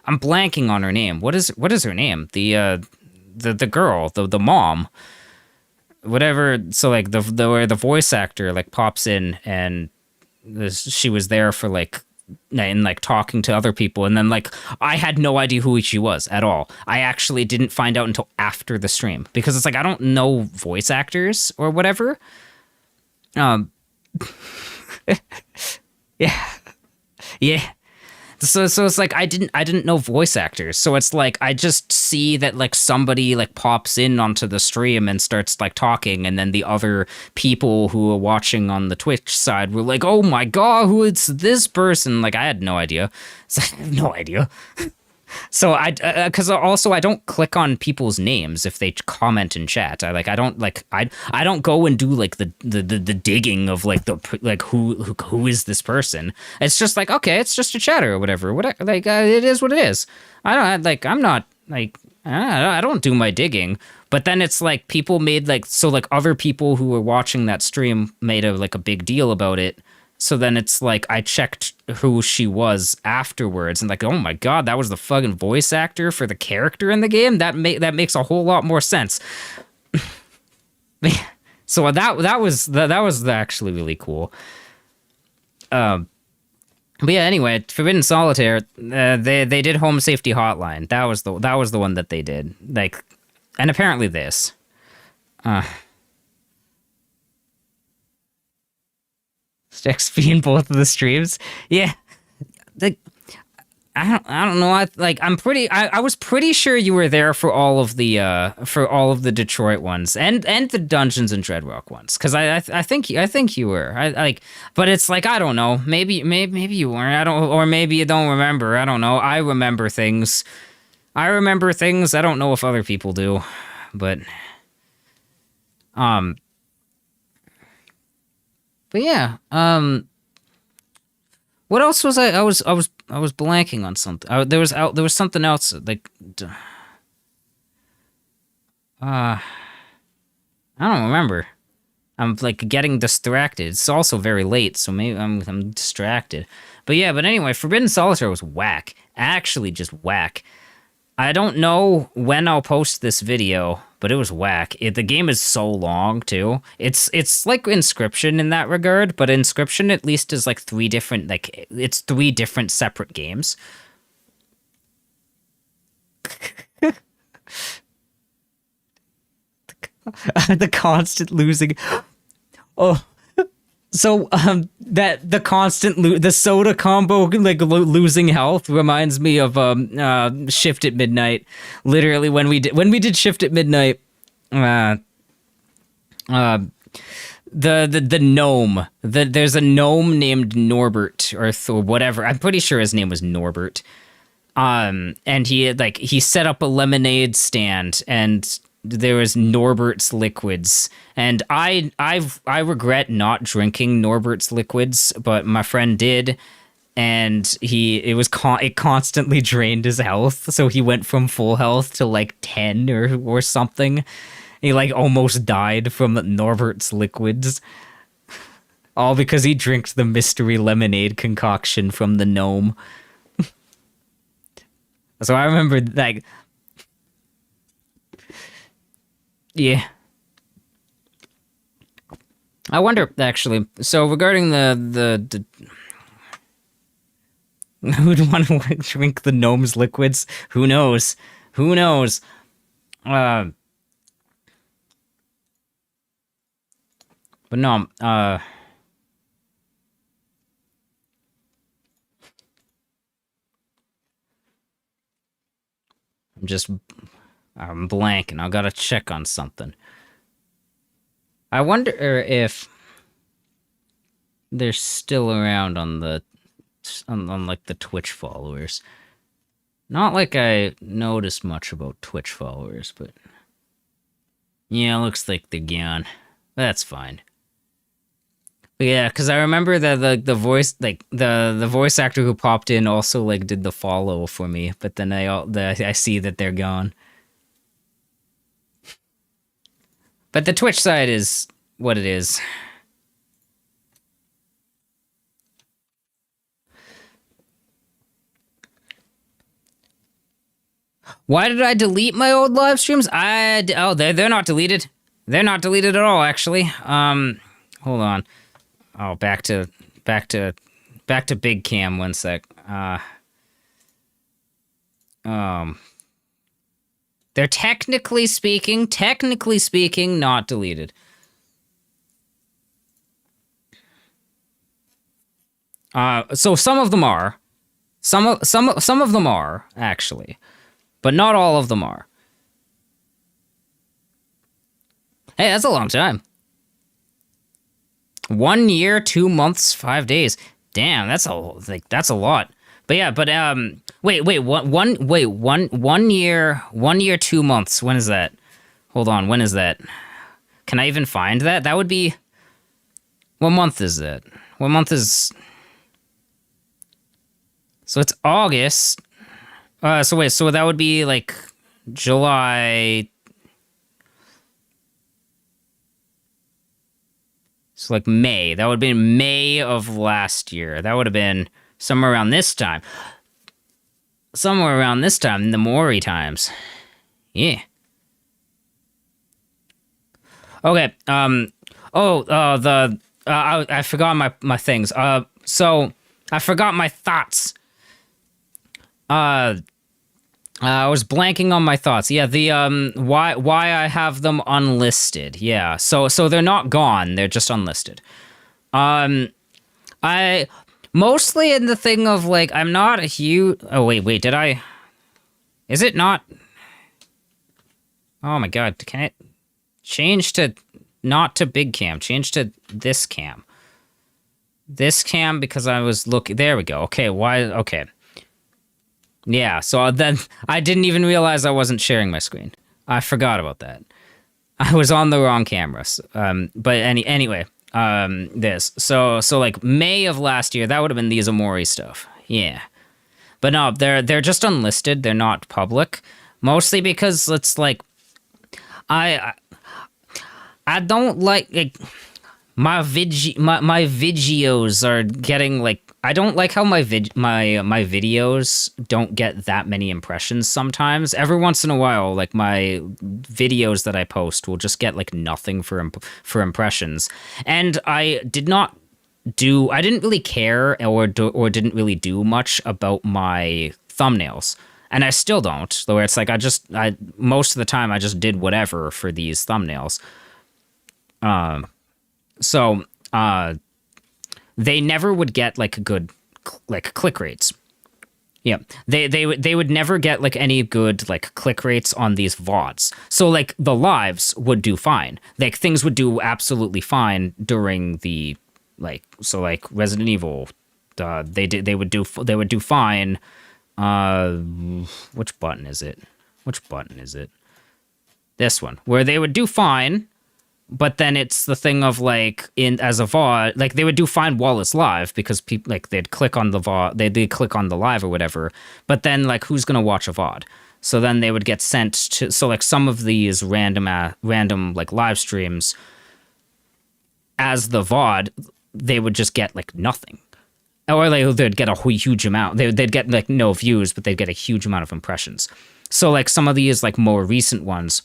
I'm blanking on her name. What is her name? The girl, the mom. Whatever. So like where the voice actor like pops in, and she was there for like and like talking to other people, and then like I had no idea who she was at all. I actually didn't find out until after the stream, because it's like I don't know voice actors or whatever. Yeah. So it's like I didn't know voice actors. So it's like I just see that like somebody like pops in onto the stream and starts like talking, and then the other people who are watching on the Twitch side were like, "Oh my god, who is this person?" Like I had no idea. So I have no idea. So because also I don't click on people's names if they comment in chat. I don't go and do like the digging of like who is this person. It's just like, okay, it's just a chatter or whatever. It is what it is. I'm not like I don't do my digging. But then it's like people made like other people who were watching that stream made a big deal about it. So then it's like I checked who she was afterwards and like, oh my god, that was the fucking voice actor for the character in the game. That makes a whole lot more sense. So that was actually really cool. But yeah, anyway, Forbidden Solitaire, they did Home Safety Hotline. That was the one that they did. Like, and apparently this. XP in both of the streams. Yeah. Like, I don't know. I was pretty sure you were there for all of the Detroit ones and the Dungeons and Dreadrock ones, because I think you were. But it's like, I don't know. Maybe you weren't. Or maybe you don't remember. I don't know. I remember things. I don't know if other people do, but But yeah, what else was I was blanking on something. There was something else like I don't remember. I'm like getting distracted. It's also very late, so maybe I'm distracted. But yeah, but anyway, Forbidden Solitaire was whack. Actually just whack. I don't know when I'll post this video, but it was whack. The game is so long too. It's like Inscription in that regard, but Inscription at least is like three different separate games. The constant losing. Oh. So that the soda combo, like losing health, reminds me of Shift at Midnight. Literally, when we did Shift at Midnight, the gnome, there's a gnome named Norbert or whatever. I'm pretty sure his name was Norbert. And he set up a lemonade stand, and there was Norbert's liquids, and I regret not drinking Norbert's liquids, but my friend did, and it constantly drained his health, so he went from full health to like 10 or something. He like almost died from Norbert's liquids, all because he drinks the mystery lemonade concoction from the gnome. So I remember like. Yeah. I wonder, actually, so regarding the who'd want to drink the gnome's liquids? Who knows? But no, I'm blanking. I gotta check on something. I wonder if they're still around on like the Twitch followers. Not like I noticed much about Twitch followers, but yeah, looks like they're gone. That's fine. But yeah, because I remember that the voice, like the voice actor who popped in also like did the follow for me, but then I see that they're gone. But the Twitch side is what it is. Why did I delete my old live streams? They're not deleted. They're not deleted at all, actually. Hold on. Oh, back to Big Cam 1 sec. They're technically speaking, not deleted. So some of them are. Some of them are, actually. But not all of them are. Hey, that's a long time. 1 year, 2 months, 5 days. Damn, that's a lot. But yeah, One year, 2 months. When is that? Hold on, when is that? Can I even find that? That would be... What month is it? What month is... So it's August. So that would be like July... So like May. That would have been May of last year. That would have been somewhere around this time. Somewhere around this time, in the Maury times. Yeah. Okay, I forgot my things. So, I forgot my thoughts. I was blanking on my thoughts. Yeah, why I have them unlisted. Yeah, so they're not gone. They're just unlisted. I mostly in the thing of like I'm not a huge. Oh wait, did I? Is it not? Oh my god, can it change to not to big cam? Change to this cam. This cam because I was looking. There we go. Okay, why? Okay. Yeah, so then I didn't even realize I wasn't sharing my screen. I forgot about that. I was on the wrong camera. But anyway, this. So like May of last year, that would have been the Izamori stuff. Yeah. But no, they're just unlisted. They're not public. Mostly because it's like I don't like my videos are getting like I don't like how my videos don't get that many impressions sometimes. Every once in a while, like my videos that I post will just get like nothing for impressions. And I didn't really care or didn't really do much about my thumbnails. And I still don't, where it's like most of the time I just did whatever for these thumbnails. So they never would get like good like click rates. Yeah, they would never get like any good like click rates on these VODs. So like the lives would do fine. Like things would do absolutely fine during the like Resident Evil. They would do fine. Which button is it? This one, where they would do fine. But then it's the thing of like as a VOD, like they would do fine while it's live because people like they'd click on the VOD, they'd click on the live or whatever. But then like who's gonna watch a VOD? So then they would get sent to like some of these random like live streams as the VOD, they would just get like nothing, or like they'd get a huge amount. They'd get like no views, but they'd get a huge amount of impressions. So like some of these like more recent ones.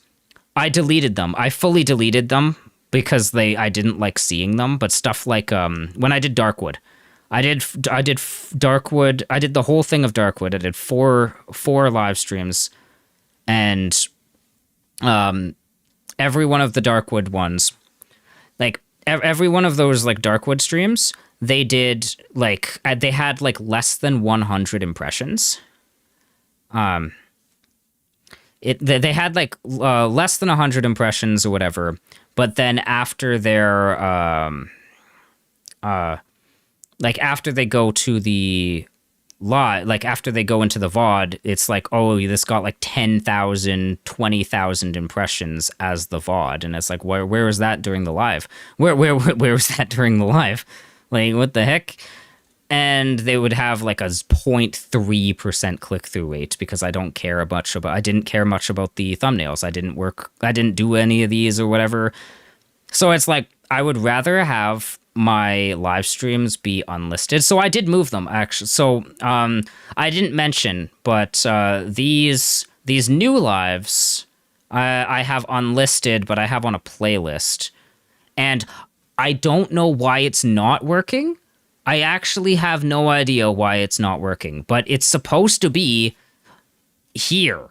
I deleted them. I fully deleted them because I didn't like seeing them. But stuff like when I did Darkwood, I did Darkwood. I did the whole thing of Darkwood. I did four live streams, and every one of the Darkwood ones, like every one of those like Darkwood streams, they did like they had like less than 100 impressions. They had like less than 100 impressions or whatever, but then after their like after they go to the live, like after they go into the VOD, it's like, oh, this got like 10,000, 20,000 impressions as the VOD, and it's like, where was that during the live? Where was that during the live? Like, what the heck? And they would have like a 0.3% click-through rate because I didn't care much about the thumbnails. I didn't do any of these or whatever. So it's like, I would rather have my live streams be unlisted. So I did move them, actually. So I didn't mention, but these new lives I have unlisted, but I have on a playlist. And I don't know why it's not working. I actually have no idea why it's not working, but it's supposed to be here.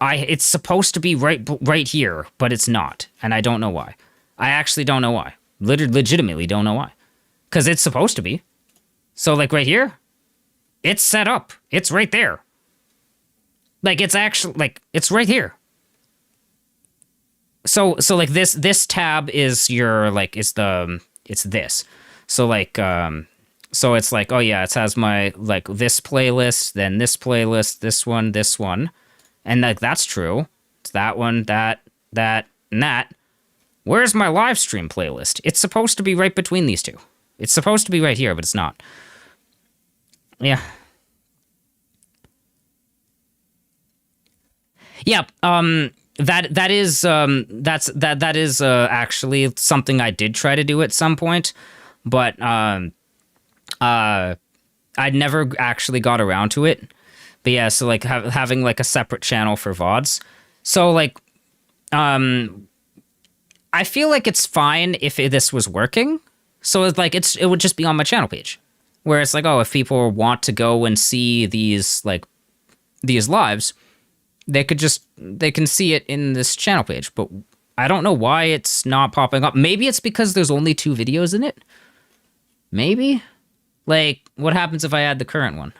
It's supposed to be right here, but it's not, and I don't know why. I actually don't know why. Legitimately don't know why. Because it's supposed to be. So, like, right here, it's set up. It's right there. Like, it's actually, like, it's right here. So like, this tab is your, like, it's this. So, like, So it's like, oh yeah, it has my, like, this playlist, then this playlist, this one. And, like, that's true. It's that one, that, and that. Where's my live stream playlist? It's supposed to be right between these two. It's supposed to be right here, but it's not. Yeah. Yeah, that is actually something I did try to do at some point, but I never actually got around to it. But yeah, so like having like a separate channel for VODs. So like I feel like it's fine if this was working. So it's like it would just be on my channel page. Where it's like, oh, if people want to go and see these lives, they can see it in this channel page. But I don't know why it's not popping up. Maybe it's because there's only 2 videos in it. Maybe? Like, what happens if I add the current one?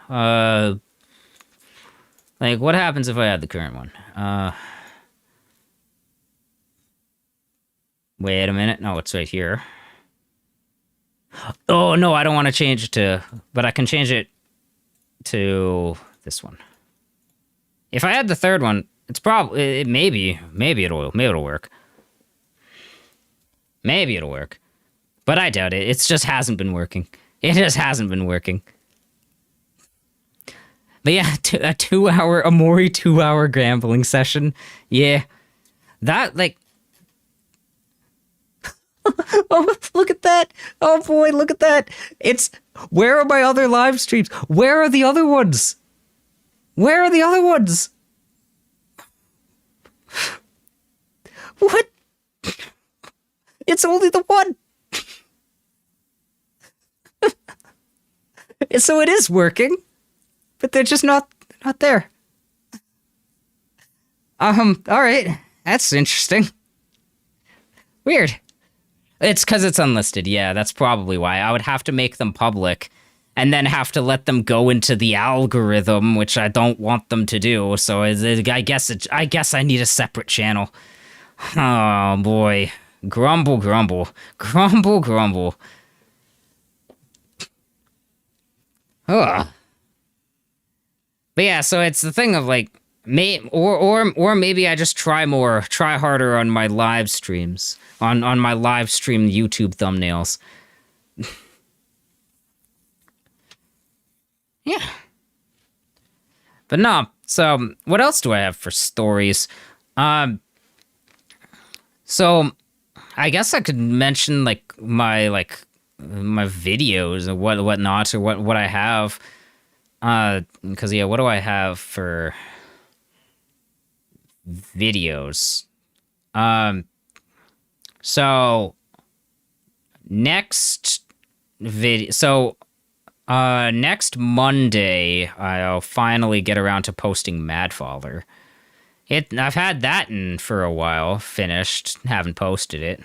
Like, what happens if I add the current one? Wait a minute. No, it's right here. Oh, no, I don't want to change it to... But I can change it to this one. If I add the third one, it's probably... Maybe it'll work. Maybe it'll work. But I doubt it. It just hasn't been working. It just hasn't been working. But yeah, a Mori 2-hour gambling session. Yeah. That, like... Oh, look at that. Oh boy, look at that. Where are my other live streams? Where are the other ones? Where are the other ones? What? It's only the one. So it is working, but they're just not there. All right. That's interesting. Weird. It's because it's unlisted. Yeah, that's probably why. I would have to make them public and then have to let them go into the algorithm, which I don't want them to do. So I guess I need a separate channel. Oh, boy. Grumble, grumble. Grumble, grumble. Ugh. But yeah, so it's the thing of, like, or maybe I just try harder on my live streams, on my live stream YouTube thumbnails. Yeah. But no, so what else do I have for stories? So I guess I could mention my videos and whatnot, or what I have. Because yeah, what do I have for videos? So next next Monday I'll finally get around to posting Madfather. I've had that in for a while, finished, haven't posted it.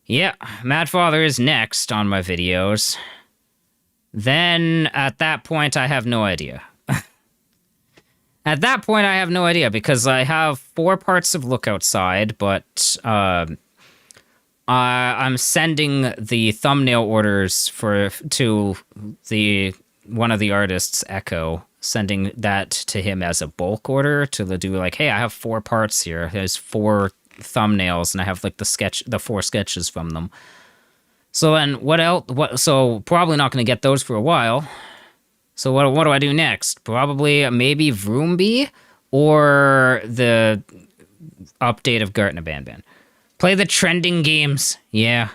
Yeah, Madfather is next on my videos. Then at that point I have no idea. At that point, I have no idea, because I have 4 parts of Look Outside, but I'm sending the thumbnail orders to one of the artists, Echo, sending that to him as a bulk order to do like, hey, I have 4 parts here. There's 4 thumbnails, and I have like the 4 sketches from them. So then what else? So probably not going to get those for a while. So what do I do next? Probably maybe Vroomby or the update of Gartner Banban. Play the trending games. Yeah.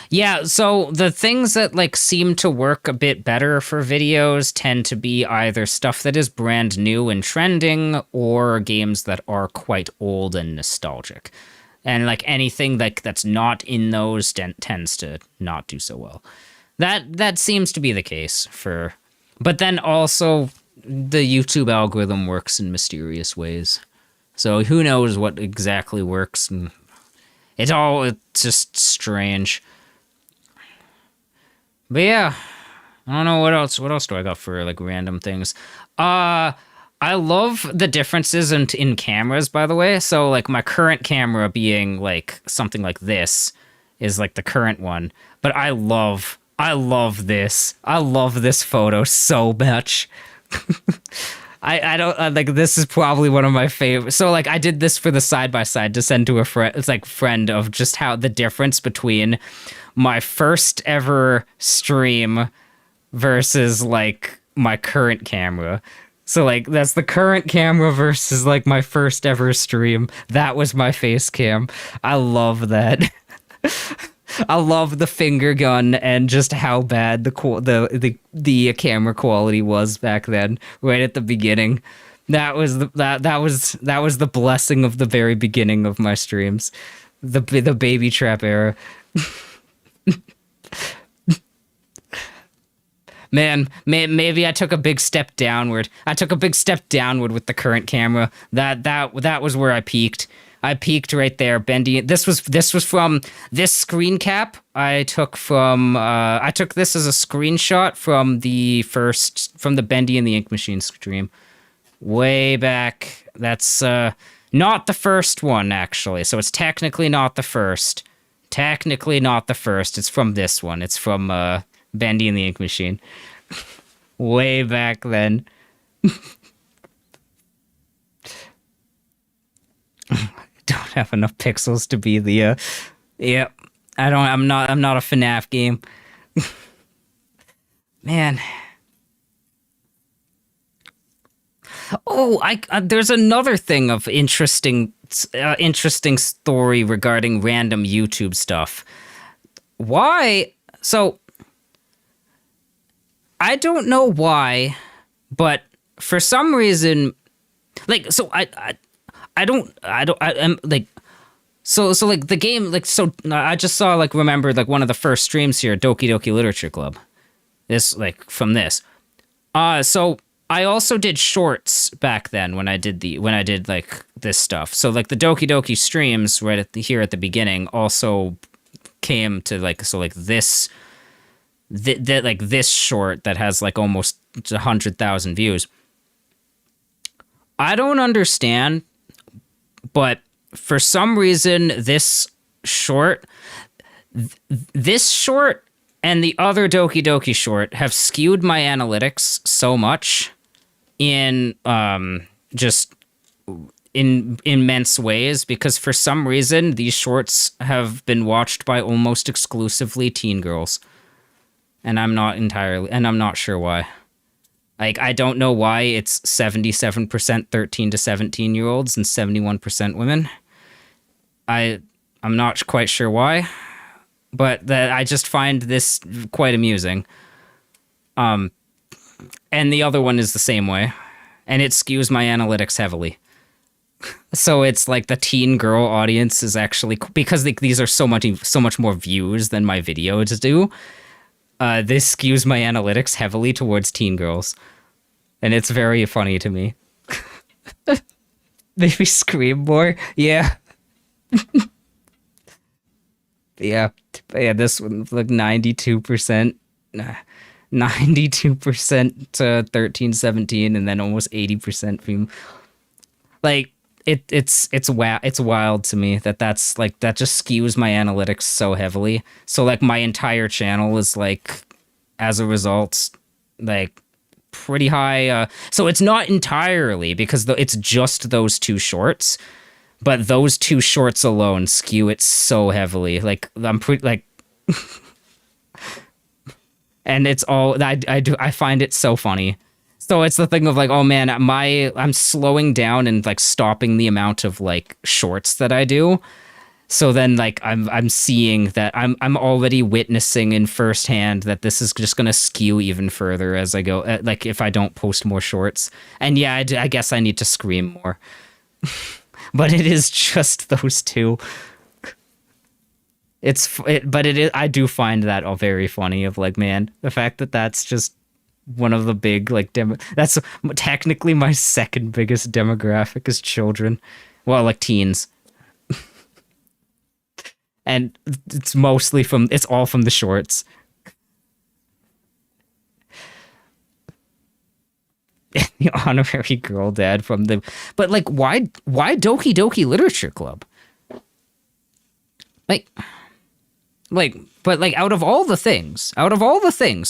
Yeah, so the things that like seem to work a bit better for videos tend to be either stuff that is brand new and trending, or games that are quite old and nostalgic. And like anything that's not in those tends to not do so well. That seems to be the case for... But then also, the YouTube algorithm works in mysterious ways. So who knows what exactly works. And it's just strange. But yeah, I don't know what else. What else do I got for like random things? I love the differences in cameras, by the way. So like my current camera being like something like this is like the current one. But I love I love this. I love this photo so much. I don't like this is probably one of my favorite. So like I did this for the side by side to send to a friend. It's like friend of just how the difference between my first ever stream versus like my current camera. So like that's the current camera versus like my first ever stream. That was my face cam. I love that. I love the finger gun and just how bad the camera quality was back then, right at the beginning. That was the blessing of the very beginning of my streams, the baby trap era. Man, maybe I took a big step downward. I took a big step downward with the current camera. That was where I peaked. I peaked right there, Bendy. This was from this screen cap. I took this as a screenshot from the Bendy and the Ink Machine stream, way back. That's not the first one actually. So it's technically not the first. It's from this one. It's from Bendy and the Ink Machine, way back then. Don't have enough pixels to be the yeah. I'm not a FNAF game. Man. Oh, there's another thing of interesting story regarding random YouTube stuff. Why? So I don't know why, but for some reason, like, so I'm like, so like the game, like, so I just saw, like, remember, like, one of the first streams here, Doki Doki Literature Club. This, like, from this. So I also did shorts back then when I did like this stuff. So like the Doki Doki streams right here at the beginning also came to like, so like this, like this short that has like almost 100,000 views. I don't understand, but for some reason this short and the other Doki Doki short have skewed my analytics so much in just in immense ways, because for some reason these shorts have been watched by almost exclusively teen girls. And I'm not sure why. Like, I don't know why it's 77% 13 to 17 year olds and 71% women. I'm not quite sure why, but I just find this quite amusing. And the other one is the same way, and it skews my analytics heavily. So it's like the teen girl audience is actually, because these are so much more views than my videos do. This skews my analytics heavily towards teen girls, and it's very funny to me. Maybe scream more, yeah. Yeah, this one, like 92%, 92% to 13, 17, and then almost 80% female. Like, it's wild to me that's like, that just skews my analytics so heavily. So like my entire channel is like, as a result, like pretty high. So it's not entirely because it's just those two shorts. But those two shorts alone skew it so heavily. Like, I'm pretty, like, and it's all, I find it so funny. So it's the thing of like, oh man, I'm slowing down and like stopping the amount of like shorts that I do. So then like, I'm seeing that I'm already witnessing in firsthand that this is just going to skew even further as I go, like if I don't post more shorts. And yeah, I guess I need to scream more. But it is just those two. I do find that all very funny. Of like, man, the fact that that's just one of the big like that's technically my second biggest demographic is children, well, like teens, and it's all from the shorts. The honorary girl dad from the, but like, why Doki Doki Literature Club? Like, Like, but like out of all the things,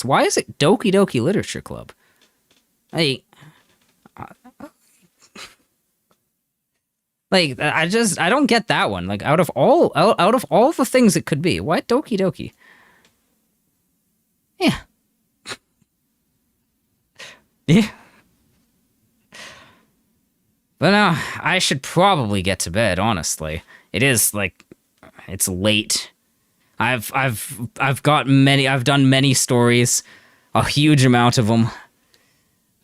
why is it Doki Doki Literature Club? I don't get that one. Like out of all the things it could be, why Doki Doki? Yeah. Yeah. But now I should probably get to bed, honestly. It is like it's late. I've done many stories, a huge amount of them.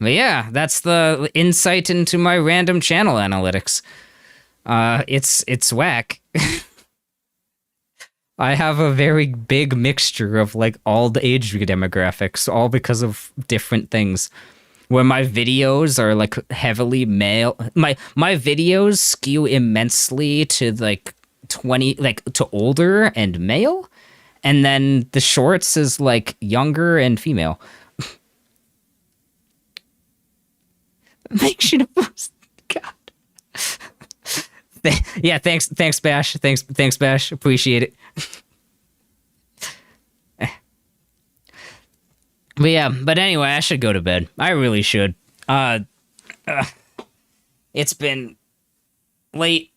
But yeah, that's the insight into my random channel analytics. It's whack. I have a very big mixture of like all the age demographics, all because of different things. Where my videos are like heavily male, my videos skew immensely to like 20, like to older and male, and then the shorts is like younger and female. Make sure to post. God. Yeah, thanks, Bash. Thanks, Bash. Appreciate it. But yeah, but anyway, I should go to bed. I really should. It's been late.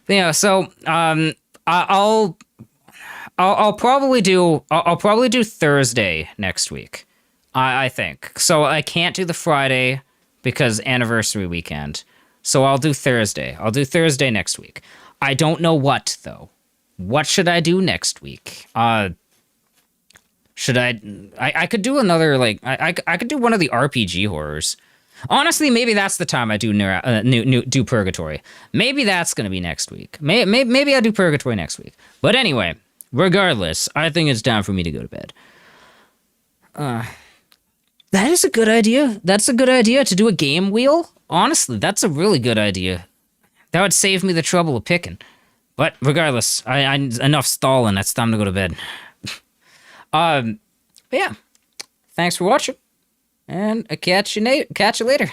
Yeah, so I'll probably do Thursday next week. I think. So I can't do the Friday because anniversary weekend. So I'll do Thursday. I'll do Thursday next week. I don't know what, though. What should I do next week? Should I could do another, like, I could do one of the RPG horrors. Honestly, maybe that's the time I do do Purgatory. Maybe that's going to be next week. Maybe I do Purgatory next week. But anyway, regardless, I think it's time for me to go to bed. That is a good idea. That's a good idea to do a game wheel. Honestly, that's a really good idea. That would save me the trouble of picking. But regardless, I enough stalling. It's time to go to bed. But yeah, thanks for watching, and I'll catch you later.